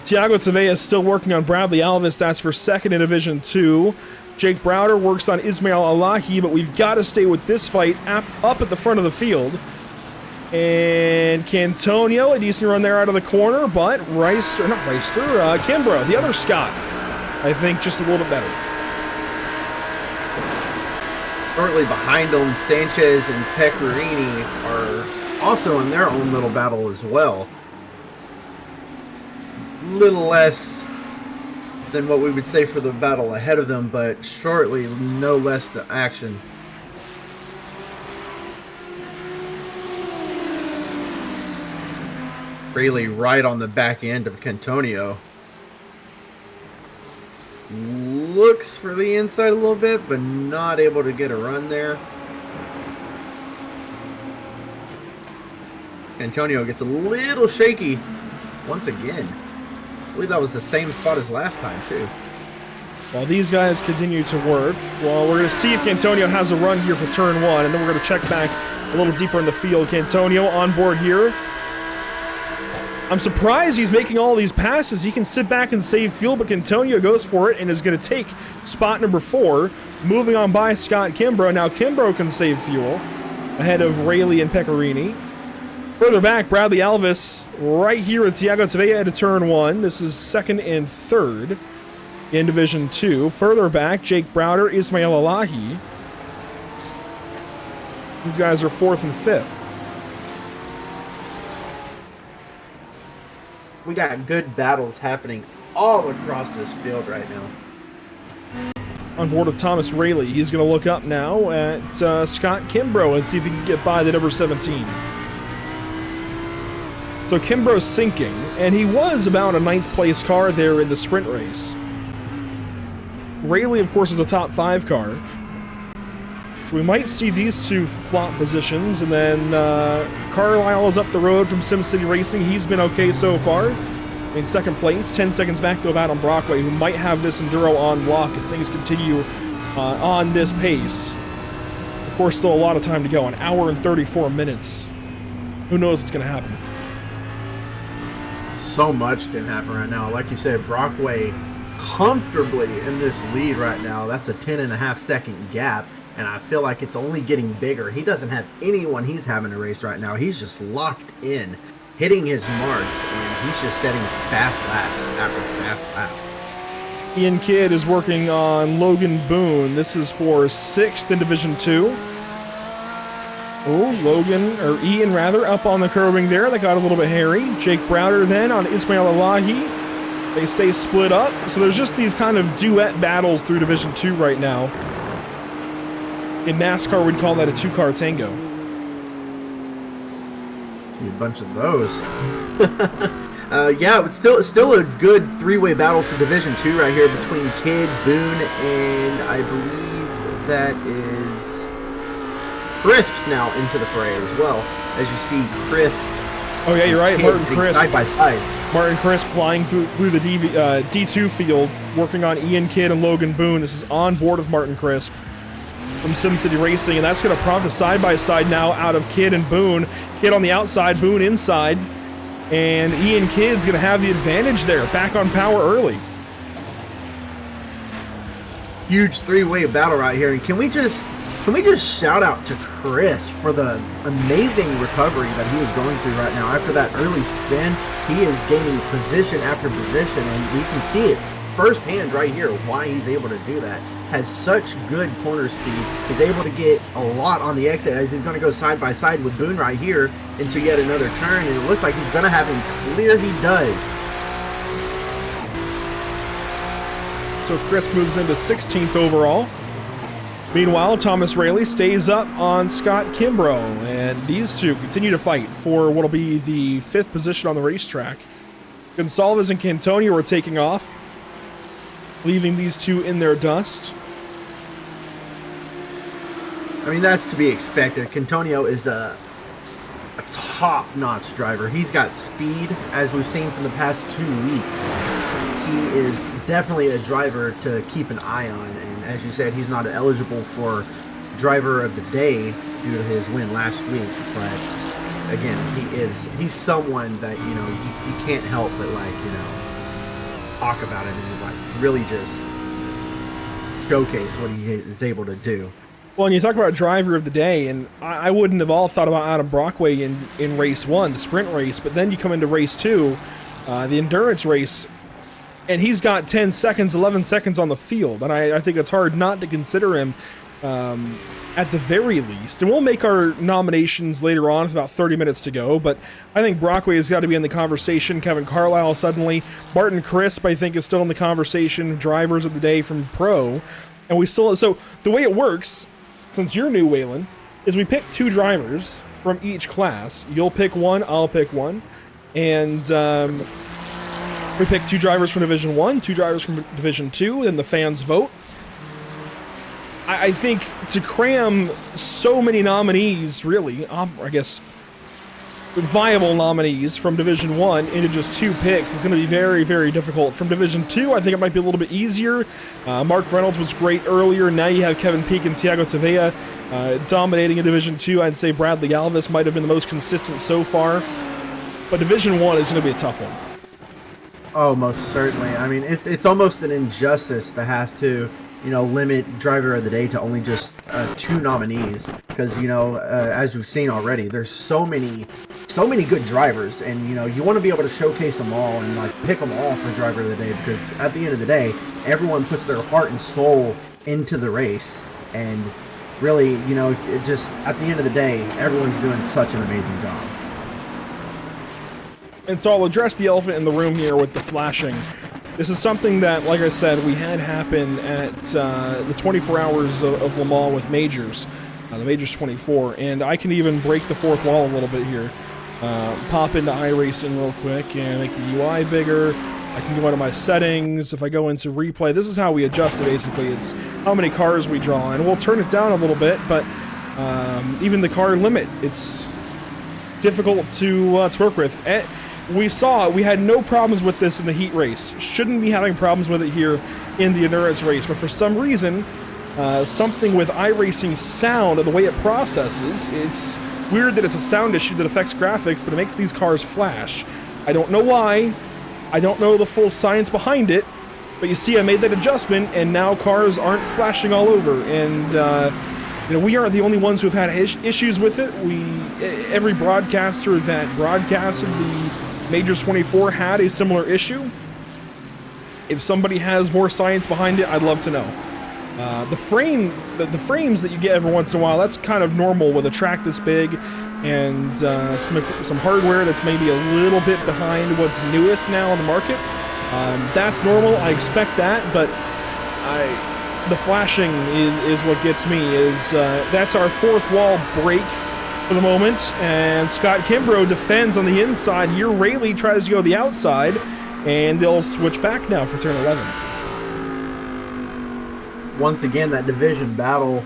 A: Thiago Tavea is still working on Bradley Alvis. That's for 2nd in Division 2. Jake Browder works on Ismail Alahi, but we've got to stay with this fight up at the front of the field. And Cantonio, a decent run there out of the corner, but Kimbrough, the other Scott, I think just a little bit better.
C: Shortly behind them, Sanchez and Pecorini are also in their own little battle as well. Little less than what we would say for the battle ahead of them, but shortly no less the action. Really right on the back end of Cantonio. Looks for the inside a little bit, but not able to get a run there. Cantonio gets a little shaky once again. I believe that was the same spot as last time, too.
A: While these guys continue to work, well, we're going to see if Cantonio has a run here for turn 1, and then we're going to check back a little deeper in the field. Cantonio on board here. I'm surprised he's making all these passes. He can sit back and save fuel, but Cantonio goes for it and is going to take spot number 4, moving on by Scott Kimbrough. Now Kimbrough can save fuel. ahead of Rayleigh and Pecorini. Further back, Bradley Alvis right here with Thiago Tavella to turn 1. This is 2nd and 3rd in Division 2. Further back, Jake Browder, Ismail Alahi. These guys are 4th and 5th.
C: We got good battles happening all across this field right now.
A: On board with Thomas Rayleigh, he's going to look up now at Scott Kimbrough and see if he can get by the number 17. So Kimbrough's sinking, and he was about a 9th place car there in the sprint race. Rayleigh, of course, is a top 5 car. So we might see these two flop positions, and then Carlisle is up the road from SimCity Racing. He's been okay so far. In 2nd place, 10 seconds back to Adam Brockway, who might have this Enduro on lock if things continue on this pace. Of course, still a lot of time to go, an hour and 34 minutes. Who knows what's going to happen?
C: So much can happen right now. Like you said, Brockway comfortably in this lead right now. That's a 10.5 second gap, and I feel like it's only getting bigger. He doesn't have anyone he's having to race right now. He's just locked in, hitting his marks, and he's just setting fast laps after fast lap.
A: Ian Kidd is working on Logan Boone. This is for 6th in Division 2. Oh, Ian rather, up on the curbing there. That got a little bit hairy. Jake Browder then on Ismail Alahi. They stay split up. So there's just these kind of duet battles through Division 2 right now. In NASCAR, we'd call that a 2-car tango.
C: See a bunch of those. Yeah, but still a good 3-way battle for Division 2 right here between Kidd, Boone, and I believe that is Crisp now into the fray as well. As you see, Crisp.
A: Oh yeah, you're right. Martin Crisp
C: side by side.
A: Martin Crisp flying through the D2 field, working on Ian Kidd and Logan Boone. This is on board of Martin Crisp from SimCity Racing, and that's going to prompt a side-by-side now out of Kidd and Boone. Kidd on the outside, Boone inside, and Ian Kidd's going to have the advantage there, back on power early.
C: Huge 3-way battle right here, and can we just shout out to Chris for the amazing recovery that he was going through right now. After that early spin, he is gaining position after position, and we can see it firsthand right here why he's able to do that. Has such good corner speed, is able to get a lot on the exit as he's going to go side by side with Boone right here into yet another turn, and it looks like he's going to have him clear. He does.
A: So Chris moves into 16th overall. Meanwhile, Thomas Rayleigh stays up on Scott Kimbrough, and these two continue to fight for what will be the 5th position on the racetrack. Gonsalves and Cantonio are taking off, leaving these two in their dust.
C: I mean, that's to be expected. Cantonio is a top-notch driver. He's got speed, as we've seen from the past 2 weeks. He is definitely a driver to keep an eye on, and as you said, he's not eligible for driver of the day due to his win last week, but again, he's someone that, you know, you can't help but, like, you know, talk about him and, like, really just showcase what he is able to do.
A: Well, and you talk about driver of the day, and I wouldn't have all thought about Adam Brockway in race 1, the sprint race, but then you come into race 2, the endurance race, and he's got 10 seconds, 11 seconds on the field, and I think it's hard not to consider him at the very least. And we'll make our nominations later on with about 30 minutes to go, but I think Brockway has got to be in the conversation. Kevin Carlisle suddenly. Martin Crisp, I think, is still in the conversation. Drivers of the day from Pro. And we still... So the way it works, since you're new, Waylon, is we pick 2 drivers from each class. You'll pick one, I'll pick one. And... we pick 2 drivers from Division 1, 2 drivers from Division 2, and the fans vote. I think to cram so many nominees, really, I guess, viable nominees from Division 1 into just 2 picks is going to be very, very difficult. From Division 2, I think it might be a little bit easier. Mark Reynolds was great earlier. Now you have Kevin Peake and Thiago Tavella dominating in Division 2. I'd say Bradley Alvis might have been the most consistent so far. But Division 1 is going to be a tough one.
C: Oh, most certainly. I mean, it's almost an injustice to have to limit driver of the day to only just 2 nominees, because as we've seen already, there's so many good drivers, and you want to be able to showcase them all and like pick them all for driver of the day, because at the end of the day, everyone puts their heart and soul into the race, and really, it just at the end of the day, everyone's doing such an amazing job.
A: And so I'll address the elephant in the room here with the flashing. This is something that, like I said, we had happen at the 24 hours of Le Mans with Majors, the Majors 24, and I can even break the fourth wall a little bit here. Pop into iRacing real quick and make the UI bigger. I can go into my settings. If I go into replay, this is how we adjust it basically. It's how many cars we draw, and we'll turn it down a little bit, but even the car limit, it's difficult to work with. We had no problems with this in the heat race. Shouldn't be having problems with it here in the endurance race, but for some reason, something with iRacing sound and the way it processes, it's weird that it's a sound issue that affects graphics, but it makes these cars flash. I don't know why. I don't know the full science behind it, but you see I made that adjustment, and now cars aren't flashing all over, and we aren't the only ones who've had issues with it. Every broadcaster that broadcasted the Majors 24 had a similar issue. If somebody has more science behind it, I'd love to know. The frames that you get every once in a while, that's kind of normal with a track this big, and some hardware that's maybe a little bit behind what's newest now on the market. That's normal. I expect that, but the flashing is what gets me. That's our fourth wall break for the moment, and Scott Kimbrough defends on the inside. Here Rayleigh tries to go the outside, and they'll switch back now for turn 11.
C: Once again, that division battle,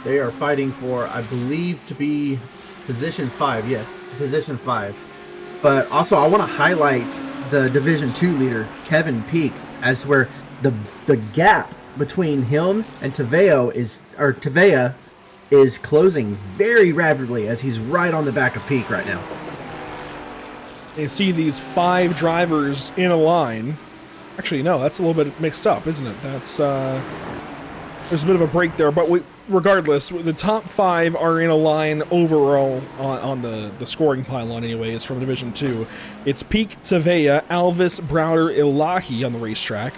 C: they are fighting for, I believe, to be position 5. Yes, position 5. But also, I want to highlight the Division 2 leader, Kevin Peak, as where the gap between him and Tavea is closing very rapidly, as he's right on the back of Peak right now.
A: You see these 5 drivers in a line. Actually, no, that's a little bit mixed up, isn't it? That's there's a bit of a break there, but regardless, the top 5 are in a line overall on the scoring pylon anyways from Division 2. It's Peak, Tavea, Alvis, Browder, Ilahi on the racetrack.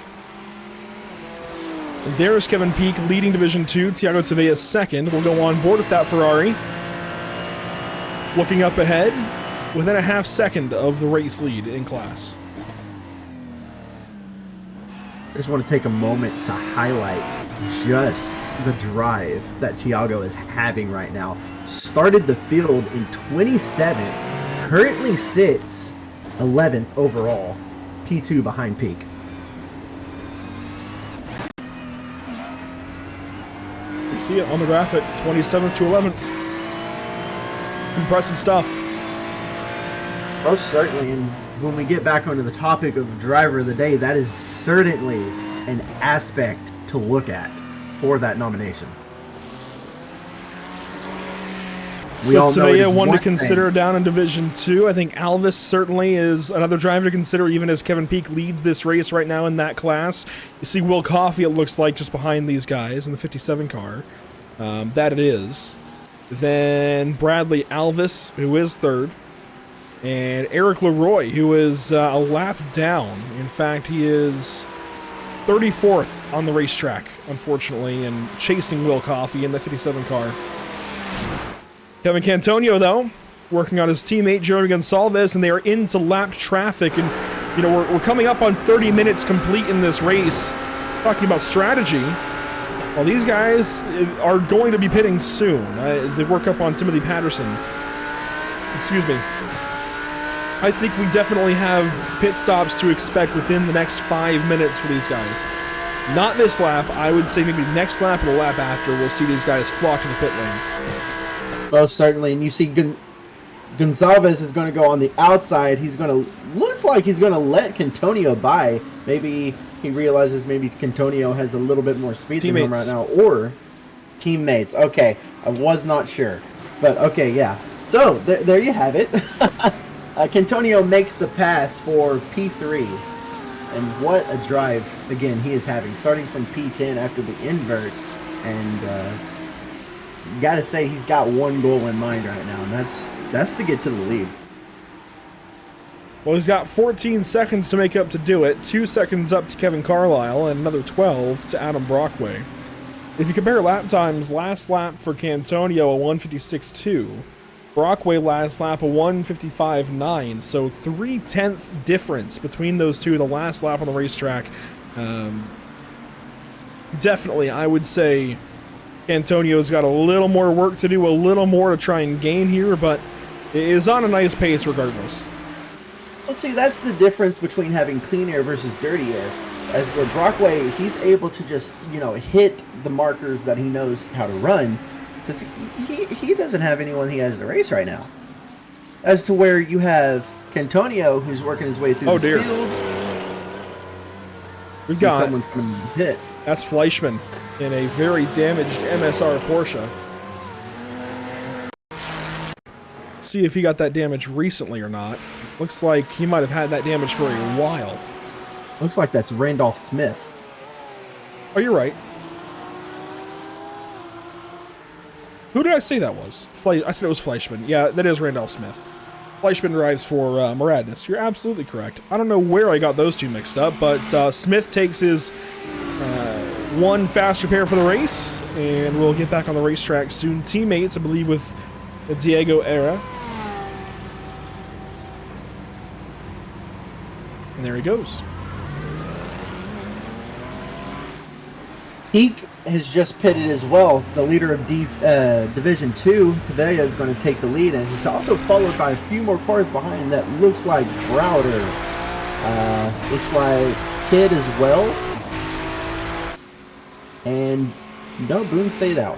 A: There's Kevin Peak leading Division 2, Thiago Tavea second. We'll go on board with that Ferrari. Looking up ahead, within a half second of the race lead in class.
C: I just want to take a moment to highlight just the drive that Thiago is having right now. Started the field in 27th, currently sits 11th overall, P2 behind Peak.
A: You see it on the graphic, 27th to 11th. It's impressive stuff.
C: Most certainly, and when we get back onto the topic of driver of the day, that is certainly an aspect to look at for that nomination. We all know it is
A: one to
C: thing.
A: consider down in Division 2. I think Alvis certainly is another driver to consider, even as Kevin Peak leads this race right now in that class. You see Will Coffey, it looks like, just behind these guys in the 57 car. That it is. Then Bradley Alvis, who is third. And Eric Leroy, who is a lap down. In fact, he is 34th on the racetrack, unfortunately, and chasing Will Coffey in the 57 car. Kevin Cantonio, though, working on his teammate Jeremy Gonsalves, and they are into lap traffic. And, we're coming up on 30 minutes complete in this race, talking about strategy. Well, these guys are going to be pitting soon as they work up on Timothy Patterson. Excuse me. I think we definitely have pit stops to expect within the next 5 minutes for these guys. Not this lap. I would say maybe next lap or the lap after, we'll see these guys flock to the pit lane.
C: Most certainly, and you see Gonsalves is going to go on the outside. Looks like he's going to let Cantonio by. Maybe he realizes maybe Cantonio has a little bit more speed than him right now. Or teammates. Okay, I was not sure. But okay, yeah. So, there you have it. Cantonio makes the pass for P3. And what a drive, again, he is having, starting from P10 after the invert. And you got to say he's got one goal in mind right now, and that's to get to the lead.
A: Well, he's got 14 seconds to make up to do it, 2 seconds up to Kevin Carlisle, and another 12 to Adam Brockway. If you compare lap times, last lap for Cantonio, a 156.2. Brockway last lap, a 155.9. So 3/10 difference between those two, the last lap on the racetrack. Definitely, I would say Cantonio's got a little more work to do, a little more to try and gain here, but is on a nice pace regardless.
C: Let's see, that's the difference between having clean air versus dirty air. As where Brockway, he's able to just, hit the markers that he knows how to run, because he doesn't have anyone he has to race right now. As to where you have Cantonio, who's working his way through the field.
A: We've got
C: someone's going to hit.
A: That's Fleischmann in a very damaged MSR Porsche. See if he got that damage recently or not. Looks like he might have had that damage for a while.
C: Looks like that's Randolph Smith.
A: Oh, you're right. Who did I say that was? I said it was Fleischmann. Yeah, that is Randolph Smith. Fleischmann drives for Moradness. You're absolutely correct. I don't know where I got those two mixed up, but Smith takes his one fast repair for the race, and we'll get back on the racetrack soon. Teammates, I believe, with Diego Era. And there he goes.
C: Heek has just pitted as well. The leader of Division 2, Tavella, is going to take the lead, and he's also followed by a few more cars behind that looks like Browder. Looks like Kid as well. And no, Boone stayed out.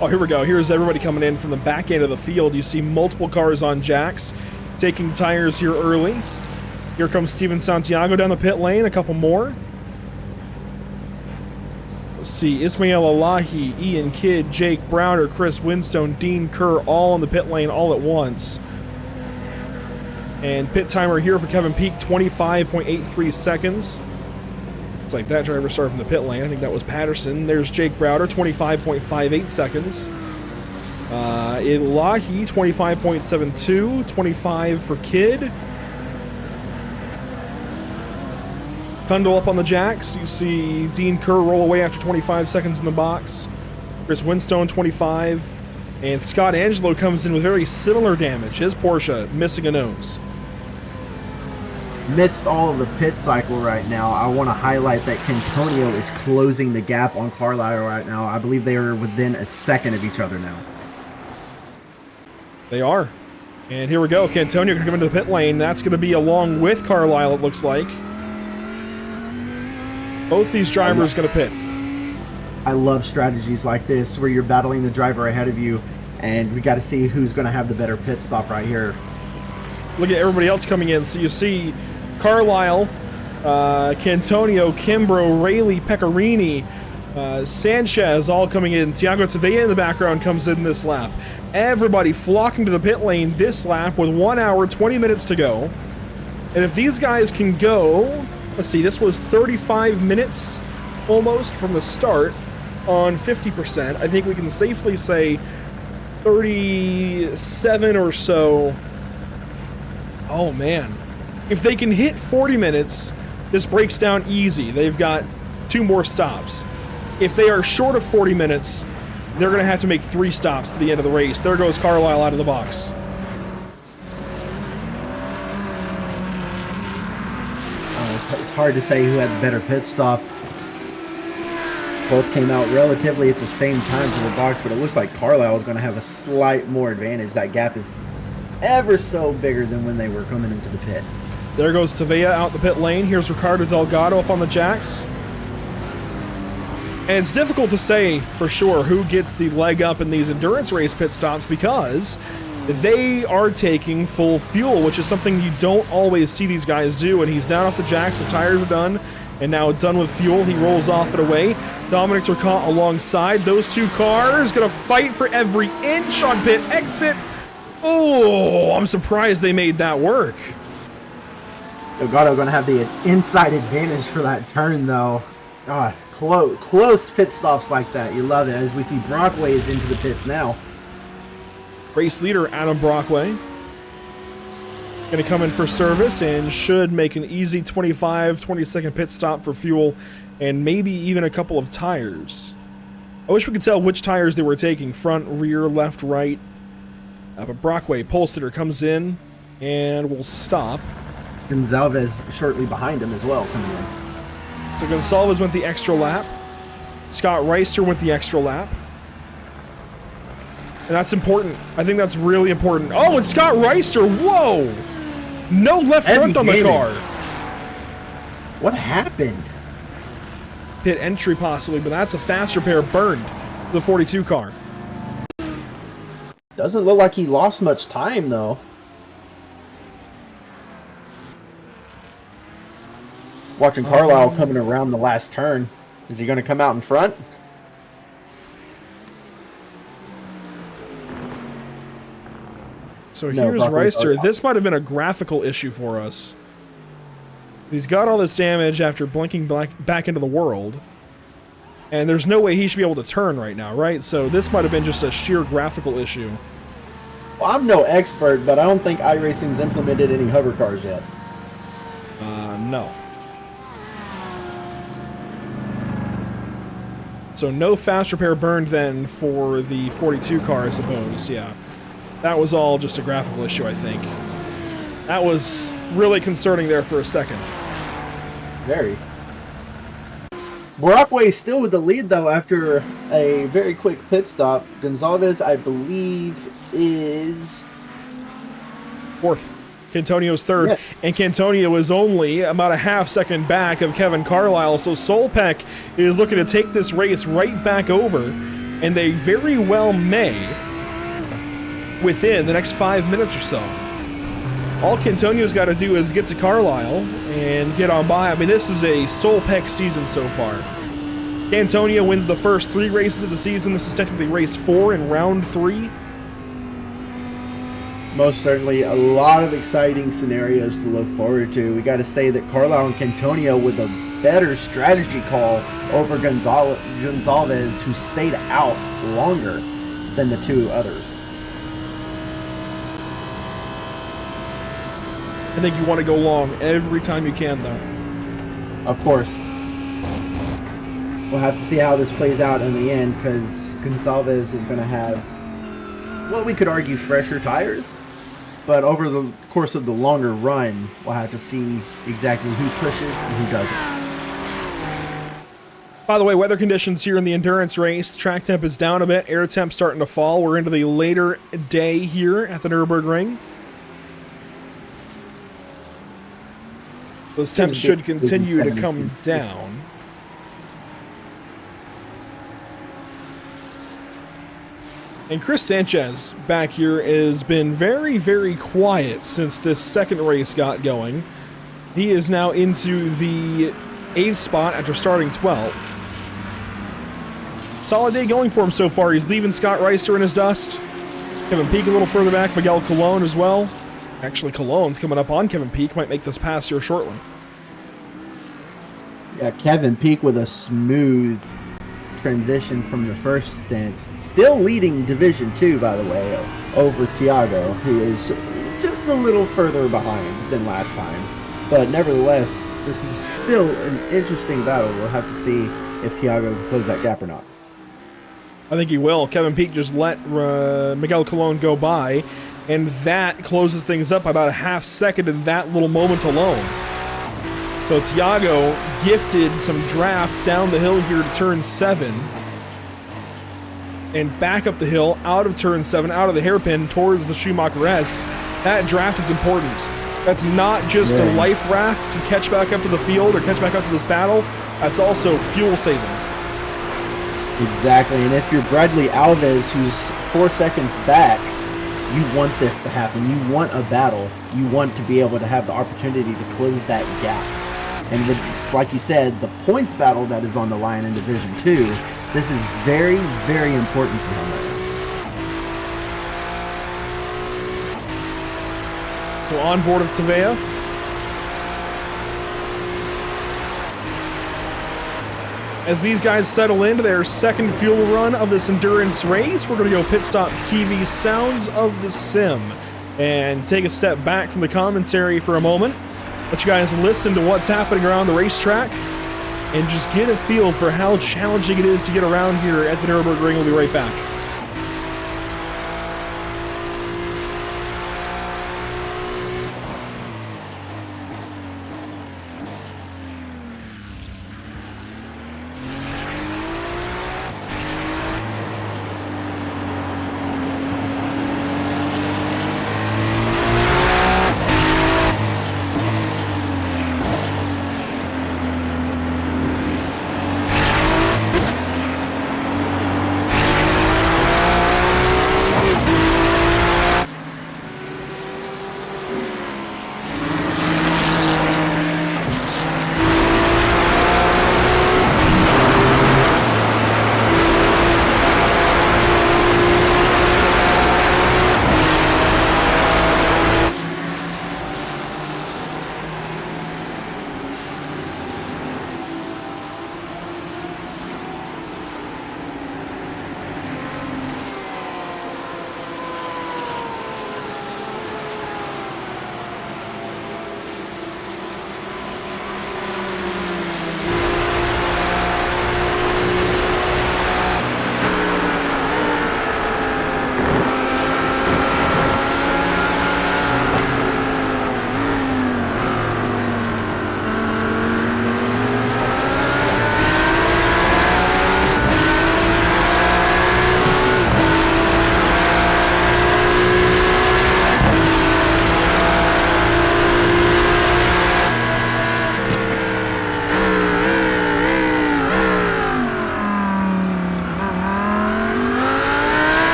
A: Oh, here we go. Here's everybody coming in from the back end of the field. You see multiple cars on jacks taking tires here early. Here comes Steven Santiago down the pit lane. A couple more. Let's see. Ismail Alahi, Ian Kidd, Jake Browder, Chris Winstone, Dean Kerr, all in the pit lane all at once. And pit timer here for Kevin Peak, 25.83 seconds. It's like that driver started from the pit lane. I think that was Patterson. There's Jake Browder, 25.58 seconds. Ilahi, 25.72. 25 for Kidd. Kundal up on the jacks. You see Dean Kerr roll away after 25 seconds in the box. Chris Winstone, 25. And Scott Angelo comes in with very similar damage. His Porsche missing a nose.
C: Amidst all of the pit cycle right now, I want to highlight that Cantonio is closing the gap on Carlisle right now. I believe they are within a second of each other now.
A: They are. And here we go. Cantonio going to come into the pit lane. That's going to be along with Carlisle, it looks like. Both these drivers going to pit.
C: I love strategies like this where you're battling the driver ahead of you, and we got to see who's going to have the better pit stop right here.
A: Look at everybody else coming in. So you see Carlisle, Cantonio, Kimbrough, Rayleigh, Pecorini, Sanchez all coming in. Thiago Tavella in the background comes in this lap. Everybody flocking to the pit lane this lap with 1 hour, 20 minutes to go. And if these guys can go, let's see, this was 35 minutes almost from the start on 50%. I think we can safely say 37 or so. Oh man. If they can hit 40 minutes, this breaks down easy. They've got 2 more stops. If they are short of 40 minutes, they're going to have to make 3 stops to the end of the race. There goes Carlisle out of the box.
C: It's hard to say who had the better pit stop. Both came out relatively at the same time to the box, but it looks like Carlisle is going to have a slight more advantage. That gap is ever so bigger than when they were coming into the pit.
A: There goes Tavella out the pit lane. Here's Ricardo Delgado up on the jacks. And it's difficult to say for sure who gets the leg up in these endurance race pit stops because they are taking full fuel, which is something you don't always see these guys do. And he's down off the jacks, the tires are done, and now done with fuel. He rolls off and away. Dominic Turcotte alongside. Those 2 cars gonna fight for every inch on pit exit. Oh, I'm surprised they made that work.
C: Delgado going to have the inside advantage for that turn, though. God, close pit stops like that. You love it, as we see Brockway is into the pits now.
A: Race leader Adam Brockway going to come in for service and should make an easy 20-second pit stop for fuel and maybe even a couple of tires. I wish we could tell which tires they were taking, front, rear, left, right. But Brockway, pole sitter, comes in and will stop.
C: Gonzalez shortly behind him as well, coming in.
A: So Gonzalez went the extra lap. Scott Reister went the extra lap. And that's important. I think that's really important. Oh, and Scott Reister, whoa! No left front on the car.
C: What happened?
A: Pit entry possibly, but that's a fast repair burned the 42 car.
C: Doesn't look like he lost much time, though. Watching Carlisle coming around the last turn. Is he going to come out in front?
A: So
C: No,
A: here's
C: Brockway's
A: Reister.
C: out.
A: This might have been a graphical issue for us. He's got all this damage after blinking back into the world. And there's no way he should be able to turn right now, right? So this might have been just a sheer graphical issue.
C: Well, I'm no expert, but I don't think iRacing's implemented any hover cars yet.
A: No. So no fast repair burned then for the 42 car, I suppose, yeah. That was all just a graphical issue, I think. That was really concerning there for a second.
C: Very. Brockway still with the lead, though, after a very quick pit stop. Gonzalez, I believe, is
A: Fourth. Cantonio's third.
C: Yeah.
A: And Cantonio is only about a half-second back of Kevin Carlisle. So Solpeck is looking to take this race right back over. And they very well may within the next 5 minutes or so. All Cantonio's got to do is get to Carlisle and get on by. I mean, this is a Solpeck season so far. Cantonio wins the first 3 races of the season. This is technically race 4 in round 3.
C: most certainly a lot of exciting scenarios to look forward to. We got to say that Carlisle and Cantonio with a better strategy call over Gonzalez, who stayed out longer than the two others.
A: I think you want to go long every time you can, though.
C: Of course. We'll have to see how this plays out in the end, because Gonzalez is going to have, well, we could argue fresher tires, but over the course of the longer run, we'll have to see exactly who pushes and who doesn't.
A: By the way, weather conditions here in the endurance race. Track temp is down a bit. Air temp starting to fall. We're into the later day here at the Nürburgring. Those temps should continue to come down. And Chris Sanchez back here has been very, very quiet since this second race got going. He is now into the 8th spot after starting 12th. Solid day going for him so far. He's leaving Scott Reister in his dust. Kevin Peak a little further back. Miguel Colon as well. Actually, Colon's coming up on Kevin Peak. Might make this pass here shortly.
C: Yeah, Kevin Peak with a smooth transition from the first stint. Still leading Division 2, by the way, over Thiago, who is just a little further behind than last time. But nevertheless, this is still an interesting battle. We'll have to see if Thiago can close that gap or not.
A: I think he will. Kevin Peak just let Miguel Colon go by, and that closes things up by about a half second in that little moment alone. So Thiago gifted some draft down the hill here to turn 7 and back up the hill out of turn 7, out of the hairpin towards the Schumacher S. That draft is important. That's not just a life raft to catch back up to the field or catch back up to this battle. That's also fuel saving.
C: Exactly, and if you're Bradley Alves, who's 4 seconds back, you want this to happen. You want a battle. You want to be able to have the opportunity to close that gap. And with, like you said, the points battle that is on the line in Division 2, this is very, very important for him right now.
A: So on board with Tavea. As these guys settle into their second fuel run of this endurance race, we're going to go Pit Stop TV Sounds of the Sim and take a step back from the commentary for a moment. Let you guys listen to what's happening around the racetrack and just get a feel for how challenging it is to get around here at the Nürburgring. We'll be right back.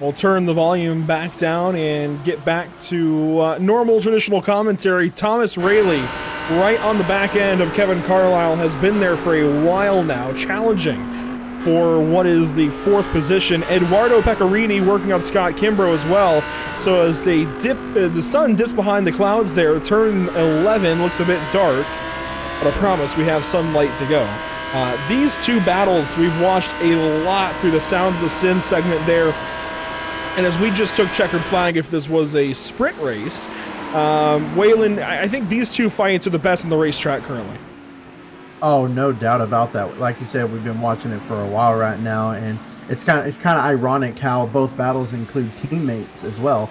A: We'll turn the volume back down and get back to normal traditional commentary. Thomas Rayleigh, right on the back end of Kevin Carlisle, has been there for a while now, challenging for what is the 4th position. Eduardo Pecorini working on Scott Kimbrough as well. So as they dip, the sun dips behind the clouds there. Turn 11 looks a bit dark, but I promise we have sunlight to go. These two battles we've watched a lot through the Sound of the Sim segment there. And as we just took checkered flag, if this was a sprint race, Waylon, I think these two fights are the best on the racetrack currently.
C: Oh, no doubt about that. Like you said, we've been watching it for a while right now, and it's kind of ironic how both battles include teammates as well.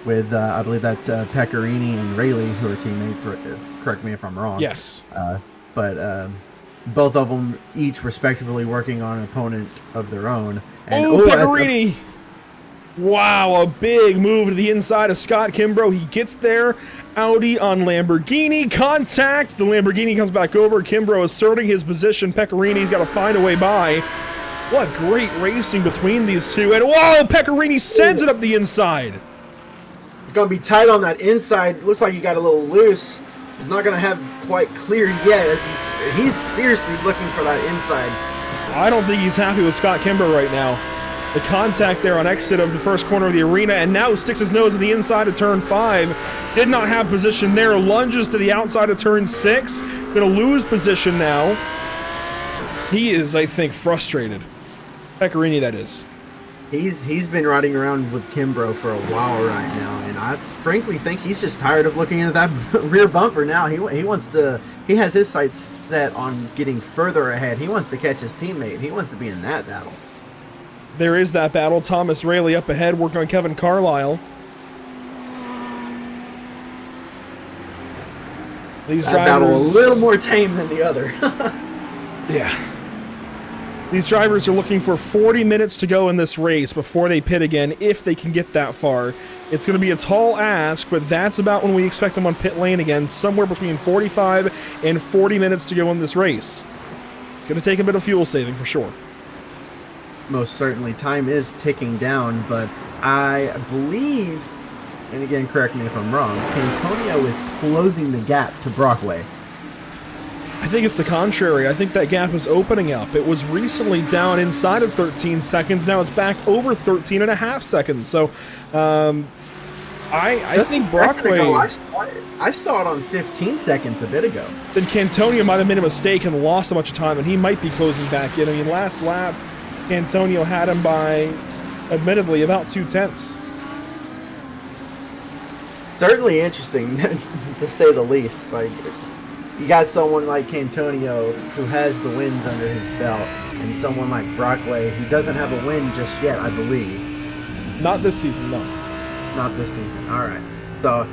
C: With I believe that's Pecorini and Rayleigh, who are teammates. Correct me if I'm wrong.
A: Yes.
C: But both of them each respectively working on an opponent of their own. And,
A: Pecorini! Wow, a big move to the inside of Scott Kimbrough. He gets there. Audi on Lamborghini. Contact. The Lamborghini comes back over. Kimbrough asserting his position. Pecorini's got to find a way by. What great racing between these two. And whoa, Pecorini sends it up the inside.
C: It's going to be tight on that inside. Looks like he got a little loose. He's not going to have quite clear yet as he's fiercely looking for that inside.
A: I don't think he's happy with Scott Kimbrough right now. The contact there on exit of the first corner of the arena, and now sticks his nose at the inside of turn 5. Did not have position there. Lunges to the outside of turn 6. Gonna lose position now. He is, I think, frustrated. Pecorini, that is.
C: He's been riding around with Kimbrough for a while right now, and I frankly think he's just tired of looking at that rear bumper now. He wants to. He has his sights set on getting further ahead. He wants to catch his teammate. He wants to be in that battle.
A: There is that battle. Thomas Rayleigh up ahead, working on Kevin Carlisle. These
C: that
A: drivers
C: battle a little more tame than the other.
A: Yeah. These drivers are looking for 40 minutes to go in this race before they pit again, if they can get that far. It's going to be a tall ask, but that's about when we expect them on pit lane again, somewhere between 45 and 40 minutes to go in this race. It's going to take a bit of fuel saving for sure.
C: Most certainly. Time is ticking down, but I believe, and again, correct me if I'm wrong, Antonio is closing the gap to Brockway.
A: I think it's the contrary. I think that gap is opening up. It was recently down inside of 13 seconds. Now it's back over 13 and a half seconds. So I think Brockway...
C: I saw it on 15 seconds a bit ago.
A: Then Cantonio might have made a mistake and lost a bunch of time, and he might be closing back in. I mean, last lap, Antonio had him by, admittedly, about 2/10.
C: Certainly interesting, to say the least. Like, you got someone like Cantonio who has the wins under his belt, and someone like Brockway who doesn't have a win just yet, I believe.
A: Not this season, no.
C: Not this season. All right. So,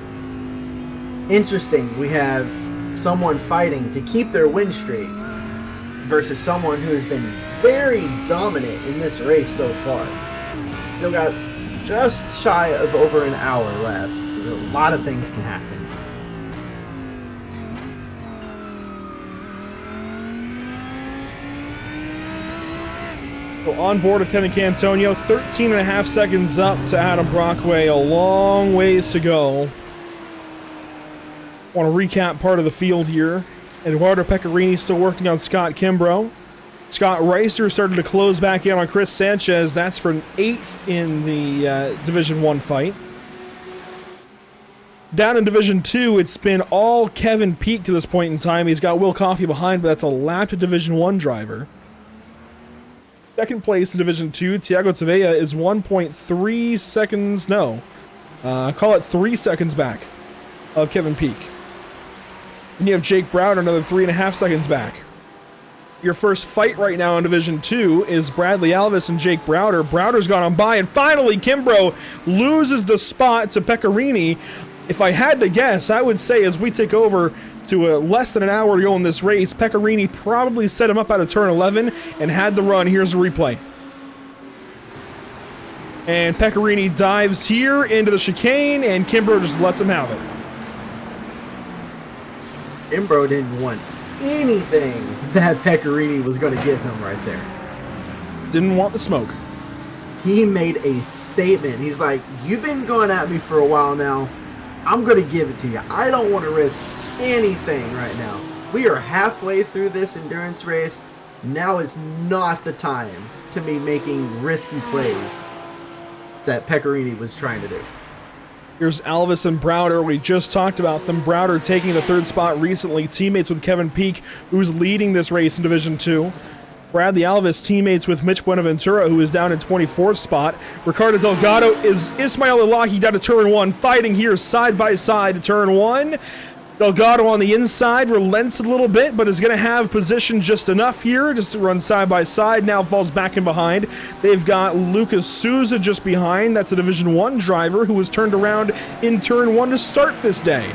C: interesting. We have someone fighting to keep their win streak versus someone who has been very dominant in this race so far. Still got just shy of over an hour left. A lot of things can happen.
A: So on board with Kevin Cantonio, 13 and a half seconds up to Adam Brockway. A long ways to go. Want to recap part of the field here. Eduardo Pecorini still working on Scott Kimbrough. Scott Reister started to close back in on Chris Sanchez. That's for an 8th in the Division 1 fight. Down in Division 2, it's been all Kevin Peak to this point in time. He's got Will Coffey behind, but that's a lap to Division 1 driver. Second place in Division 2, Tiago Tavella is 1.3 seconds, call it 3 seconds back of Kevin Peak. Then you have Jake Browder, another 3.5 seconds back. Your first fight right now in Division 2 is Bradley Alvis and Jake Browder. Browder's gone on by, and finally Kimbrough loses the spot to Pecorini. If I had to guess, I would say as we take over to less than an hour to go in this race, Pecorini probably set him up out of turn 11 and had the run. Here's the replay. And Pecorini dives here into the chicane, and Kimbrough just lets him have it.
C: Kimbrough didn't want anything that Pecorini was going to give him right there.
A: Didn't want the smoke.
C: he made a statement. He's like, you've been going at me for a while now. I'm going to give it to you. I don't want to risk anything right now. We are halfway through this endurance race. Now is not the time to be making risky plays that Pecorini was trying to do.
A: Here's Alvis and Browder. We just talked about them. Browder taking the 3rd spot recently, teammates with Kevin Peak, who's leading this race in Division 2. Bradley Alvis teammates with Mitch Buenaventura, who is down in 24th spot. Ricardo Delgado is Ismail Elahi down to turn 1, fighting here side by side to turn 1. Delgado on the inside relents a little bit, but is going to have position just enough here just to run side by side. Now falls back in behind. They've got Lucas Souza just behind. That's a Division 1 driver who was turned around in turn 1 to start this day.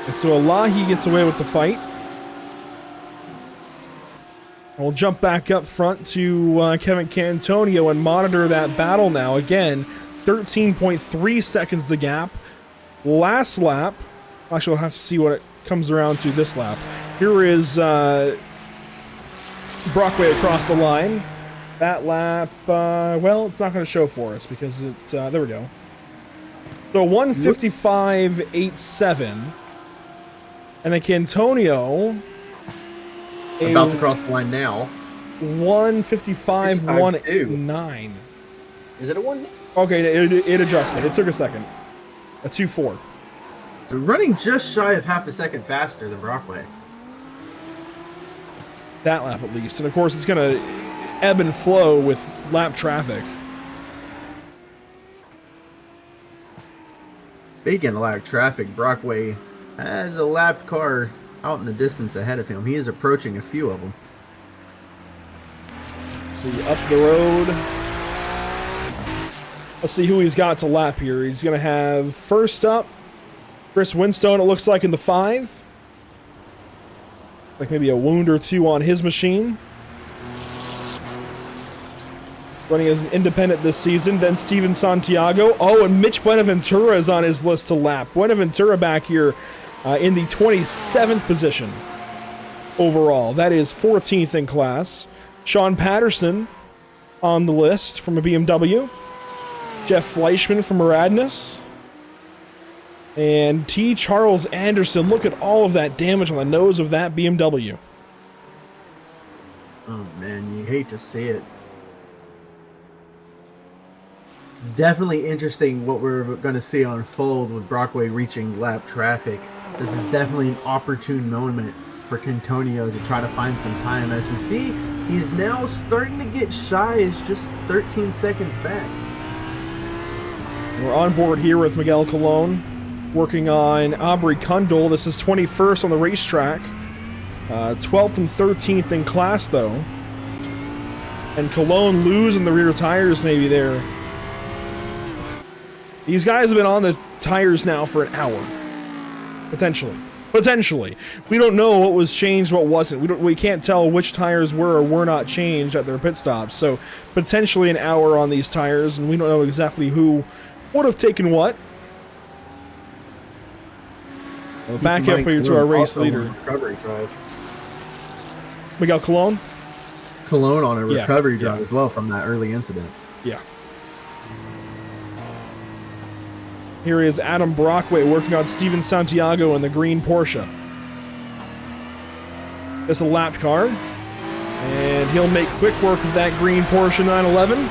A: And so Elahi gets away with the fight. We'll jump back up front to Kevin Cantonio and monitor that battle now. Again, 13.3 seconds the gap. Last lap, actually, we'll have to see what it comes around to this lap. Here is Brockway across the line. That lap, well, it's not going to show for us because it, there we go. So 1:55.87. And then Cantonio...
C: About to cross the line now.
A: 1:55.19.
C: Is it a 1?
A: Okay, it adjusted. It took a second. A 2:4.
C: So running just shy of half a second faster than Brockway.
A: That lap at least. And of course, it's going to ebb and flow with lap traffic.
C: Speaking of lap traffic, Brockway has a lapped car out in the distance ahead of him. He is approaching a few of them.
A: See, up the road. Let's see who he's got to lap here. He's going to have first up Chris Winstone, it looks like, in the 5. Like maybe a wound or 2 on his machine. Running as an independent this season. Then Steven Santiago. Oh, and Mitch Buenaventura is on his list to lap. Buenaventura back here in the 27th position overall. That is 14th in class. Sean Patterson on the list from a BMW. Jeff Fleischman from Radness. And T. Charles Anderson. Look at all of that damage on the nose of that BMW.
C: Oh man, you hate to see it. It's definitely interesting what we're going to see unfold with Brockway reaching lap traffic. This is definitely an opportune moment for Cantonio to try to find some time. As we see, he's now starting to get shy. It's just 13 seconds back.
A: We're on board here with Miguel Colon, working on Aubrey Kundal. This is 21st on the racetrack. 12th and 13th in class, though. And Cologne losing the rear tires maybe there. These guys have been on the tires now for an hour. Potentially. We don't know what was changed, what wasn't. We can't tell which tires were or were not changed at their pit stops. So potentially an hour on these tires, and we don't know exactly who would have taken what. Well, back up here to our race leader.
C: Recovery drive.
A: Miguel Colon?
C: Cologne on a recovery drive
A: yeah.
C: as well from that early incident.
A: Yeah. Here is Adam Brockway working on Steven Santiago in the green Porsche. It's a lapped car. And he'll make quick work of that green Porsche 911.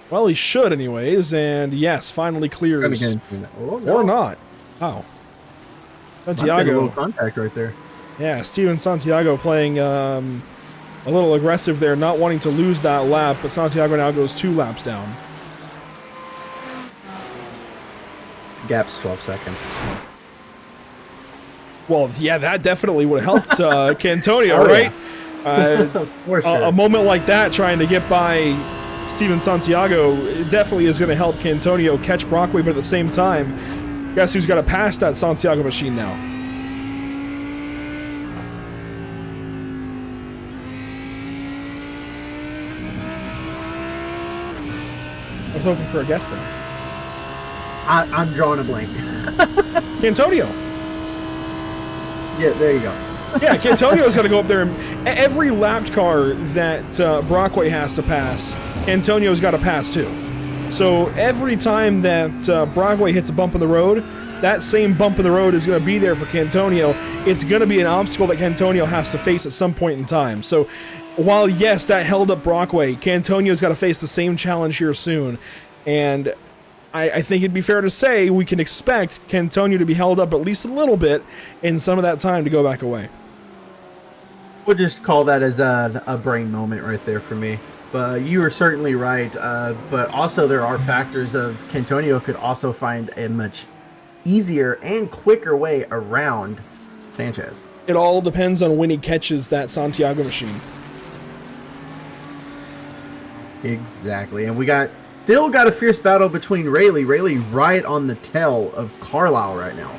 A: Well, he should anyways, and yes, finally clears.
C: Oh, no.
A: Or not. Wow. Santiago.
C: A little contact right there.
A: Yeah, Steven Santiago playing a little aggressive there, not wanting to lose that lap, but Santiago now goes 2 laps down.
C: Gap's 12 seconds.
A: Well, yeah, that definitely would have helped Cantonio,
C: Oh,
A: right?
C: For sure.
A: A moment like that, trying to get by Steven Santiago, it definitely is going to help Cantonio catch Brockway, but at the same time, guess who's got to pass that Santiago machine now? I was hoping for a guess there.
C: I'm drawing a blank.
A: Cantonio.
C: Yeah, there you go.
A: Yeah, Cantonio's got to go up there. And every lapped car that Brockway has to pass, Cantonio's got to pass too. So every time that Brockway hits a bump in the road, that same bump in the road is going to be there for Cantonio. It's going to be an obstacle that Cantonio has to face at some point in time. So while, yes, that held up Brockway, Cantonio's got to face the same challenge here soon. And I think it'd be fair to say we can expect Cantonio to be held up at least a little bit in some of that time to go back away.
C: We'll just call that as a brain moment right there for me. But you are certainly right. But also there are factors of Cantonio could also find a much easier and quicker way around Sanchez.
A: It all depends on when he catches that Santiago machine.
C: Exactly. And we still got a fierce battle between Rayleigh. Rayleigh right on the tail of Carlisle right now.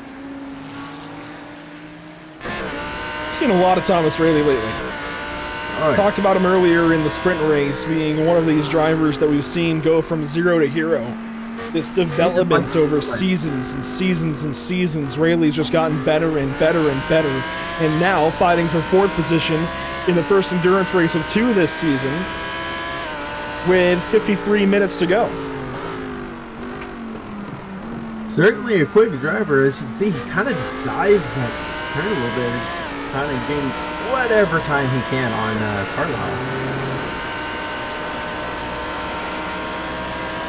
A: Seen a lot of Thomas Rayleigh lately.
C: Right.
A: Talked about him earlier in the sprint race, being one of these drivers that we've seen go from zero to hero. This development over seasons and seasons and seasons. Rayleigh's just gotten better and better and better. And now fighting for 4th position in the first endurance race of 2 this season with 53 minutes to go.
C: Certainly a quick driver. As you can see, he kind of dives that turn a little bit, trying to gain whatever time he can on Carlisle.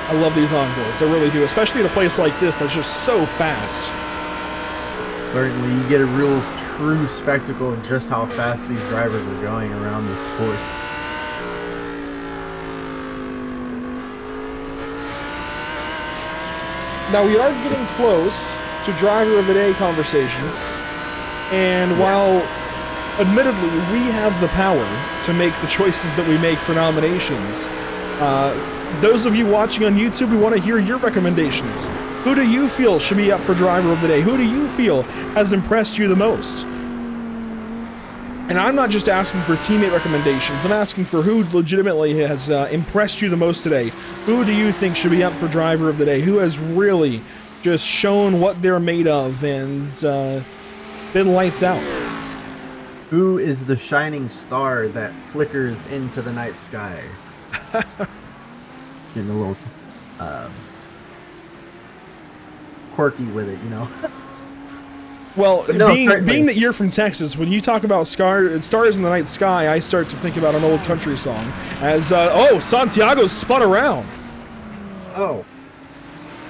A: I love these onboards, I really do, especially at a place like this that's just so fast.
C: Certainly, you get a real true spectacle of just how fast these drivers are going around this course.
A: Now we are getting close to driver of the day conversations, and while admittedly we have the power to make the choices that we make for nominations, those of you watching on YouTube, we want to hear your recommendations. Who do you feel should be up for driver of the day? Who do you feel has impressed you the most? And I'm not just asking for teammate recommendations, I'm asking for who legitimately has impressed you the most today. Who do you think should be up for driver of the day? Who has really just shown what they're made of and been lights out?
C: Who is the shining star that flickers into the night sky? Getting a little quirky with it, you know?
A: Well,
C: no,
A: being that you're from Texas, when you talk about stars in the night sky, I start to think about an old country song. As, Santiago spun around.
C: Oh.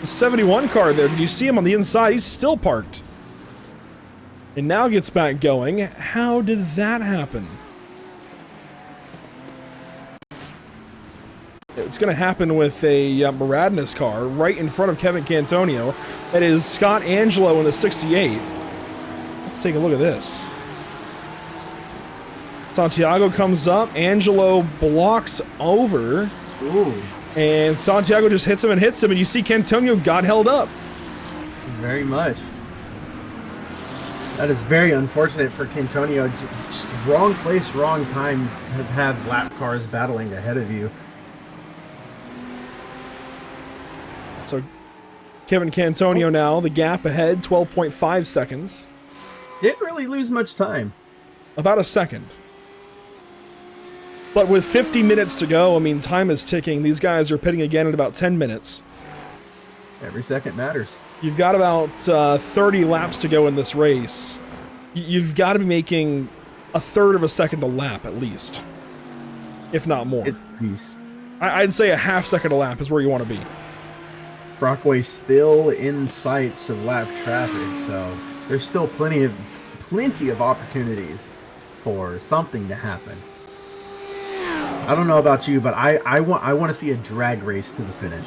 A: The 71 car there, did you see him on the inside? He's still parked. And now gets back going. How did that happen? It's going to happen with a Maradness car right in front of Kevin Cantonio. That is Scott Angelo in the 68. Let's take a look at this. Santiago comes up. Angelo blocks over.
C: Ooh.
A: And Santiago just hits him. And you see Cantonio got held up.
C: Very much. That is very unfortunate for Cantonio. Just wrong place, wrong time to have lap cars battling ahead of you.
A: So Kevin Cantonio now, the gap ahead, 12.5 seconds.
C: Didn't really lose much time.
A: About a second. But with 50 minutes to go, I mean, time is ticking. These guys are pitting again in about 10 minutes.
C: Every second matters.
A: You've got about 30 laps to go in this race. You've got to be making a third of a second a lap at least, if not more. I'd say a half second a lap is where you want to be.
C: Brockway still in sights of lap traffic, so there's still plenty of opportunities for something to happen. I don't know about you, but I want to see a drag race to the finish.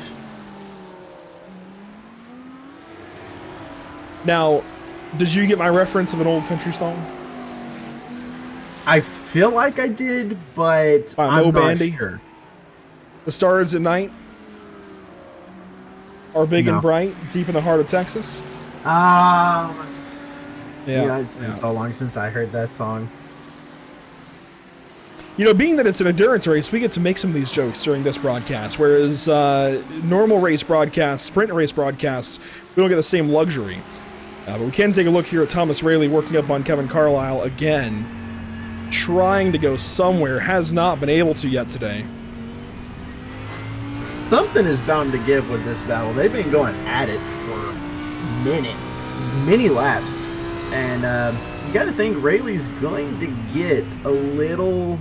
A: Now, did you get my reference of an old country song?
C: I feel like I did, but
A: I'm
C: not
A: Bandy.
C: sure.
A: The stars at night are big and bright, deep in the heart of Texas.
C: Yeah, it's been
A: yeah.
C: so long since I heard that song.
A: You know, being that it's an endurance race, we get to make some of these jokes during this broadcast, whereas normal race broadcasts, sprint race broadcasts, we don't get the same luxury. But we can take a look here at Thomas Rayleigh working up on Kevin Carlisle again, trying to go somewhere, has not been able to yet today.
C: Something is bound to give with this battle. They've been going at it for many laps, and you got to think Rayleigh's going to get a little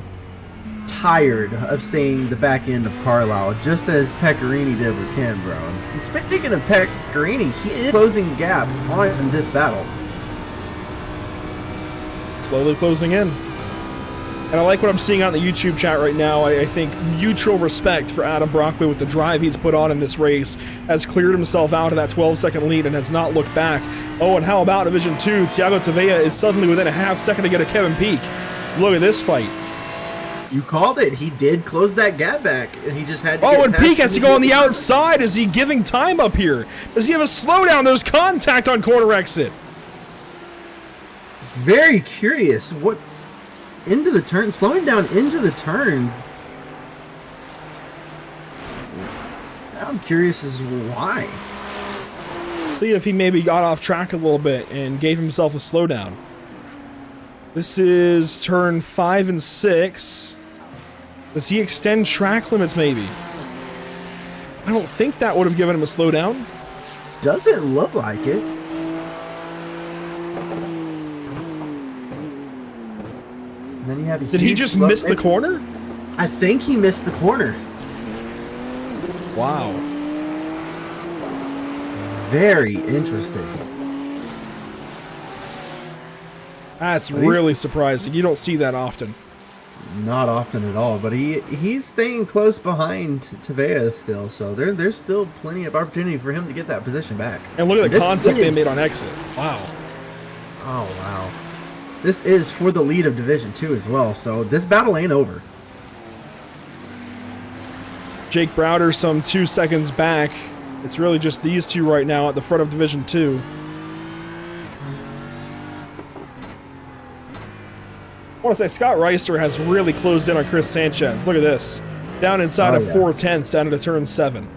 C: tired of seeing the back end of Carlisle, just as Pecorini did with Kim, bro. And speaking of Pecorini, he is closing gap on this battle.
A: Slowly closing in. And I like what I'm seeing out in the YouTube chat right now. I think mutual respect for Adam Brockway with the drive he's put on in this race, has cleared himself out of that 12-second lead and has not looked back. Oh, and how about Division 2? Thiago Tavea is suddenly within a half second to get a Kevin Peak. Look at this fight.
C: You called it. He did close that gap back, and he just had to
A: Oh,
C: get
A: and
C: past
A: Peak has to go on the
C: him.
A: outside. Is he giving time up here? Does he have a slowdown? There's contact on corner exit.
C: Very curious. What into the turn? Slowing down into the turn. I'm curious as why.
A: See if he maybe got off track a little bit and gave himself a slowdown. This is turn 5 and 6. Does he extend track limits maybe? I don't think that would have given him a slowdown.
C: Doesn't look like it. And then you have a
A: Did he
C: huge
A: just
C: slow-
A: miss the corner?
C: I think he missed the corner.
A: Wow.
C: Very interesting.
A: That's
C: But he's-
A: really surprising. You don't see that often.
C: Not often at all, but he's staying close behind Tavea still, so there's still plenty of opportunity for him to get that position back.
A: And look at the
C: This
A: contact they
C: is-
A: made on exit. Wow.
C: Oh wow. This is for the lead of Division 2 as well, so this battle ain't over.
A: Jake Browder some 2 seconds back. It's really just these two right now at the front of Division 2. I want to say Scott Reister has really closed in on Chris Sanchez. Look at this. Down inside
C: Oh,
A: of
C: yeah.
A: 4/10 down into turn 7.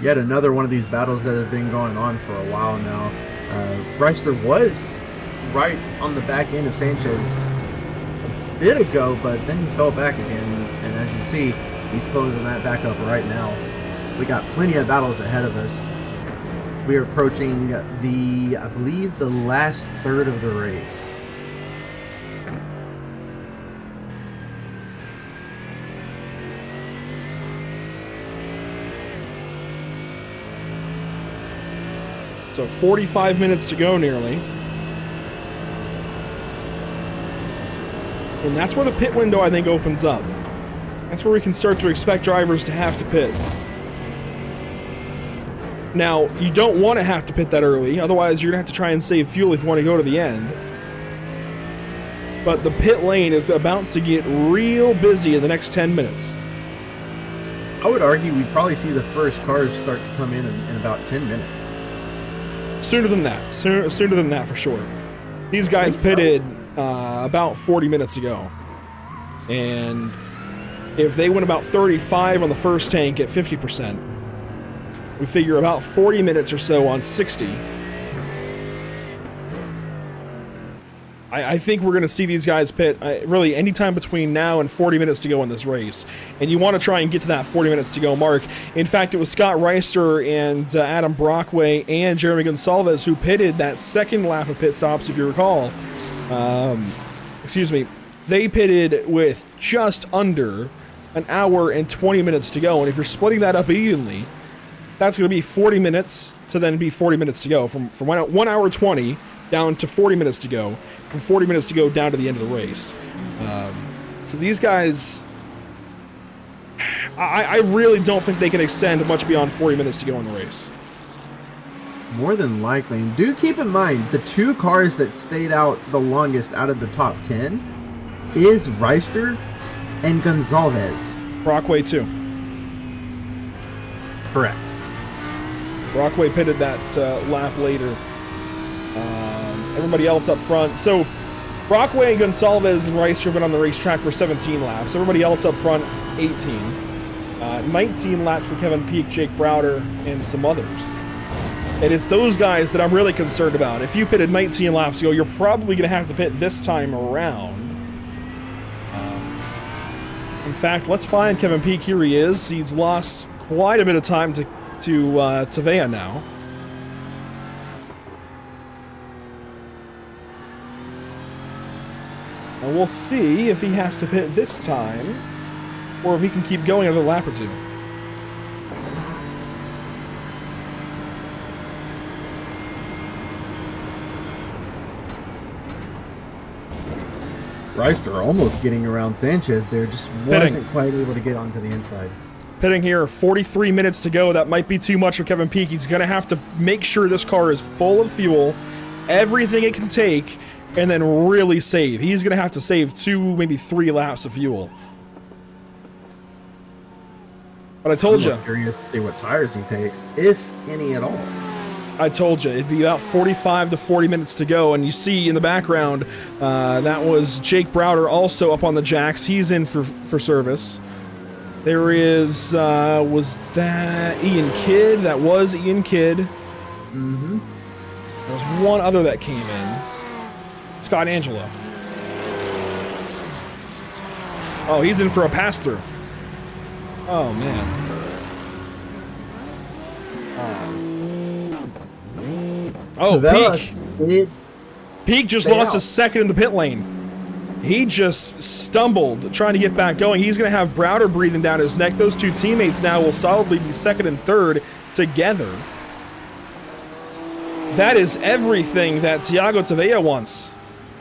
C: Yet another one of these battles that have been going on for a while now. Reister was right on the back end of Sanchez a bit ago, but then he fell back again, and as you see, he's closing that back up right now. We got plenty of battles ahead of us. We are approaching I believe, the last third of the race.
A: So 45 minutes to go nearly. And that's where the pit window, I think, opens up. That's where we can start to expect drivers to have to pit. Now, you don't want to have to pit that early, otherwise you're going to have to try and save fuel if you want to go to the end. But the pit lane is about to get real busy in the next 10 minutes.
C: I would argue we'd probably see the first cars start to come in about 10 minutes.
A: Sooner than that. Sooner than that for sure. These guys pitted about 40 minutes ago. And if they went about 35 on the first tank at 50%, we figure about 40 minutes or so on 60. I think we're going to see these guys pit really anytime between now and 40 minutes to go in this race. And you want to try and get to that 40 minutes to go mark. In fact, it was Scott Reister and Adam Brockway and Jeremy Gonsalves who pitted that second lap of pit stops, if you recall. Excuse me. They pitted with just under an hour and 20 minutes to go. And if you're splitting that up evenly, that's going to be 40 minutes to then be 40 minutes to go. From 1 hour 20 down to 40 minutes to go. From 40 minutes to go down to the end of the race. So these guys, I really don't think they can extend much beyond 40 minutes to go in the race.
C: More than likely. And do keep in mind, the two cars that stayed out the longest out of the top 10 is Reister and Gonsalves.
A: Brockway too.
C: Correct.
A: Brockway pitted that lap later. Everybody else up front. So Brockway, Gonsalves, and Rice have been on the racetrack for 17 laps. Everybody else up front, 18. 19 laps for Kevin Peak, Jake Browder, and some others. And it's those guys that I'm really concerned about. If you pitted 19 laps ago, you're probably going to have to pit this time around. In fact, let's find Kevin Peak. Here he is. He's lost quite a bit of time to Tavea now. And we'll see if he has to pit this time, or if he can keep going another lap or two.
C: Reister almost getting around Sanchez there, just wasn't quite able to get onto the inside.
A: Pitting here, 43 minutes to go. That might be too much for Kevin Peak. He's going to have to make sure this car is full of fuel, everything it can take, and then really save. He's going to have to save 2, maybe 3 laps of fuel. But I told you.
C: I'm curious to see what tires he takes, if any at all.
A: I told you, it'd be about 45 to 40 minutes to go, and you see in the background, that was Jake Browder also up on the jacks. He's in for service. There is, was that Ian Kidd? That was Ian Kidd.
C: Mm-hmm.
A: There was one other that came in. Scott Angelo. Oh, he's in for a pass-through. Oh, man. Oh, Peak. Peak just lost a second in the pit lane. He just stumbled trying to get back going. He's going to have Browder breathing down his neck. Those two teammates now will solidly be second and third together. That is everything that Thiago Tavea wants.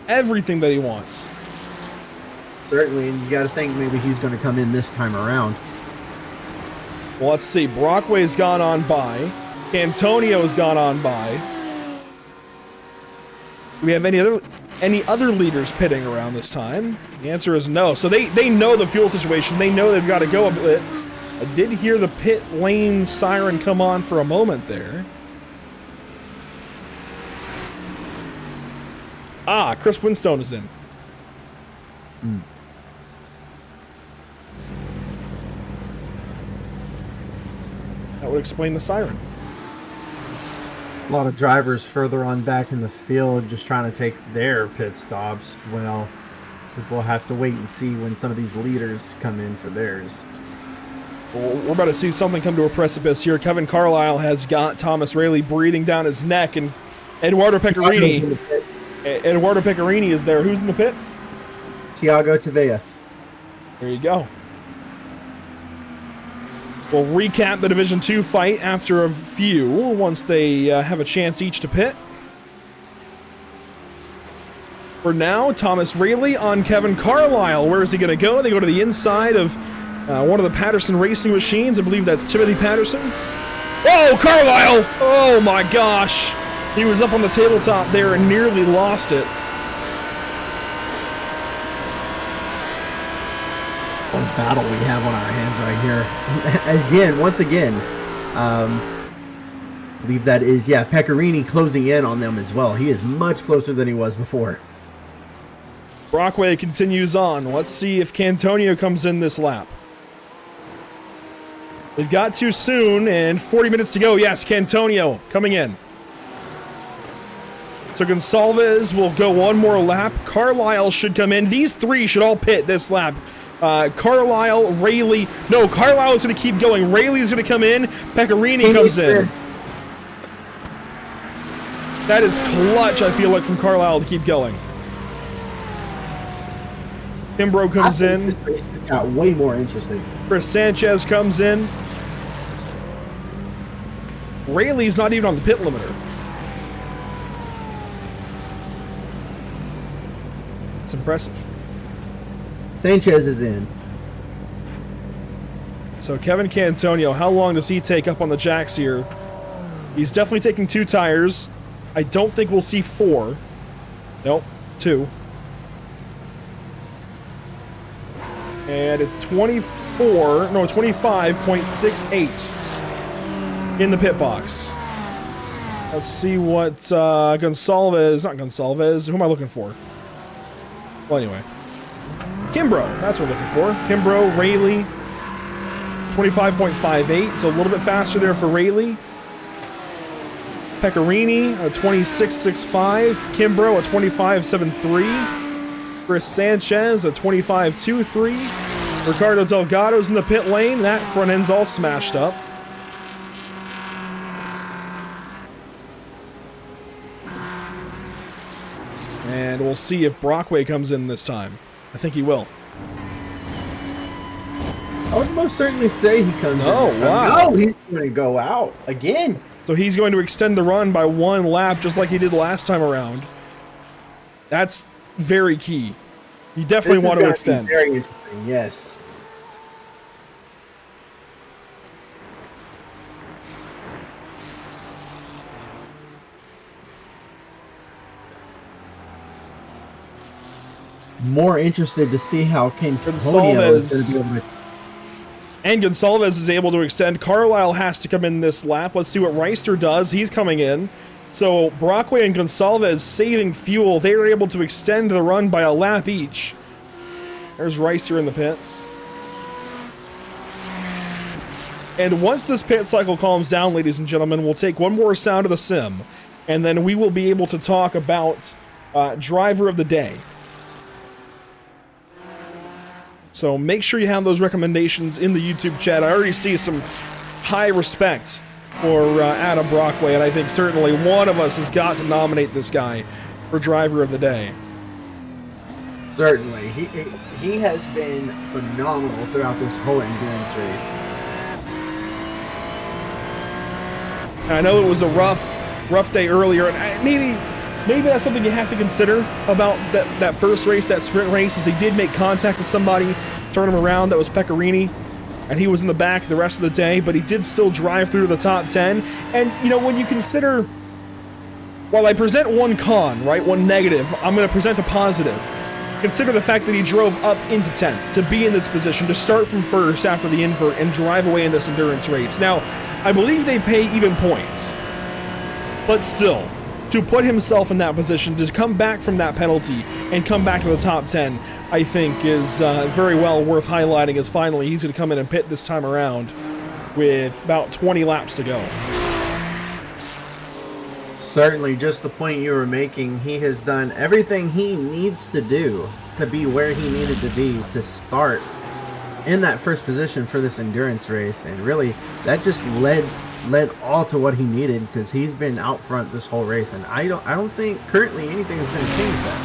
A: Everything that he wants.
C: Certainly, and you got to think maybe he's going to come in this time around.
A: Well, let's see. Brockway's gone on by. Antonio's gone on by. Do we have any other leaders pitting around this time? The answer is no. So they know the fuel situation. They know they've got to go a bit. I did hear the pit lane siren come on for a moment there. Ah, Chris Winstone is in. That would explain the siren.
C: A lot of drivers further on back in the field just trying to take their pit stops. Well, so we'll have to wait and see when some of these leaders come in for theirs.
A: Well, we're about to see something come to a precipice here. Kevin Carlisle has got Thomas Rayleigh breathing down his neck, and Eduardo Pecorini is there. Who's in the pits?
C: Thiago Tavea.
A: There you go. We'll recap the Division 2 fight after a few, once they have a chance each to pit. For now, Thomas Rayleigh on Kevin Carlisle. Where is he going to go? They go to the inside of one of the Patterson racing machines. I believe that's Timothy Patterson. Oh, Carlisle! Oh my gosh! He was up on the tabletop there and nearly lost it.
C: What a battle we have on our hands right here. Once again, I believe that is, Pecorini closing in on them as well. He is much closer than he was before.
A: Brockway continues on. Let's see if Cantonio comes in this lap. We've got too soon, and 40 minutes to go. Yes, Cantonio coming in. So Gonsalves will go one more lap. Carlisle should come in. These three should all pit this lap. Carlisle, Rayleigh. No, Carlisle is going to keep going. Rayleigh is going to come in. Pecorini comes in. That is clutch, I feel like, from Carlisle to keep going. Kimbrough comes in.
C: This race just got way more interesting.
A: Chris Sanchez comes in. Rayleigh's not even on the pit limiter. It's impressive.
C: Sanchez is in.
A: So Kevin Cantonio, how long does he take up on the jacks here? He's definitely taking 2 tires. I don't think we'll see 4. Nope, 2. And it's 25.68 in the pit box. Let's see what Gonsalves, not Gonsalves, who am I looking for? Well, anyway. Kimbrough, that's what we're looking for. Kimbrough, Rayleigh, 25.58, so a little bit faster there for Rayleigh. Pecorini, a 26.65. Kimbrough, a 25.73. Chris Sanchez, a 25.23. Ricardo Delgado's in the pit lane. That front end's all smashed up. And we'll see if Brockway comes in this time. I think he will.
C: I would most certainly say he comes in.
A: Oh,
C: this time.
A: wow.
C: No, he's going to go out again.
A: So he's going to extend the run by 1 lap, just like he did last time around. That's very key. You definitely
C: This is
A: want to
C: gonna be
A: extend.
C: very interesting, yes. More interested to see how Cantonio is going to be able to.
A: And Gonsalves is able to extend. Carlisle has to come in this lap. Let's see what Reister does. He's coming in. So Brockway and Gonsalves saving fuel. They are able to extend the run by a lap each. There's Reister in the pits. And once this pit cycle calms down, ladies and gentlemen, we'll take one more sound of the sim. And then we will be able to talk about driver of the day. So make sure you have those recommendations in the YouTube chat. I already see some high respect for Adam Brockway, and I think certainly one of us has got to nominate this guy for driver of the day.
C: Certainly. He has been phenomenal throughout this whole endurance race.
A: I know it was a rough day earlier, and maybe that's something you have to consider about that first race, that sprint race, is he did make contact with somebody, turn him around. That was Pecorini, and he was in the back the rest of the day, but he did still drive through to the top 10. And, you know, when you consider, while I present one con, right, one negative, I'm going to present a positive. Consider the fact that he drove up into 10th to be in this position, to start from first after the invert and drive away in this endurance race. Now, I believe they pay even points, but still, to put himself in that position, to come back from that penalty and come back to the top 10, I think is very well worth highlighting, as finally he's going to come in and pit this time around with about 20 laps to go.
C: Certainly, just the point you were making, he has done everything he needs to do to be where he needed to be to start in that first position for this endurance race, and really that just led all to what he needed, because he's been out front this whole race, and I don't think currently anything is going to change that.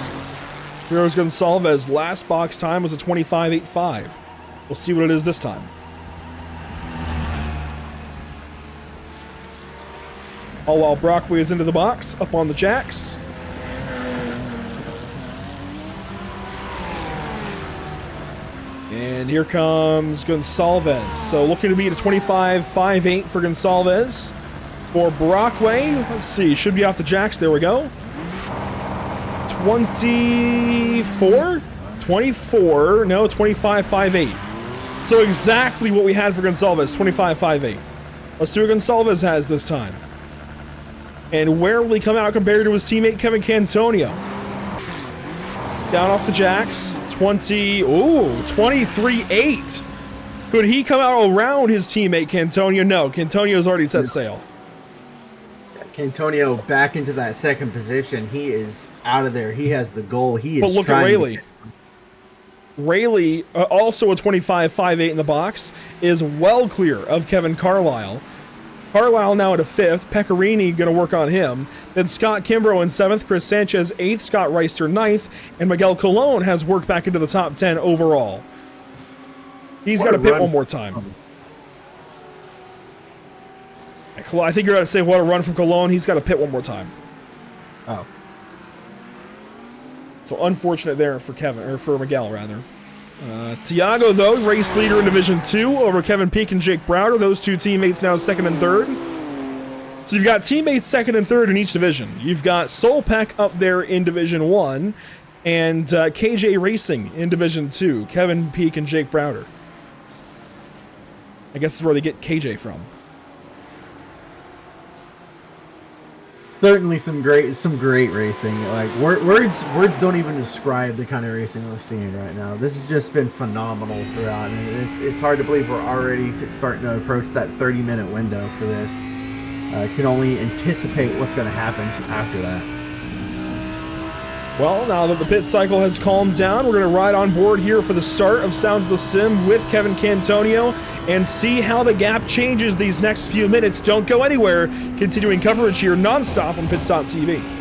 A: Here's Gonsalves. Last box time was a 25.85. We'll see what it is this time. All while Brockway is into the box, up on the jacks. And here comes Gonsalves. So looking to be at a 25.58 for Gonsalves. For Brockway, let's see, should be off the jacks. There we go. 24? 24? No, 25.58. So exactly what we had for Gonsalves, 25.58. Let's see what Gonsalves has this time. And where will he come out compared to his teammate Kevin Cantonio? Down off the jacks. 23.8. Could he come out around his teammate Cantonio? No, Cantonio's already set sail.
C: Cantonio back into that second position. He is out of there. He has the goal. He is.
A: But look at Rayleigh. Rayleigh, also a 25.58 in the box, is well clear of Kevin Carlisle. Carlisle now at a 5th. Pecorini going to work on him. Then Scott Kimbrough in 7th. Chris Sanchez 8th. Scott Reister 9th. And Miguel Colon has worked back into the top 10 overall. He's got to pit one more time. I think you're going to say what a run from Colon. He's got to pit one more time.
C: Oh.
A: So unfortunate there for Kevin, or for Miguel rather. Tiago, though, race leader in Division 2 over Kevin Peak and Jake Browder. Those two teammates now 2nd and 3rd. So you've got teammates 2nd and 3rd in each division. You've got Solpeck up there in Division 1 and KJ Racing in Division 2. Kevin Peak and Jake Browder. I guess that's where they get KJ from.
C: Certainly some great racing. Like words don't even describe the kind of racing we're seeing right now. This has just been phenomenal throughout, and it's hard to believe we're already starting to approach that 30-minute window for this. I can only anticipate what's going to happen after that.
A: Well, now that the pit cycle has calmed down, we're going to ride on board here for the start of Sounds of the Sim with Kevin Cantonio and see how the gap changes these next few minutes. Don't go anywhere. Continuing coverage here nonstop on Pit.tv.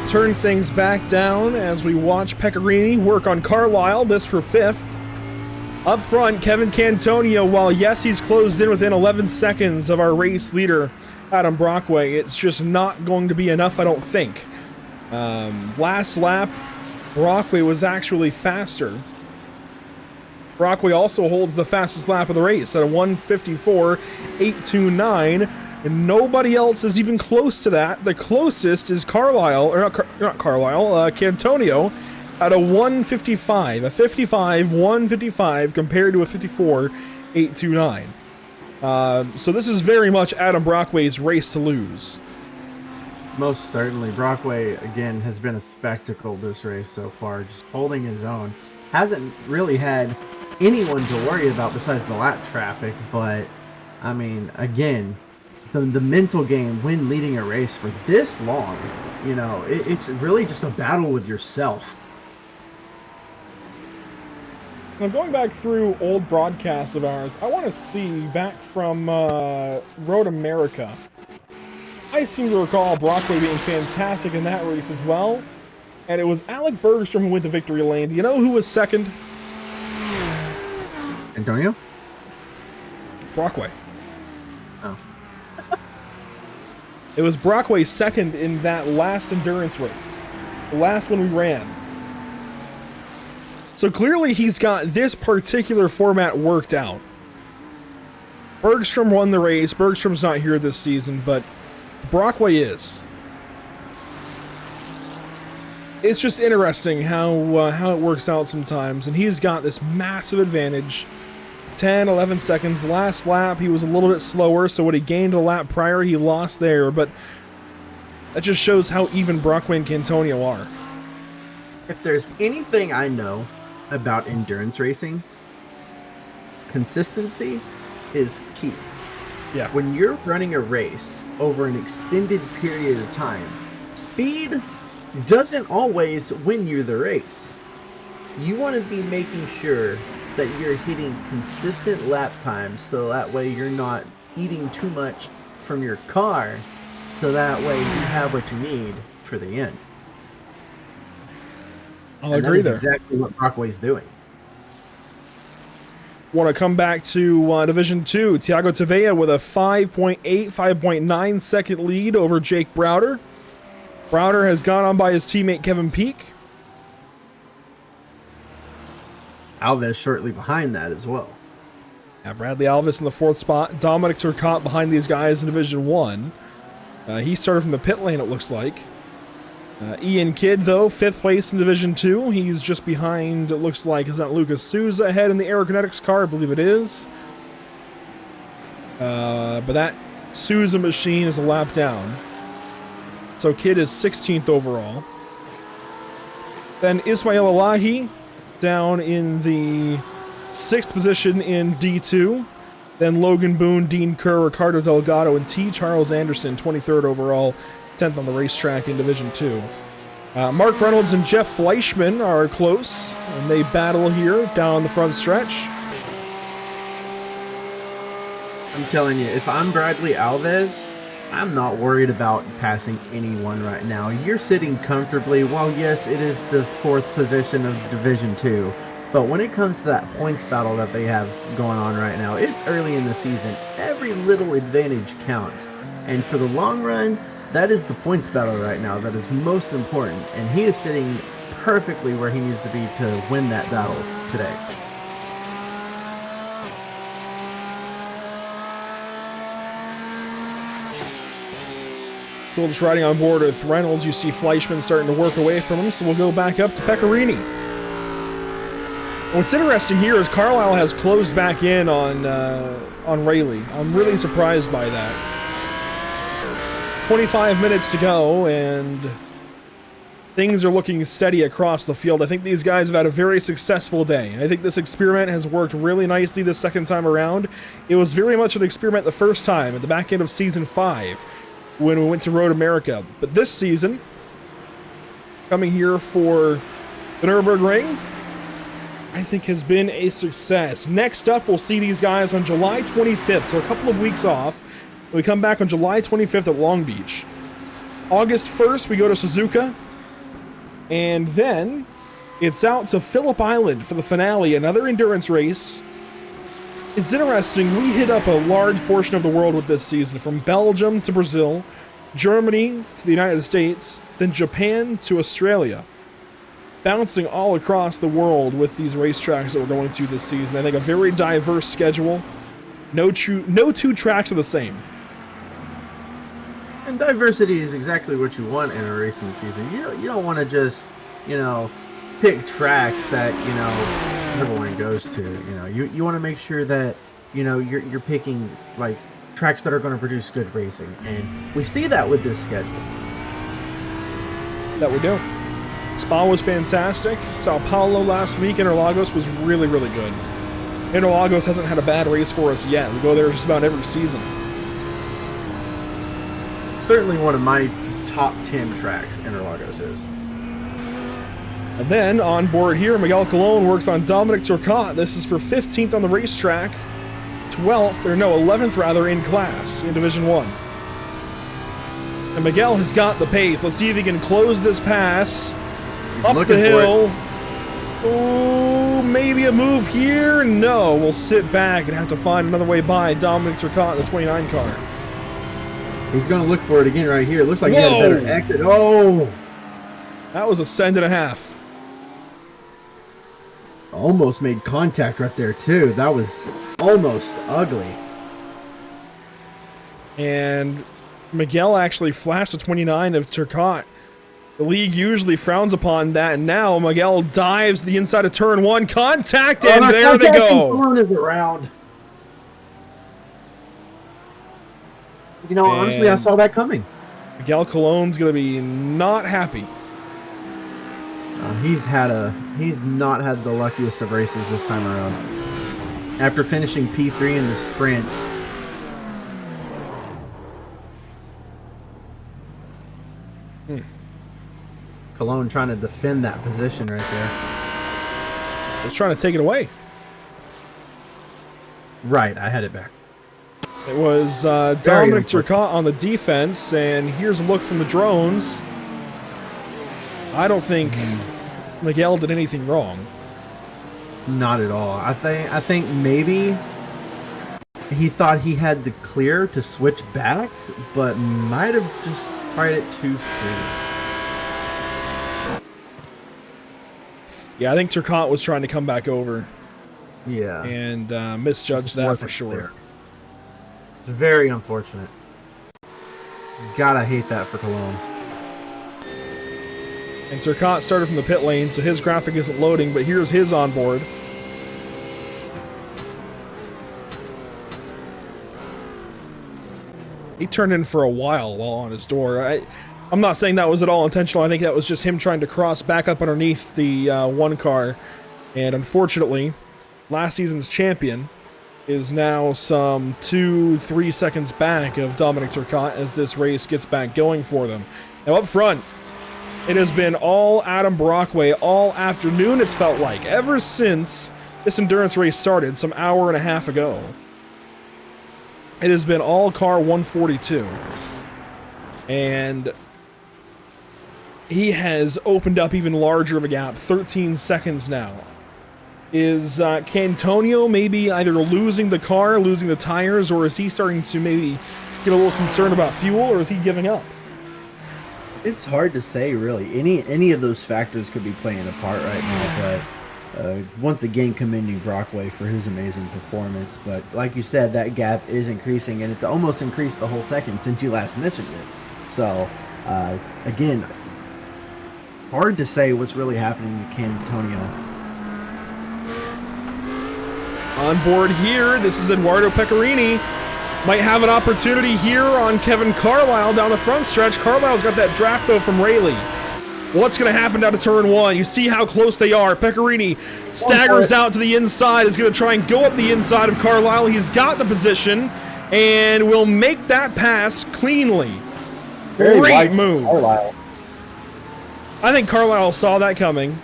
A: turn things back down as we watch Pecorini work on Carlisle, this for 5th. Up front, Kevin Cantonio, while yes, he's closed in within 11 seconds of our race leader, Adam Brockway, it's just not going to be enough, I don't think. Last lap, Brockway was actually faster. Brockway also holds the fastest lap of the race at a 1:54.829, and nobody else is even close to that. The closest is Carlisle, or not Carlisle, Cantonio, at a 1:55, a 1:55 compared to a 54.829. So this is very much Adam Brockway's race to lose.
C: Most certainly. Brockway, again, has been a spectacle this race so far, just holding his own. Hasn't really had anyone to worry about besides the lap traffic, but, I mean, again, the mental game when leading a race for this long, you know, it's really just a battle with yourself.
A: I'm going back through old broadcasts of ours. I want to see back from Road America. I seem to recall Brockway being fantastic in that race as well. And it was Alec Bergstrom who went to victory lane. Do you know who was second?
C: Antonio?
A: Brockway.
C: Oh.
A: It was Brockway second in that last endurance race. The last one we ran. So clearly he's got this particular format worked out. Bergstrom won the race. Bergstrom's not here this season, but Brockway is. It's just interesting how it works out sometimes, and he's got this massive advantage. 10, 11 seconds. Last lap, he was a little bit slower, so what he gained a lap prior, he lost there, but that just shows how even Brockway and Cantonio are.
C: If there's anything I know about endurance racing, consistency is key.
A: Yeah.
C: When you're running a race over an extended period of time, speed doesn't always win you the race. You want to be making sure that you're hitting consistent lap times so that way you're not eating too much from your car, so that way you have what you need for the end.
A: I'll agree there.
C: That's exactly what Brockway's doing.
A: Want to come back to Division 2. Thiago Tavea with a 5.9 second lead over Jake Browder. Browder has gone on by his teammate Kevin Peak.
C: Alves shortly behind that as well.
A: Yeah, Bradley Alves in the 4th spot. Dominic Turcotte behind these guys in Division 1. He started from the pit lane, it looks like. Ian Kidd, though, 5th place in Division 2. He's just behind, it looks like, is that Lucas Souza ahead in the Aerokinetics car? I believe it is. But that Souza machine is a lap down. So Kidd is 16th overall. Then Ismail Elahi down in the 6th position in D2. Then Logan Boone, Dean Kerr, Ricardo Delgado, and T. Charles Anderson, 23rd overall, 10th on the racetrack in Division 2. Mark Reynolds and Jeff Fleischman are close, and they battle here down the front stretch.
C: I'm telling you, if I'm Bradley Alves, I'm not worried about passing anyone right now. You're sitting comfortably. Well, yes, it is the 4th position of Division 2. But when it comes to that points battle that they have going on right now, it's early in the season. Every little advantage counts. And for the long run, that is the points battle right now that is most important. And he is sitting perfectly where he needs to be to win that battle today.
A: So just riding on board with Reynolds, you see Fleischman starting to work away from him, so we'll go back up to Pecorini. What's interesting here is Carlisle has closed back in on Rayleigh. I'm really surprised by that. 25 minutes to go, and things are looking steady across the field. I think these guys have had a very successful day. I think this experiment has worked really nicely the second time around. It was very much an experiment the first time at the back end of Season 5 when we went to Road America. But this season, coming here for the Nürburgring, I think has been a success. Next up, we'll see these guys on July 25th, so a couple of weeks off. We come back on July 25th at Long Beach. August 1st, we go to Suzuka. And then it's out to Phillip Island for the finale, another endurance race. It's interesting, we hit up a large portion of the world with this season, from Belgium to Brazil, Germany to the United States, then Japan to Australia. Bouncing all across the world with these racetracks that we're going to this season. I think a very diverse schedule. No two tracks are the same.
C: And diversity is exactly what you want in a racing season. You don't want to just, pick tracks that, everyone goes to. You want to make sure that, you're picking, like, tracks that are going to produce good racing. And we see that with this schedule.
A: That we do. Spa was fantastic. Sao Paulo last week. Interlagos was really, really good. Interlagos hasn't had a bad race for us yet. We go there just about every season.
C: Certainly one of my top 10 tracks, Interlagos is.
A: And then on board here, Miguel Colon works on Dominic Turcotte. This is for 15th on the racetrack, 11th rather in class in Division 1. And Miguel has got the pace. Let's see if he can close this pass.
C: He's
A: up
C: looking
A: the
C: for
A: hill.
C: it.
A: Oh, maybe a move here. No, we'll sit back and have to find another way by Dominic Turcotte in the 29 car.
C: He's going to look for it again right here. It looks like he
A: Whoa.
C: had a better exit. Oh!
A: That was a send and a half.
C: Almost made contact right there, too. That was almost ugly.
A: And Miguel actually flashed the 29 of Turcotte. The league usually frowns upon that, and now Miguel dives the inside of turn 1. Contact, and there they go.
C: Is around. Honestly, I saw that coming.
A: Miguel Colon's going to be not happy.
C: He's not had the luckiest of races this time around. After finishing P3 in the sprint, Colon trying to defend that position right there.
A: Was trying to take it away.
C: Right, I had it back.
A: It was Dominic Turcotte on the defense, and here's a look from the drones. I don't think Miguel did anything wrong.
C: Not at all. I think maybe he thought he had the clear to switch back, but might have just tried it too soon.
A: Yeah, I think Turcotte was trying to come back over.
C: Yeah.
A: And misjudged that for sure.
C: Clear. It's very unfortunate. Gotta hate that for Cologne.
A: And Turcotte started from the pit lane, so his graphic isn't loading, but here's his onboard. He turned in for a while on his door. I'm not saying that was at all intentional. I think that was just him trying to cross back up underneath the one car. And unfortunately, last season's champion is now some 2-3 seconds back of Dominic Turcotte as this race gets back going for them. Now up front, it has been all Adam Brockway all afternoon, it's felt like, ever since this endurance race started some hour and a half ago. It has been all car 142. And he has opened up even larger of a gap, 13 seconds now. Is Cantonio maybe either losing the car, losing the tires, or is he starting to maybe get a little concerned about fuel, or is he giving up?
C: It's hard to say, really. Any of those factors could be playing a part right now, but once again, commending Brockway for his amazing performance. But like you said, that gap is increasing, and it's almost increased the whole second since you last measured it. So, again, hard to say what's really happening to Cantonio.
A: On board here, this is Eduardo Pecorini. Might have an opportunity here on Kevin Carlisle down the front stretch. Carlisle's got that draft though from Rayleigh. What's going to happen down to turn 1? You see how close they are. Pecorini staggers out to the inside. Is going to try and go up the inside of Carlisle. He's got the position and will make that pass cleanly. Great move.
B: Carlisle.
A: I think Carlisle saw that coming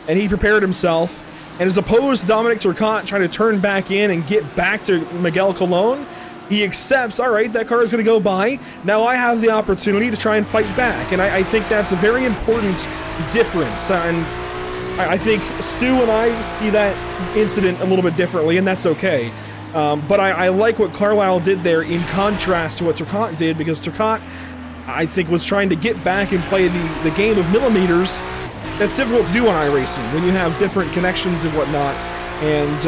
A: and he prepared himself. And as opposed to Dominic Turcotte trying to turn back in and get back to Miguel Colon, He accepts, all right, that car is going to go by. Now I have the opportunity to try and fight back. And I think that's a very important difference. And I think Stu and I see that incident a little bit differently, and that's okay. But I like what Carlisle did there in contrast to what Turcotte did, because Turcotte, I think, was trying to get back and play the game of millimeters. That's difficult to do on iRacing when you have different connections and whatnot. And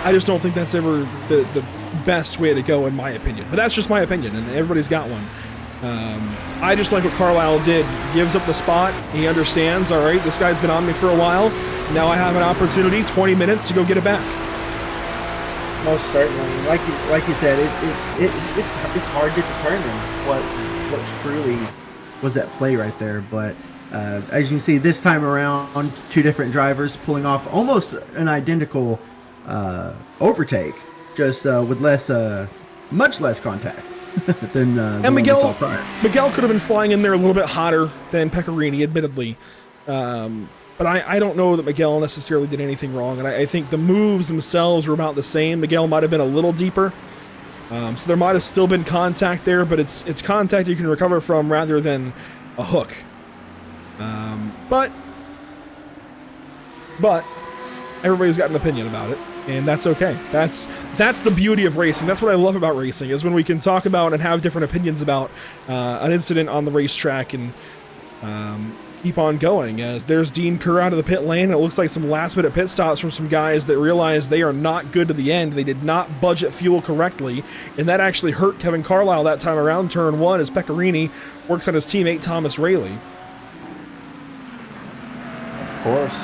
A: I just don't think that's ever the best way to go, in my opinion. But that's just my opinion, and everybody's got one. I just like what Carlisle did. Gives up the spot. He understands, all right, this guy's been on me for a while. Now I have an opportunity, 20 minutes, to go get it back.
C: Most certainly, like you said, it's hard to determine what truly was at play right there. But as you can see, this time around, two different drivers pulling off almost an identical overtake, just with much less contact than
A: and
C: we saw prior.
A: Miguel could have been flying in there a little bit hotter than Pecorini, admittedly. But I don't know that Miguel necessarily did anything wrong, and I think the moves themselves were about the same. Miguel might have been a little deeper, so there might have still been contact there, but it's contact you can recover from rather than a hook. But everybody's got an opinion about it, and that's okay. That's the beauty of racing. That's what I love about racing, is when we can talk about and have different opinions about an incident on the racetrack and keep on going. As there's Dean Kerr out of the pit lane, and it looks like some last-minute pit stops from some guys that realize they are not good to the end. They did not budget fuel correctly, and that actually hurt Kevin Carlisle that time around turn 1 as Pecorini works on his teammate Thomas Rayleigh.
C: Of course.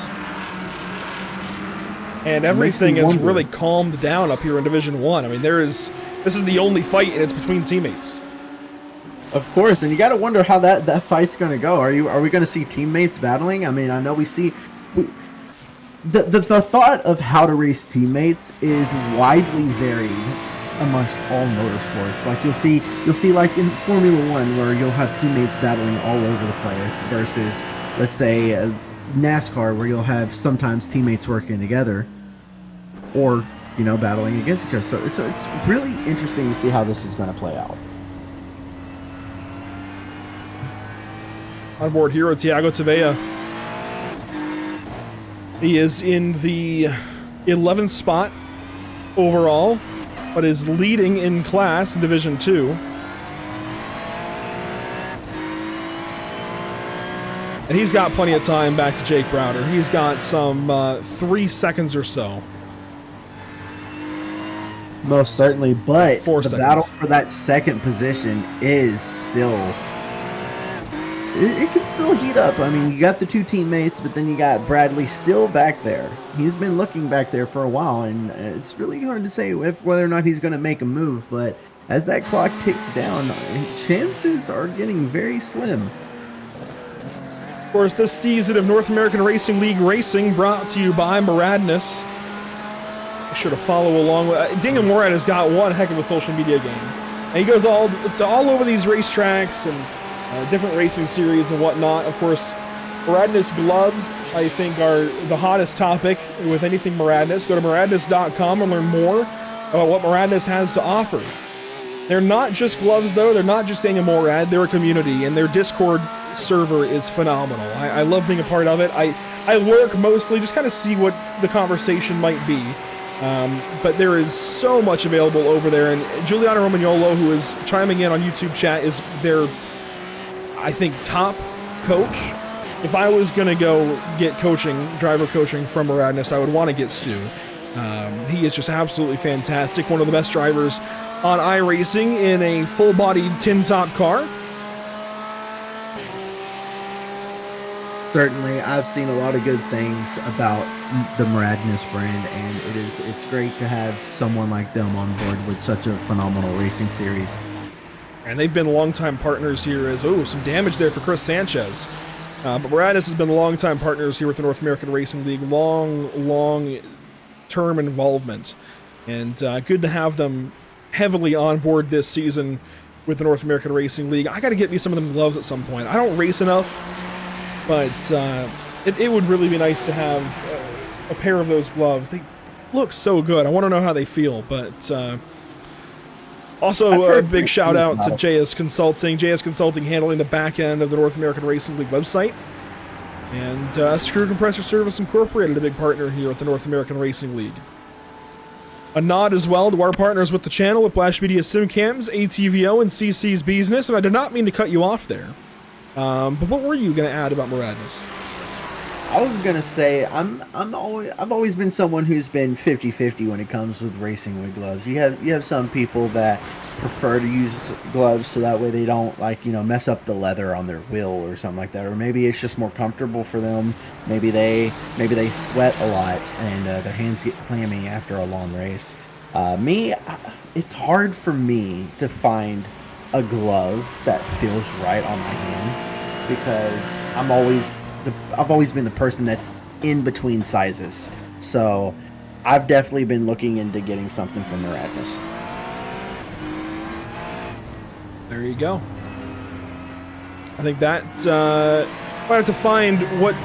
A: And everything has really calmed down up here in Division 1. I mean, this is the only fight, and it's between teammates.
C: Of course, and you got to wonder how that fight's going to go. Are we going to see teammates battling? I mean, I know we see the thought of how to race teammates is widely varied amongst all motorsports. Like you'll see like in Formula 1 where you'll have teammates battling all over the place versus, let's say, NASCAR where you'll have sometimes teammates working together or, battling against each other. So it's really interesting to see how this is going to play out.
A: On board hero Thiago Tavea. He is in the 11th spot overall, but is leading in class in Division 2. And he's got plenty of time back to Jake Browder. He's got some 3 seconds or so.
C: Most certainly, but
A: 4
C: the
A: seconds.
C: battle for that second position is still... It can still heat up. I mean, you got the two teammates, but then you got Bradley still back there. He's been looking back there for a while, and it's really hard to say whether or not he's going to make a move. But as that clock ticks down, chances are getting very slim.
A: Of course, this season of North American Racing League Racing brought to you by Moradness. Be sure to follow along. Daniel Morad has got one heck of a social media game. And he goes all over these racetracks and different racing series and whatnot. Of course, Moradness gloves, I think, are the hottest topic with anything Moradness. Go to moradness.com and learn more about what Moradness has to offer. They're not just gloves, though. They're not just Daniel Morad. They're a community, and their Discord server is phenomenal. I love being a part of it. I lurk mostly, just kind of see what the conversation might be. But there is so much available over there, and Giuliano Romagnolo, who is chiming in on YouTube chat, is their, I think, top coach. If I was going to go get driver coaching from Moradness, I would want to get Stu. He is just absolutely fantastic. One of the best drivers on iRacing in a full-bodied tin-top car.
C: Certainly, I've seen a lot of good things about the Moradness brand, and it's great to have someone like them on board with such a phenomenal racing series.
A: And they've been longtime partners here as, some damage there for Chris Sanchez. But Moradness has been longtime partners here with the North American Racing League. Long-term involvement. And good to have them heavily on board this season with the North American Racing League. I got to get me some of them gloves at some point. I don't race enough, but it would really be nice to have a pair of those gloves. They look so good. I want to know how they feel, but Also,
J: I've
A: a
J: heard
A: big shout out to
J: about
A: JS Consulting. JS Consulting handling the back end of the North American Racing League website. And Screw Compressor Service Incorporated, a big partner here at the North American Racing League. A nod as well to our partners with the channel, Whiplash Media SimCams, ATVO, and CC's Business. And I did not mean to cut you off there. But what were you going to add about Moradness?
J: I was gonna say I've always been someone who's been 50-50 when it comes with racing with gloves. You have some people that prefer to use gloves so that way they don't mess up the leather on their wheel or something like that, or maybe it's just more comfortable for them. Maybe they sweat a lot and their hands get clammy after a long race. It's hard for me to find a glove that feels right on my hands because I've always been the person that's in between sizes. So I've definitely been looking into getting something from Moradness.
A: There you go. I think that might have to find what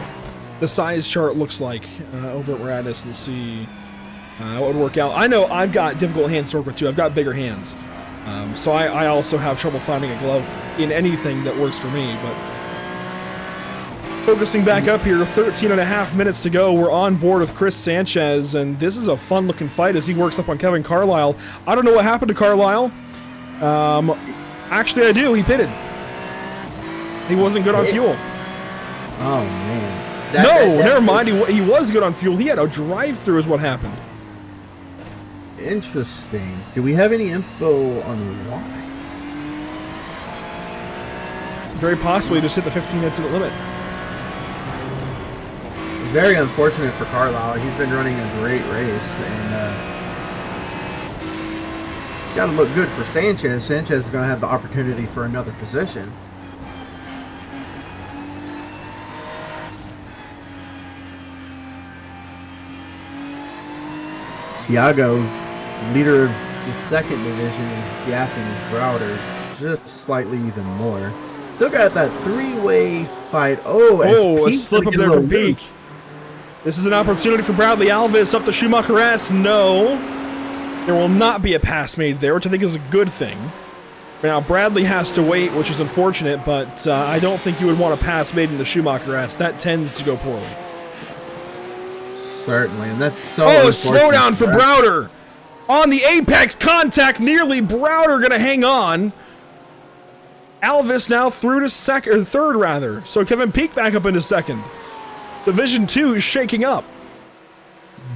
A: the size chart looks like over at Moradness and see what would work out. I know I've got difficult hand circuit too. I've got bigger hands. So I also have trouble finding a glove in anything that works for me, but focusing back up here, 13 and a half minutes to go. We're on board with Chris Sanchez, and this is a fun-looking fight as he works up on Kevin Carlisle. I don't know what happened to Carlisle. Actually, I do. He pitted. He wasn't good on fuel.
C: Oh, man.
A: Never mind. He was good on fuel. He had a drive-through is what happened.
C: Interesting. Do we have any info on why?
A: Very possibly just hit the 15 incident limit.
C: Very unfortunate for Carlisle. He's been running a great race, and got to look good for Sanchez. Sanchez is going to have the opportunity for another position. Tiago, leader of the second division, is gapping Browder just slightly even more. Still got that three-way fight.
A: A slip up there from Peak. This is an opportunity for Bradley Alvis up to Schumacher S. No. There will not be a pass made there, which I think is a good thing. Now, Bradley has to wait, which is unfortunate, but I don't think you would want a pass made into Schumacher S. That tends to go poorly.
C: Certainly, and that's so
A: slowdown for Browder. On the apex, contact nearly. Browder going to hang on. Alvis now through to third rather. So Kevin Peak back up into second. Division 2 is shaking up.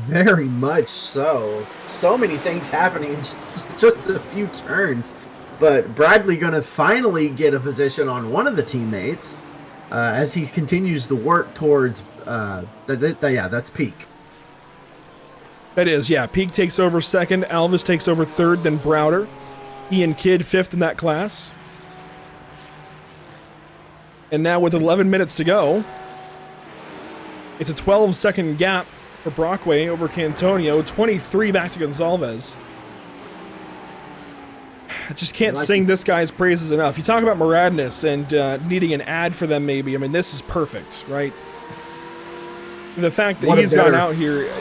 C: Very much so. So many things happening in just a few turns. But Bradley going to finally get a position on one of the teammates as he continues to work towards, that's Peak.
A: That is, yeah. Peak takes over second. Alvis takes over third, then Browder. Ian Kidd fifth in that class. And now with 11 minutes to go, it's a 12-second gap for Brockway over Cantonio. 23 back to Gonzalez. I just can't sing this guy's praises enough. You talk about Moradness and needing an ad for them maybe. I mean, this is perfect, right? The fact that he's gone out here,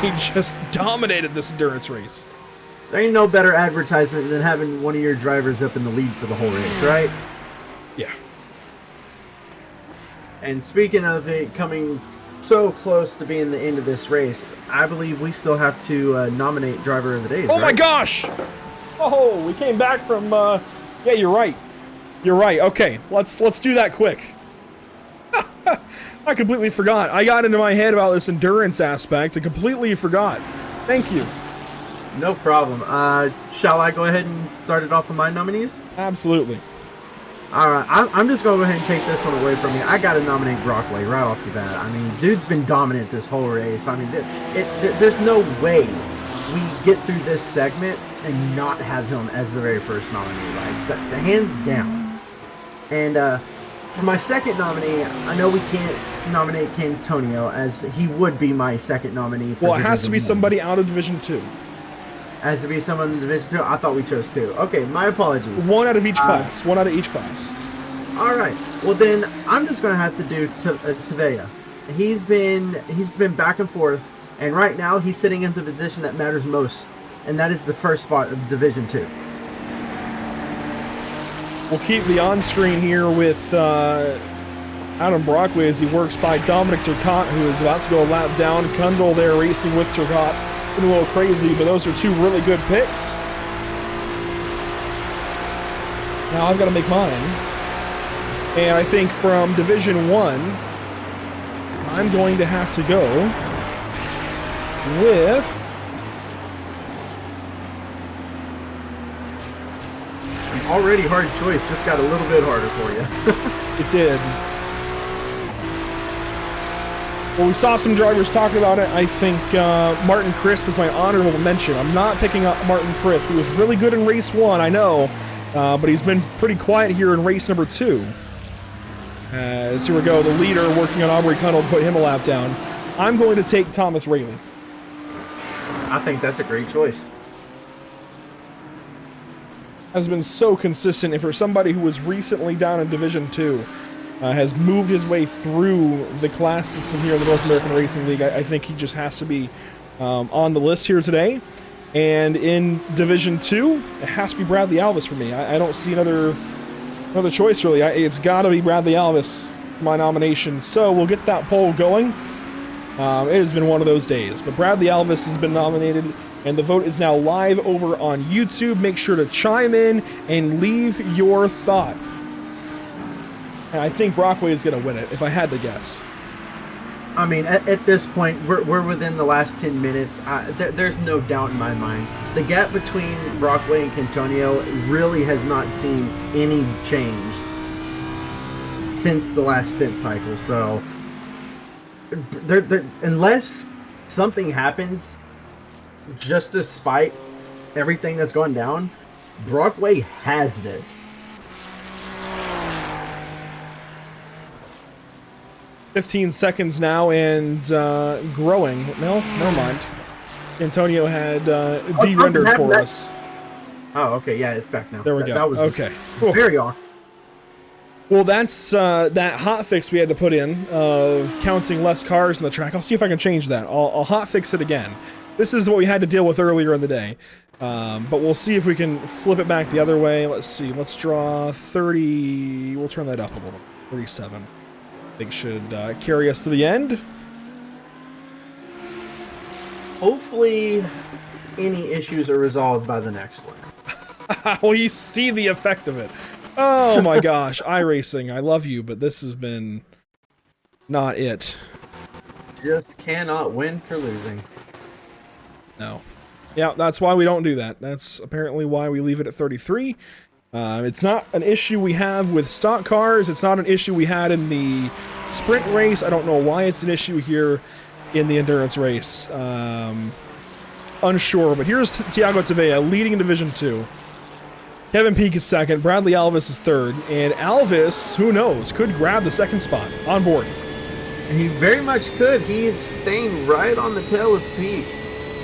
A: he just dominated this endurance race.
C: There ain't no better advertisement than having one of your drivers up in the lead for the whole race, right?
A: Yeah.
C: And speaking of it coming so close to being the end of this race, I believe we still have to nominate Driver of the Day.
A: Oh my gosh! Oh, we came back from. Yeah, you're right. You're right. Okay, let's do that quick. I completely forgot. I got into my head about this endurance aspect and completely forgot. Thank you.
C: No problem. Shall I go ahead and start it off with my nominees?
A: Absolutely.
C: All right, I'm just going to go ahead and take this one away from you. I got to nominate Brockway right off the bat. I mean, dude's been dominant this whole race. I mean, there's no way we get through this segment and not have him as the very first nominee. Like, the hands down. And for my second nominee, I know we can't nominate Cantonio, as he would be my second nominee. For
A: well, it has to be somebody out of Division 2.
C: Has to be someone in Division 2? I thought we chose 2. Okay, my apologies.
A: One out of each class. One out of each class.
C: All right. Well, then I'm just going to have to do Tavea. He's been back and forth, and right now he's sitting in the position that matters most, and that is the first spot of Division 2.
A: We'll keep the on-screen here with Adam Brockway as he works by Dominic Turcotte, who is about to go a lap down. Kundal there racing with Turcotte. Been a little crazy, but those are two really good picks. Now I've got to make mine. And I think from Division 1, I'm going to have to go with...
C: An already hard choice just got a little bit harder for you.
A: It did. Well, we saw some drivers talking about it. I think Martin Crisp is my honorable mention. I'm not picking up Martin Crisp. He was really good in race 1, I know, but he's been pretty quiet here in race number 2. As here we go, the leader working on Aubrey Kundal to put him a lap down. I'm going to take Thomas Rayleigh.
C: I think that's a great choice.
A: Has been so consistent, and for somebody who was recently down in Division 2, has moved his way through the class system here in the North American Racing League, I think he just has to be on the list here today. And in Division 2, it has to be Bradley Alvis for me. I don't see another choice, really. It's got to be Bradley Alvis for my nomination. So we'll get that poll going. It has been one of those days. But Bradley Alvis has been nominated, and the vote is now live over on YouTube. Make sure to chime in and leave your thoughts. And I think Brockway is going to win it, if I had to guess.
C: I mean, at this point, we're within the last 10 minutes. There's no doubt in my mind. The gap between Brockway and Cantonio really has not seen any change since the last stint cycle. So, unless something happens, just despite everything that's gone down, Brockway has this.
A: 15 seconds now and growing. No, never mind. Antonio had de-rendered for us.
C: Oh, okay. Yeah, it's back now.
A: There we go.
C: That was
A: okay. Cool.
C: Very awkward.
A: Well, that's that hot fix we had to put in of counting less cars on the track. I'll see if I can change that. I'll hot fix it again. This is what we had to deal with earlier in the day. But we'll see if we can flip it back the other way. Let's see. Let's draw 30. We'll turn that up a little. 37. I think should carry us to the end.
C: Hopefully, any issues are resolved by the next one.
A: Well, you see the effect of it. Oh my gosh, iRacing, I love you, but this has been not it.
C: Just cannot win for losing.
A: No. Yeah, that's why we don't do that. That's apparently why we leave it at 33. It's not an issue we have with stock cars. It's not an issue we had in the sprint race. I don't know why it's an issue here in the endurance race. Unsure, but here's Thiago Tavea leading in Division 2. Kevin Peake is second. Bradley Alvis is third. And Alvis, who knows, could grab the second spot on board.
C: He very much could. He is staying right on the tail of Peake.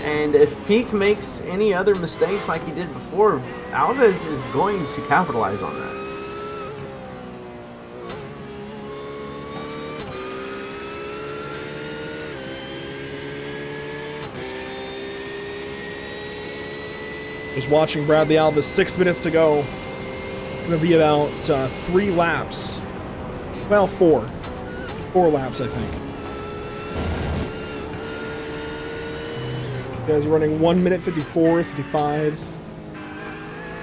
C: And if Peake makes any other mistakes like he did before, Alves is going to capitalize on that.
A: Just watching Bradley Alvis, 6 minutes to go. It's going to be about 3 laps. Well, 4. 4 laps, I think. You guys are running 1 minute 54, 55s.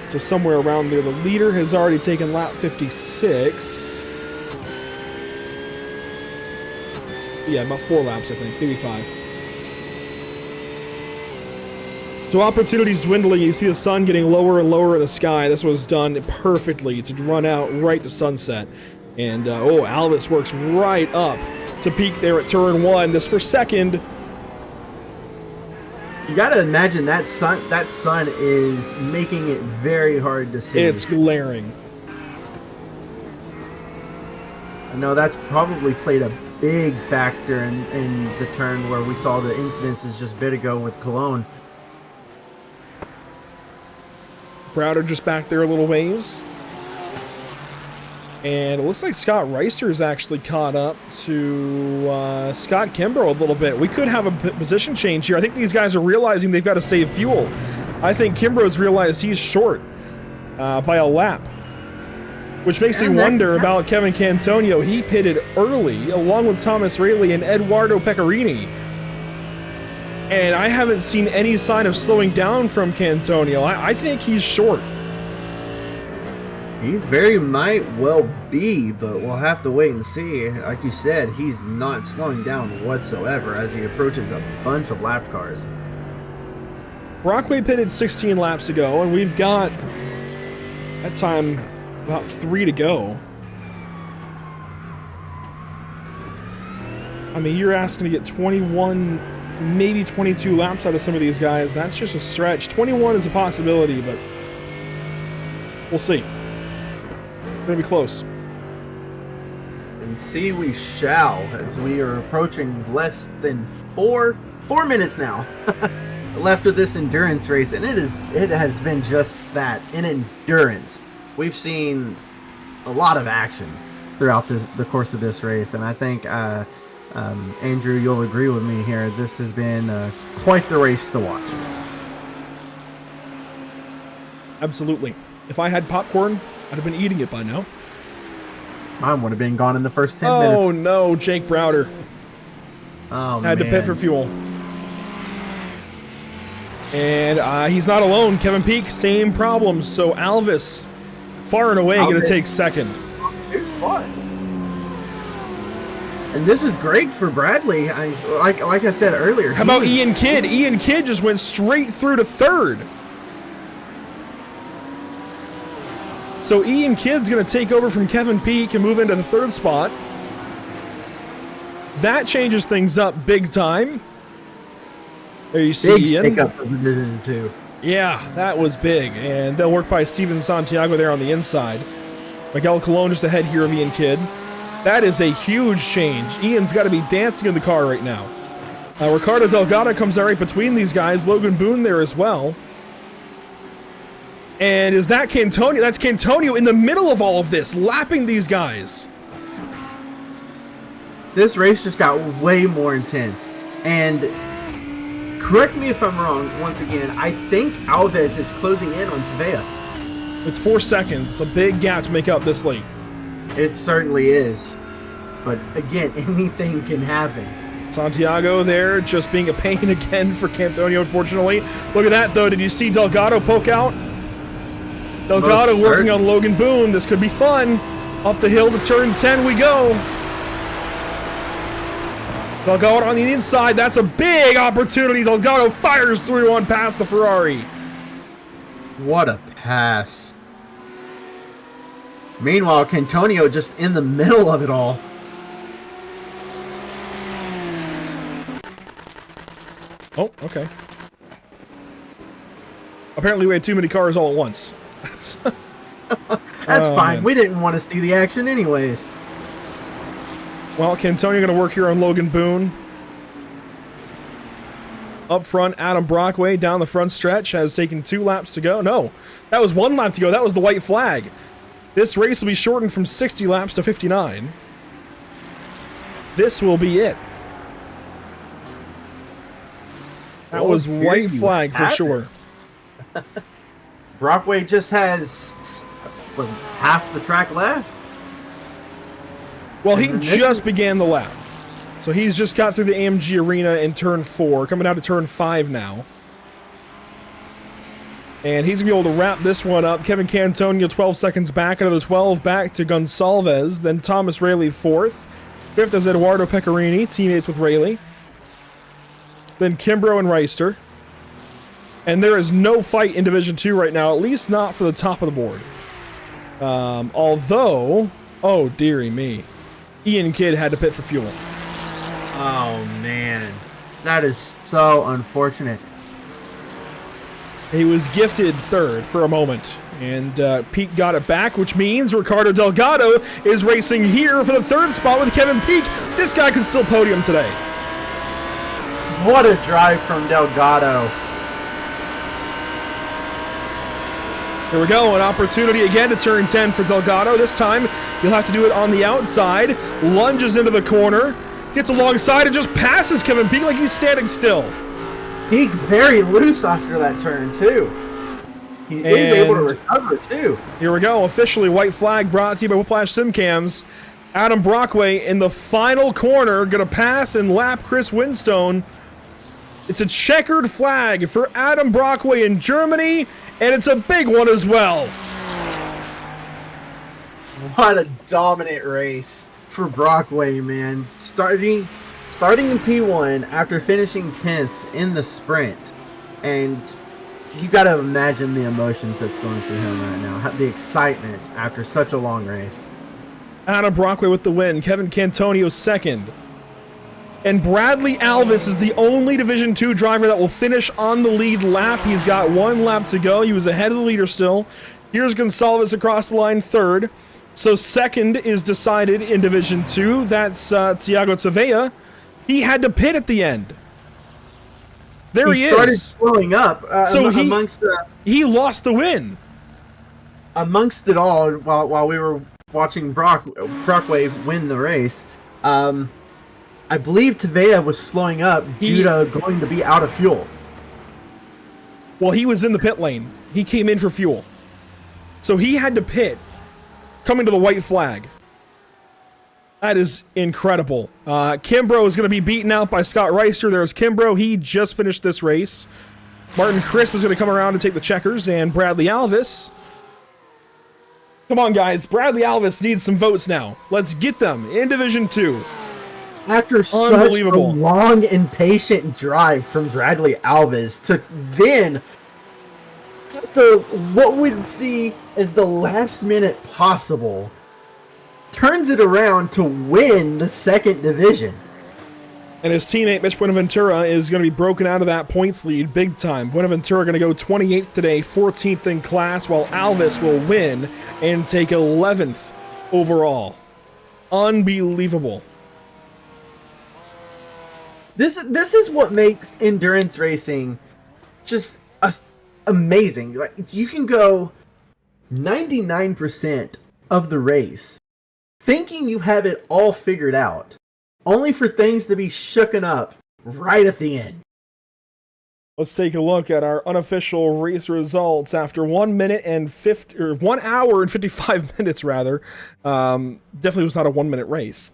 A: So somewhere around there. The leader has already taken lap 56. Yeah, about 4 laps, I think. Maybe 5. So opportunities dwindling. You see the sun getting lower and lower in the sky. This was done perfectly to run out right to sunset. And, Alvis works right up to Peake there at turn 1. This for second.
C: You gotta imagine that sun is making it very hard to see.
A: It's glaring.
C: I know that's probably played a big factor in the turn where we saw the incidences just a bit ago with Cologne.
A: Browder just back there a little ways. And it looks like Scott Reister's actually caught up to Scott Kimbrough a little bit. We could have a position change here. I think these guys are realizing they've got to save fuel. I think Kimbrough's realized he's short by a lap. which makes me
C: And that-
A: wonder about Kevin Cantonio. He pitted early, along with Thomas Raley and Eduardo Pecorini. And I haven't seen any sign of slowing down from Cantonio. I think he's short.
C: He very might well be, but we'll have to wait and see. Like you said, he's not slowing down whatsoever as he approaches a bunch of lap cars.
A: Brockway pitted 16 laps ago, and we've got, that time, about 3 to go. I mean, you're asking to get 21, maybe 22 laps out of some of these guys. That's just a stretch. 21 is a possibility, but we'll see. Gonna be close.
C: And see we shall, as we are approaching less than four minutes now left of this endurance race, and it has been just that, an endurance. We've seen a lot of action throughout the course of this race, and I think Andrew, you'll agree with me here. This has been quite the race to watch.
A: Absolutely. If I had popcorn, I'd have been eating it by now.
C: Mine would have been gone in the first 10
A: Oh
C: minutes.
A: no, Jake Browder
C: Oh,
A: had to pit for fuel. And he's not alone. Kevin Peak, same problems. So Alvis, far and away, going to
C: Alvis.
A: take second.
C: Good spot. And this is great for Bradley. Like I said earlier.
A: How about Ian Kidd? Ian Kidd just went straight through to third. So Ian Kidd's going to take over from Kevin Peak and move into the third spot. That changes things up big time. There you see
C: Big
A: Ian.
C: stick up for Division 2.
A: Yeah, that was big. And they'll work by Steven Santiago there on the inside. Miguel Colon just ahead here of Ian Kidd. That is a huge change. Ian's got to be dancing in the car right now. Ricardo Delgado comes out right between these guys. Logan Boone there as well. And is that Cantonio? That's Cantonio in the middle of all of this, lapping these guys.
C: This race just got way more intense. And correct me if I'm wrong, once again, I think Alves is closing in on Tavea.
A: It's 4 seconds. It's a big gap to make up this late.
C: It certainly is. But again, anything can happen.
A: Santiago there just being a pain again for Cantonio, unfortunately. Look at that, though. Did you see Delgado poke out? Delgado
C: Most
A: working
C: certain.
A: on Logan Boone. This could be fun. Up the hill to turn 10 we go. Delgado on the inside. That's a big opportunity. Delgado fires through on past the Ferrari.
C: What a pass. Meanwhile, Cantonio just in the middle of it all.
A: Oh, okay. Apparently we had too many cars all at once.
C: That's
A: Oh,
C: fine.
A: man.
C: We didn't want to see the action anyways.
A: Well, Cantonio going to work here on Logan Boone. Up front, Adam Brockway down the front stretch has taken 2 laps to go. No, that was 1 lap to go. That was the white flag. This race will be shortened from 60 laps to 59. This will be it. That was
C: Well, here
A: white
C: you
A: flag for
C: have it.
A: sure.
C: Brockway just has half the track left.
A: Well, he
C: And then
A: just began the lap. So he's just got through the AMG Arena in turn 4, coming out to turn 5 now. And he's going to be able to wrap this one up. Kevin Cantonio 12 seconds back, another 12 back to Gonsalves. Then Thomas Raley 4th. 5th is Eduardo Pecorini, teammates with Raley. Then Kimbrough and Reister. And there is no fight in Division 2 right now, at least not for the top of the board. Although, oh dearie me, Ian Kidd had to pit for fuel.
C: Oh, man. That is so unfortunate.
A: He was gifted 3rd for a moment, and Peak got it back, which means Ricardo Delgado is racing here for the 3rd spot with Kevin Peak. This guy could still podium today.
C: What a drive from Delgado.
A: Here we go, an opportunity again to turn 10 for Delgado. This time, he'll have to do it on the outside. Lunges into the corner, gets alongside and just passes Kevin Peak like he's standing still.
C: Peak very loose after that turn, too. He is able to recover, too.
A: Here we go. Officially, white flag brought to you by Whiplash Simcams. Adam Brockway in the final corner, going to pass and lap Chris Winstone. It's a checkered flag for Adam Brockway in Germany, and it's a big one as well.
C: What a dominant race for Brockway, man. Starting in P1 after finishing 10th in the sprint. And you got to imagine the emotions that's going through him right now. The excitement after such a long race.
A: Adam Brockway with the win. Kevin Cantonio second. And Bradley Alvis is the only Division II driver that will finish on the lead lap. He's got 1 lap to go. He was ahead of the leader still. Here's Gonsalves across the line third. So second is decided in Division 2. That's Thiago Tavea. He had to pit at the end. There he
C: started
A: is.
C: slowing up.
A: He lost the win.
C: Amongst it all, while we were watching Brockway win the race, I believe Tavea was slowing up due to going to be out of fuel.
A: Well, he was in the pit lane. He came in for fuel. So he had to pit coming to the white flag. That is incredible. Kimbrough is going to be beaten out by Scott Reister. There's Kimbrough. He just finished this race. Martin Crisp is going to come around and take the checkers, and Bradley Alvis. Come on, guys. Bradley Alvis needs some votes now. Let's get them in Division 2.
C: After such a long and patient drive from Bradley Alvis to then what we'd see as the last minute possible, turns it around to win the second division.
A: And his teammate Mitch Buenaventura is going to be broken out of that points lead big time. Buenaventura going to go 28th today, 14th in class, while Alvis will win and take 11th overall. Unbelievable.
C: This is what makes endurance racing just amazing. Like, you can go 99% of the race thinking you have it all figured out, only for things to be shooken up right at the end.
A: Let's take a look at our unofficial race results after 1 hour and 55 minutes rather. Definitely was not a 1 minute race.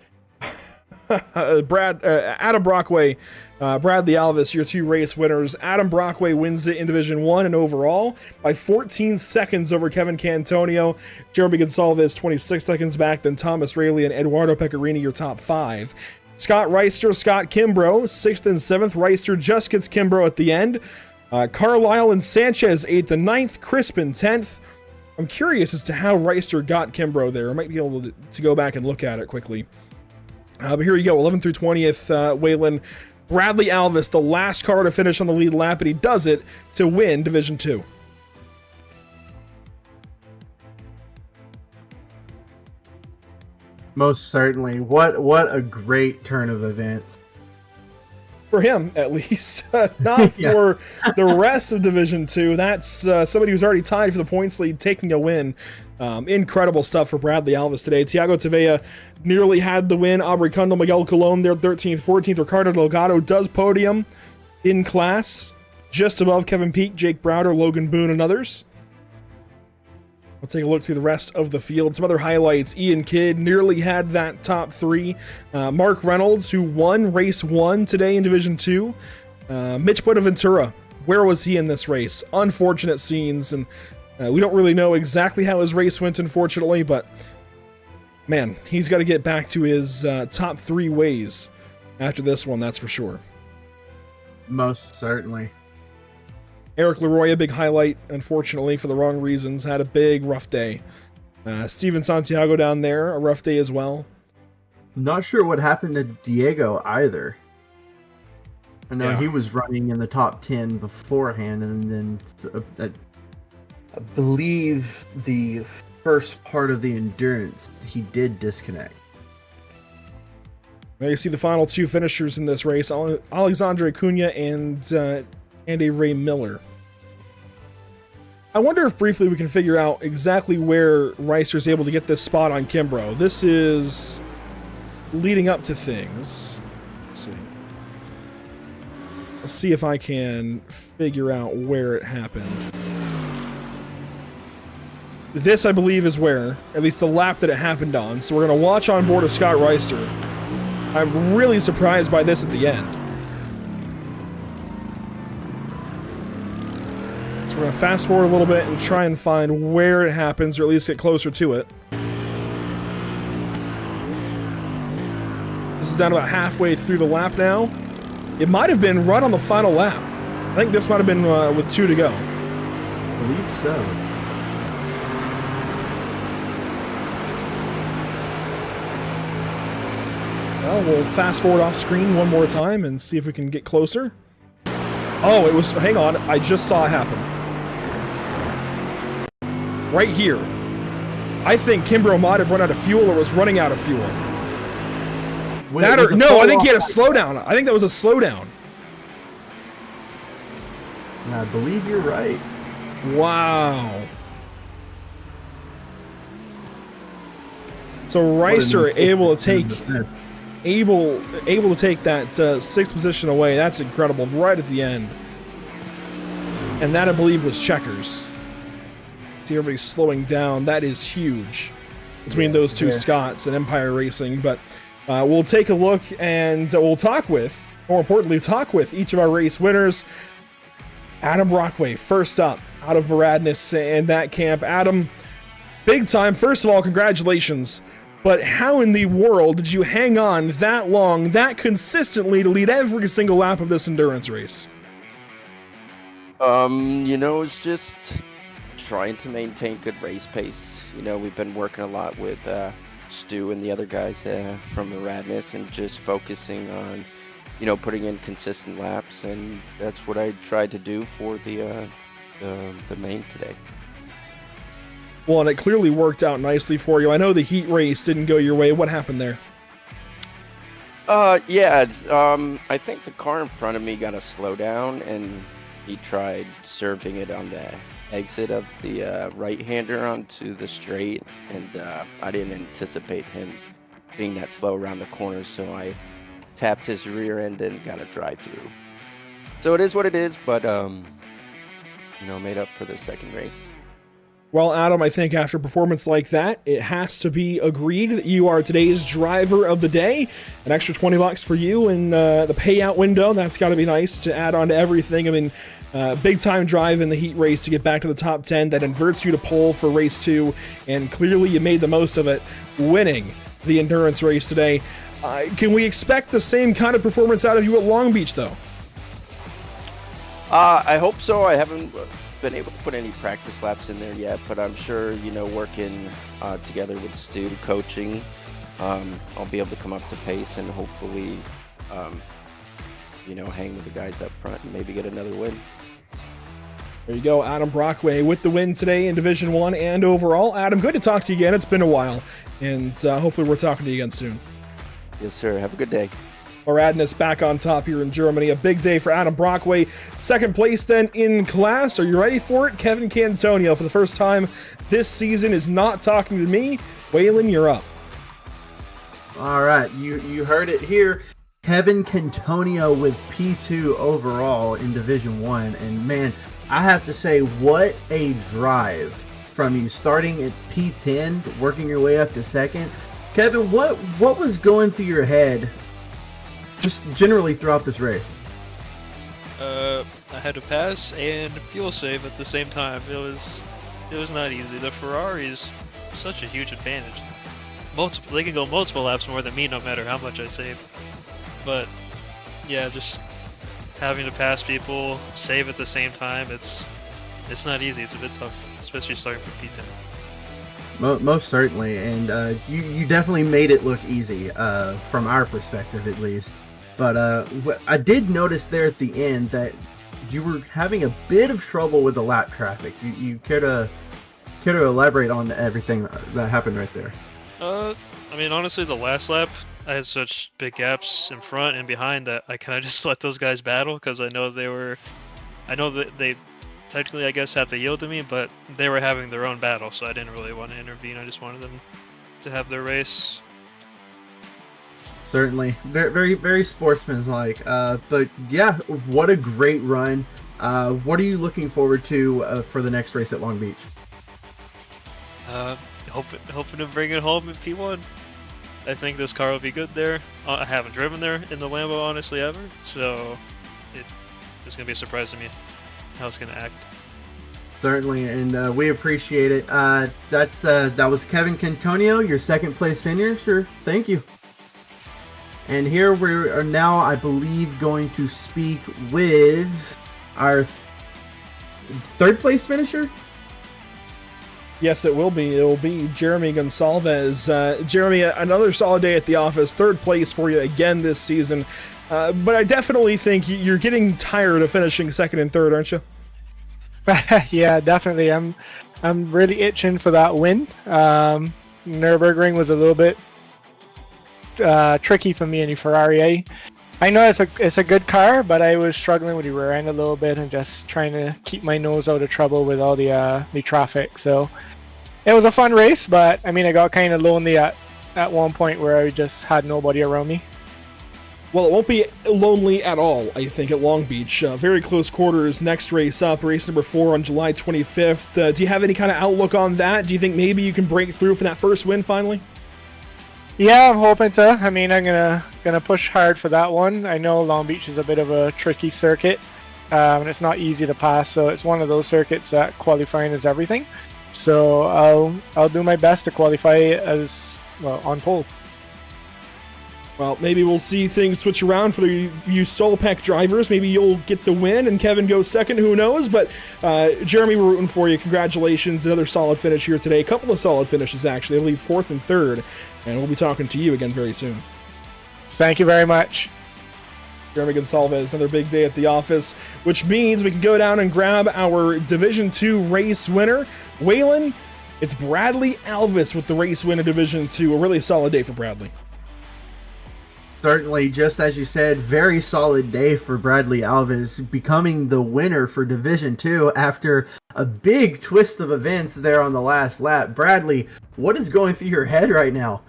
A: Adam Brockway, Bradley Alvis, your 2 race winners. Adam Brockway wins it in Division 1 and overall by 14 seconds over Kevin Cantonio. Jeremy Gonsalves 26 seconds back, then Thomas Rayleigh and Eduardo Pecorini, your top 5. Scott Reister, Scott Kimbrough, 6th and 7th. Reister just gets Kimbrough at the end. Carlisle and Sanchez, 8th and 9th. Crispin, 10th. I'm curious as to how Reister got Kimbrough there. I might be able to go back and look at it quickly. But here you go, 11th through 20th, Waylon. Bradley Alvis, the last car to finish on the lead lap, and he does it to win Division 2.
C: Most certainly. What a great turn of events.
A: For him, at least. Not for the rest of Division 2. That's somebody who's already tied for the points lead, taking a win. Incredible stuff for Bradley Alvis today. Thiago Tavea nearly had the win. Aubrey Kundal, Miguel Colon, they're 13th, 14th. Ricardo Delgado does podium in class, just above Kevin Peake, Jake Browder, Logan Boone, and others. We'll take a look through the rest of the field. Some other highlights. Ian Kidd nearly had that top 3. Mark Reynolds, who won race 1 today in Division 2. Mitch Buenaventura, where was he in this race? Unfortunate scenes, and we don't really know exactly how his race went, unfortunately, but man, he's got to get back to his top 3 ways after this one, that's for sure.
C: Most certainly.
A: Eric Leroy, a big highlight, unfortunately, for the wrong reasons, had a big, rough day. Steven Santiago down there, a rough day as well.
C: Not sure what happened to Diego either. I know he was running in the top 10 beforehand, and then I believe the first part of the endurance, he did disconnect.
A: Now you see the final 2 finishers in this race, Alexandre Cunha and Andy Ray Miller. I wonder if briefly we can figure out exactly where Reister's able to get this spot on Kimbrough. This is leading up to things. Let's see. Let's see if I can figure out where it happened. this, I believe, is where, at least the lap that it happened on. So we're going to watch on board of Scott Reister. I'm really surprised by this at the end. So we're going to fast forward a little bit and try and find where it happens, or at least get closer to it. This is down about halfway through the lap now. It might have been right on the final lap. I think this might have been with 2 to go.
C: I believe so.
A: Well, we'll fast forward off screen one more time and see if we can get closer. Oh, it was, hang on, I just saw it happen. Right here. I think Kimbrough might have run out of fuel or was running out of fuel. No, I think he had a slowdown. I think that was a slowdown.
C: I believe you're right.
A: Wow. So Reister able to take that 6th position away. That's incredible, right at the end. And that, I believe, was checkers. See everybody slowing down. That is huge between those two Scotts and Empire Racing. But we'll take a look and we'll talk with, more importantly, talk with each of our race winners. Adam Brockway, first up out of Baradness and that camp. Adam, big time. First of all, congratulations. But how in the world did you hang on that long, that consistently to lead every single lap of this endurance race?
K: It's just trying to maintain good race pace. We've been working a lot with Stu and the other guys from the Radness and just focusing on, putting in consistent laps, and that's what I tried to do for the main today.
A: Well, and it clearly worked out nicely for you. I know the heat race didn't go your way. What happened there?
K: I think the car in front of me got a slowdown, and he tried serving it on the exit of the right-hander onto the straight, and I didn't anticipate him being that slow around the corner, so I tapped his rear end and got a drive-through. So it is what it is, but made up for the second race.
A: Well, Adam, I think after a performance like that, it has to be agreed that you are today's driver of the day. An extra $20 for you in the payout window. That's got to be nice to add on to everything. I mean, big time drive in the heat race to get back to the top 10. That inverts you to pole for race 2, and clearly you made the most of it, winning the endurance race today. Can we expect the same kind of performance out of you at Long Beach, though?
K: I hope so. I haven't been able to put any practice laps in there yet, but I'm sure, working together with Stu, coaching, I'll be able to come up to pace and hopefully, hang with the guys up front and maybe get another win.
A: There you go, Adam Brockway with the win today in Division 1 and overall. Adam, good to talk to you again. It's been a while, and hopefully we're talking to you again soon.
K: Yes, sir. Have a good day.
A: Radness back on top here in Germany. A big day for Adam Brockway. Second place then in class. Are you ready for it? Kevin Cantonio, for the first time this season, is not talking to me. Waylon, you're up.
C: All right, you heard it here. Kevin Cantonio with P2 overall in Division 1. And man, I have to say, what a drive from you, starting at P10, working your way up to second. Kevin, what was going through your head just generally throughout this race?
D: I had to pass and fuel save at the same time. It was not easy. The Ferrari is such a huge advantage. They can go multiple laps more than me, no matter how much I save. But yeah, just having to pass people, save at the same time, it's not easy. It's a bit tough, especially starting from P10.
C: Most certainly, and you definitely made it look easy from our perspective, at least. But I did notice there at the end that you were having a bit of trouble with the lap traffic. You care to elaborate on everything that happened right there?
D: I mean, honestly, the last lap, I had such big gaps in front and behind that I kind of just let those guys battle, because I know that they technically, I guess, have to yield to me, but they were having their own battle, so I didn't really want to intervene. I just wanted them to have their race.
C: Certainly, very, very, very sportsmanlike. But yeah, what a great run. What are you looking forward to for the next race at Long Beach?
D: Hoping to bring it home in P1. I think this car will be good there. I haven't driven there in the Lambo honestly ever, so it's gonna be a surprise to me how it's gonna act.
C: Certainly, and we appreciate it. That was Kevin Cantonio, your second place finisher. Thank you. And here we are now, I believe, going to speak with our third place finisher.
A: Yes, it will be. It will be Jeremy Gonsalves. Jeremy, another solid day at the office. Third place for you again this season. But I definitely think you're getting tired of finishing second and third, aren't you?
L: Yeah, definitely. I'm really itching for that win. Nürburgring was a little bit tricky for me in the Ferrari. I know it's a good car, but I was struggling with the rear end a little bit and just trying to keep my nose out of trouble with all the traffic. So it was a fun race, but I mean, I got kind of lonely at one point where I just had nobody around me.
A: Well, it won't be lonely at all, I think, at Long Beach. Very close quarters. Next race up, race number 4 on July 25th. Do you have any kind of outlook on that? Do you think maybe you can break through for that first win finally?
L: Yeah, I'm hoping to. I mean, I'm gonna push hard for that one. I know Long Beach is a bit of a tricky circuit, and it's not easy to pass. So it's one of those circuits that qualifying is everything. So I'll do my best to qualify as well on pole.
A: Well, maybe we'll see things switch around for you Solpack drivers. Maybe you'll get the win and Kevin goes second. Who knows? But Jeremy, we're rooting for you. Congratulations. Another solid finish here today. A couple of solid finishes, actually. I believe 4th and 3rd. And we'll be talking to you again very soon.
L: Thank you very much.
A: Jeremy Gonsalves, another big day at the office, which means we can go down and grab our Division 2 race winner. Waylon, it's Bradley Alvis with the race win in Division 2. A really solid day for Bradley.
C: Certainly, just as you said, very solid day for Bradley Alves, becoming the winner for Division 2 after a big twist of events there on the last lap. Bradley, what is going through your head right now?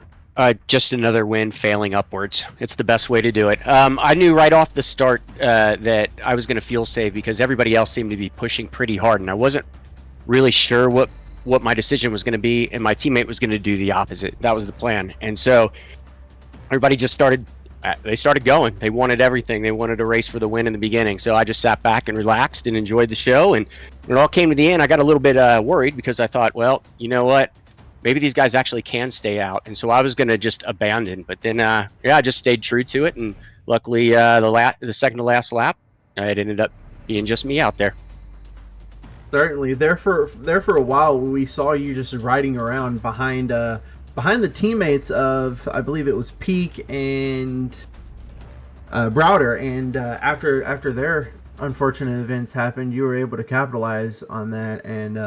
M: Just another win failing upwards. It's the best way to do it. I knew right off the start that I was going to fuel save because everybody else seemed to be pushing pretty hard, and I wasn't really sure what my decision was going to be, and my teammate was going to do the opposite. That was the plan. And so everybody just started going. They wanted everything. They wanted a race for the win in the beginning. So I just sat back and relaxed and enjoyed the show. And when it all came to the end, I got a little bit worried because I thought, well, you know what? Maybe these guys actually can stay out. And so I was going to just abandon. But then, I just stayed true to it. And luckily, the second to last lap, it ended up being just me out there.
C: Certainly. There for a while, we saw you just riding around behind the teammates of, I believe it was Peak and Browder, and after their unfortunate events happened, you were able to capitalize on that. And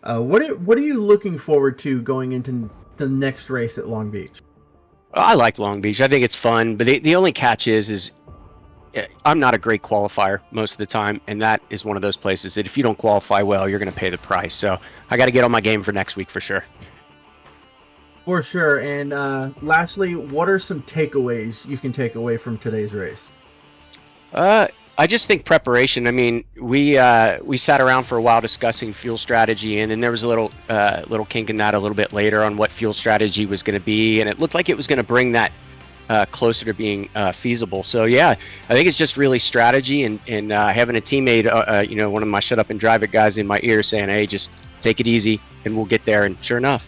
C: what are you looking forward to going into the next race at Long Beach?
M: I like Long Beach. I think it's fun, but the only catch is I'm not a great qualifier most of the time, and that is one of those places that if you don't qualify well, you're going to pay the price. So I got to get on my game for next week for sure.
C: For sure. And lastly, what are some takeaways you can take away from today's race?
M: I just think preparation. I mean, we sat around for a while discussing fuel strategy, and then there was a little kink in that a little bit later on what fuel strategy was going to be, and it looked like it was going to bring that closer to being feasible. So yeah, I think it's just really strategy and having a teammate, one of my shut up and drive it guys in my ear saying, hey, just take it easy and we'll get there. And sure enough.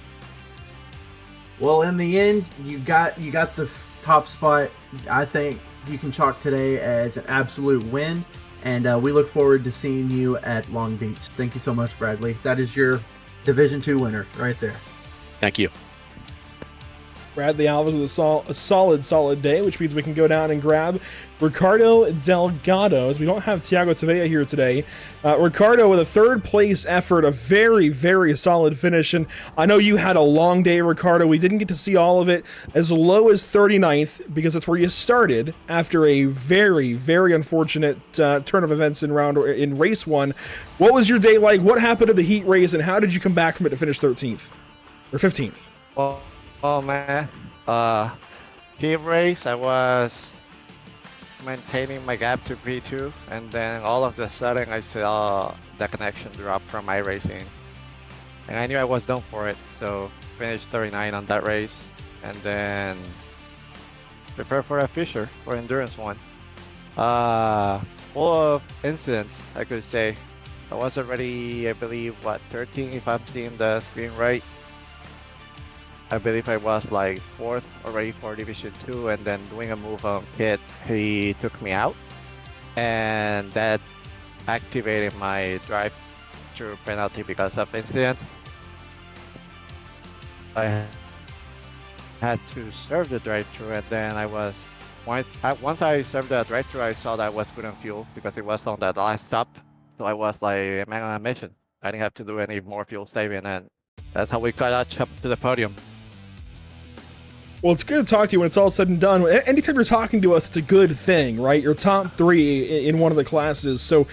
C: Well, in the end, you got the top spot. I think you can chalk today as an absolute win, and we look forward to seeing you at Long Beach. Thank you so much, Bradley. That is your Division 2 winner right there.
M: Thank you.
A: Bradley Alves with a solid day, which means we can go down and grab Ricardo Delgado, as we don't have Tiago Tavella here today. Ricardo with a third place effort, a very, very solid finish. And I know you had a long day, Ricardo. We didn't get to see all of it. As low as 39th, because that's where you started after a very, very unfortunate turn of events in race 1. What was your day like? What happened to the heat race, and how did you come back from it to finish 13th or 15th?
N: Oh man, heat race, I was maintaining my gap to P2, and then all of a sudden I saw the connection drop from iRacing. and I knew I was done for it. So finished 39 on that race, and then prepare for a Fisher for endurance one. Full of incidents, I could say. I was already, I believe, 13 if I'm seeing the screen right. I believe I was like 4th already for Division 2, and then doing a move on Kit, he took me out, and that activated my drive-through penalty because of incident. I had to serve the drive-through, and then once I served the drive-through, I saw that I was good on fuel because it was on that last stop. So I was like, man, on a mission. I didn't have to do any more fuel saving, and that's how we got up to the podium.
A: Well, it's good to talk to you when it's all said and done. Anytime you're talking to us, it's a good thing, right? You're top 3 in one of the classes. So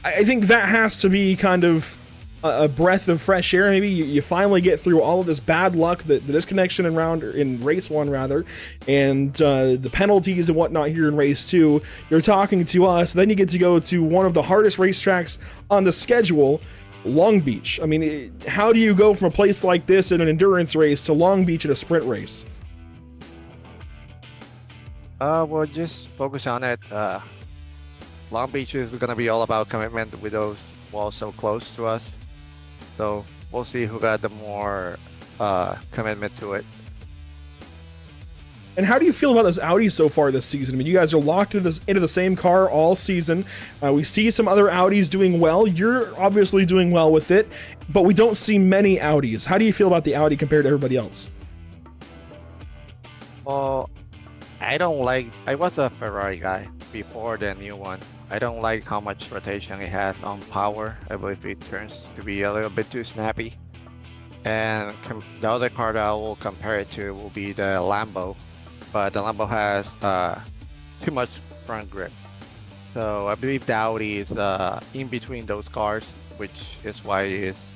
A: I think that has to be kind of a breath of fresh air. Maybe you finally get through all of this bad luck, the disconnection in race 1 rather, and the penalties and whatnot here in race 2. You're talking to us, then you get to go to one of the hardest racetracks on the schedule, Long Beach. I mean, how do you go from a place like this in an endurance race to Long Beach in a sprint race?
N: We'll just focus on it. Long Beach is gonna be all about commitment with those walls so close to us. So we'll see who got the more commitment to it.
A: And how do you feel about this Audi so far this season? I mean, you guys are locked into the same car all season. We see some other Audis doing well. You're obviously doing well with it, but we don't see many Audis. How do you feel about the Audi compared to everybody else?
N: Well, I was a Ferrari guy before the new one. I don't like how much rotation it has on power. I believe it turns to be a little bit too snappy. And the other car that I will compare it to will be the Lambo. But the Lambo has too much front grip. So I believe the Audi is in between those cars, which is why it's,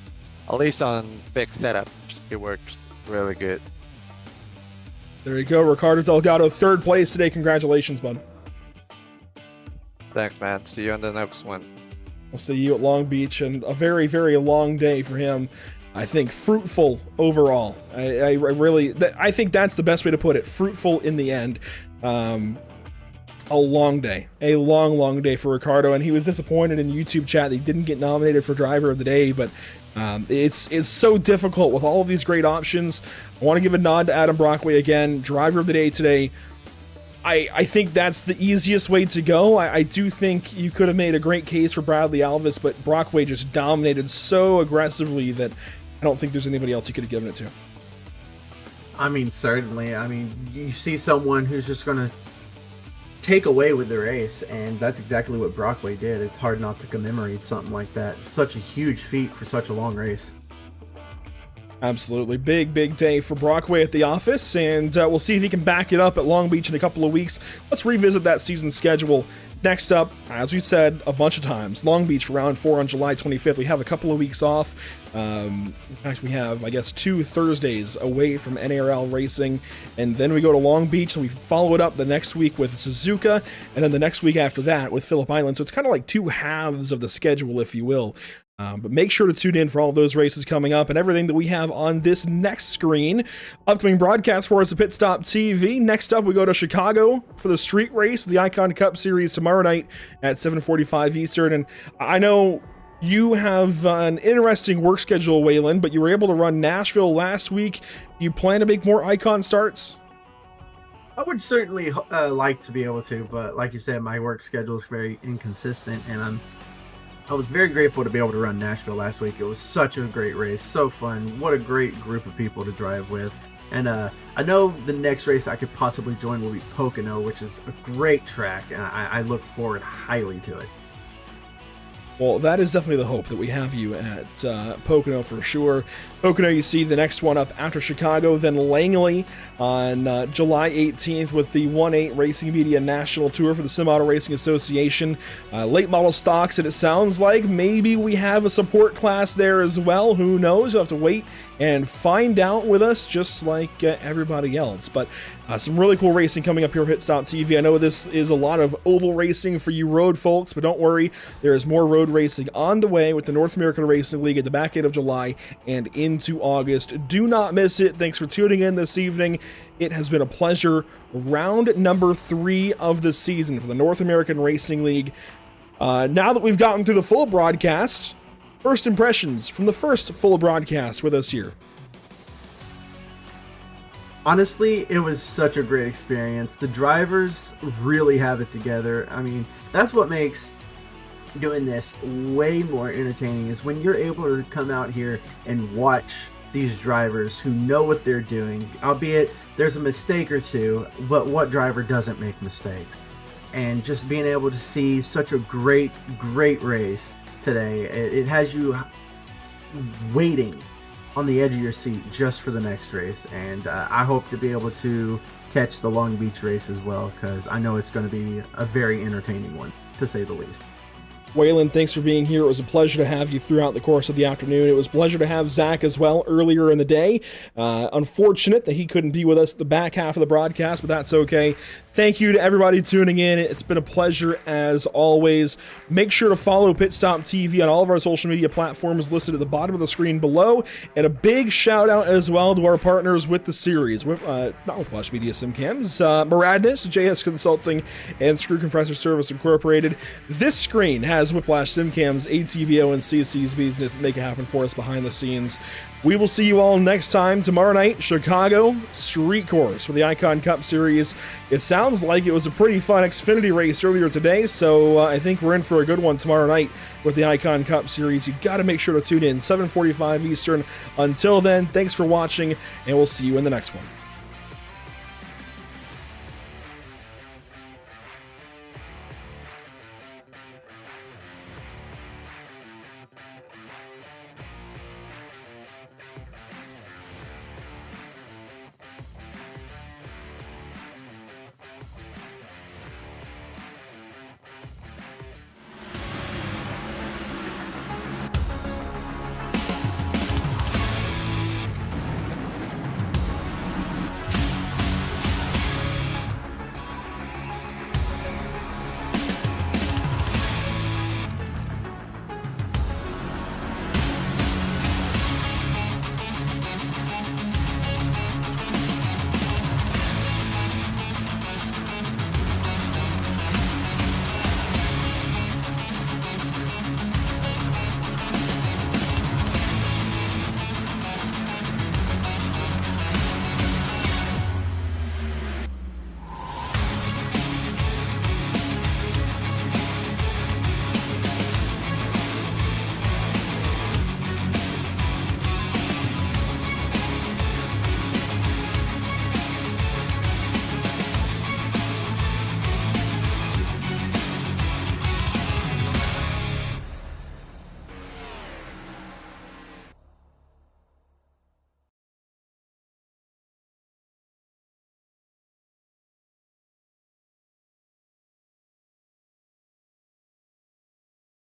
N: at least on big setups, it works really good.
A: There you go, Ricardo Delgado, 3rd place today. Congratulations, bud.
N: Thanks, man. See you on the next one.
A: We'll see you at Long Beach, and a very, very long day for him. I think fruitful overall. I think that's the best way to put it. Fruitful in the end. A long day. A long, long day for Ricardo, and he was disappointed in YouTube chat that he didn't get nominated for Driver of the Day, but it's so difficult with all of these great options. I want to give a nod to Adam Brockway again. Driver of the Day today. I think that's the easiest way to go. I do think you could have made a great case for Bradley Alvis, but Brockway just dominated so aggressively that I don't think there's anybody else you could have given it to.
C: I mean, certainly. I mean, you see someone who's just going to take away with the race, and that's exactly what Brockway did. It's hard not to commemorate something like that. Such a huge feat for such a long race.
A: Absolutely. Big, big day for Brockway at the office, and we'll see if he can back it up at Long Beach in a couple of weeks. Let's revisit that season schedule. Next up, as we said a bunch of times, Long Beach for round 4 on July 25th. We have a couple of weeks off. In fact, we have, I guess, 2 Thursdays away from NARL racing, and then we go to Long Beach, and we follow it up the next week with Suzuka, and then the next week after that with Phillip Island. So it's kind of like 2 halves of the schedule, if you will. But make sure to tune in for all those races coming up and everything that we have on this next screen. Upcoming broadcast for us at Pit Stop TV. Next up, we go to Chicago for the street race, the Icon Cup Series tomorrow night at 7:45 Eastern. And I know you have an interesting work schedule, Waylon, but you were able to run Nashville last week. Do you plan to make more Icon starts?
C: I would certainly like to be able to, but like you said, my work schedule is very inconsistent, and I was very grateful to be able to run Nashville last week. It was such a great race, so fun. What a great group of people to drive with. And I know the next race I could possibly join will be Pocono, which is a great track, and I look forward highly to it.
A: Well, that is definitely the hope, that we have you at Pocono for sure. Pocono, you see the next one up after Chicago, then Langley on July 18th with the 1/8 Racing Media National Tour for the Sim Auto Racing Association. Late model stocks, and it sounds like maybe we have a support class there as well. Who knows? You'll have to wait and find out with us, just like everybody else. But Some really cool racing coming up here at Pit Stop TV. I know this is a lot of oval racing for you road folks, but don't worry, there is more road racing on the way with the North American Racing League at the back end of July and into August. Do not miss it. Thanks for tuning in this evening. It has been a pleasure. Round number 3 of the season for the North American Racing League. Now that we've gotten through the full broadcast, first impressions from the first full broadcast with us here.
C: Honestly, it was such a great experience. The drivers really have it together. I mean, that's what makes doing this way more entertaining, is when you're able to come out here and watch these drivers who know what they're doing, albeit there's a mistake or two, but what driver doesn't make mistakes? And just being able to see such a great race today, it has you waiting on the edge of your seat just for the next race. And I hope to be able to catch the Long Beach race as well, because I know it's going to be a very entertaining one, to say the least.
A: Waylon, thanks for being here. It was a pleasure to have you throughout the course of the afternoon. It was a pleasure to have Zach as well earlier in the day. Unfortunate that he couldn't be with us at the back half of the broadcast, but that's okay. Thank you to everybody tuning in. It's been a pleasure as always. Make sure to follow Pit Stop TV on all of our social media platforms listed at the bottom of the screen below. And a big shout out as well to our partners with the series, not Whiplash Media SimCams, Muradness, JS Consulting, and Screw Compressor Service Incorporated. This screen has Whiplash SimCams, ATVO, and CC's business that make it happen for us behind the scenes. We will see you all next time. Tomorrow night, Chicago Street Course for the Icon Cup Series. It sounds like it was a pretty fun Xfinity race earlier today, so I think we're in for a good one tomorrow night with the Icon Cup Series. You got to make sure to tune in, 7:45 Eastern. Until then, thanks for watching, and we'll see you in the next one.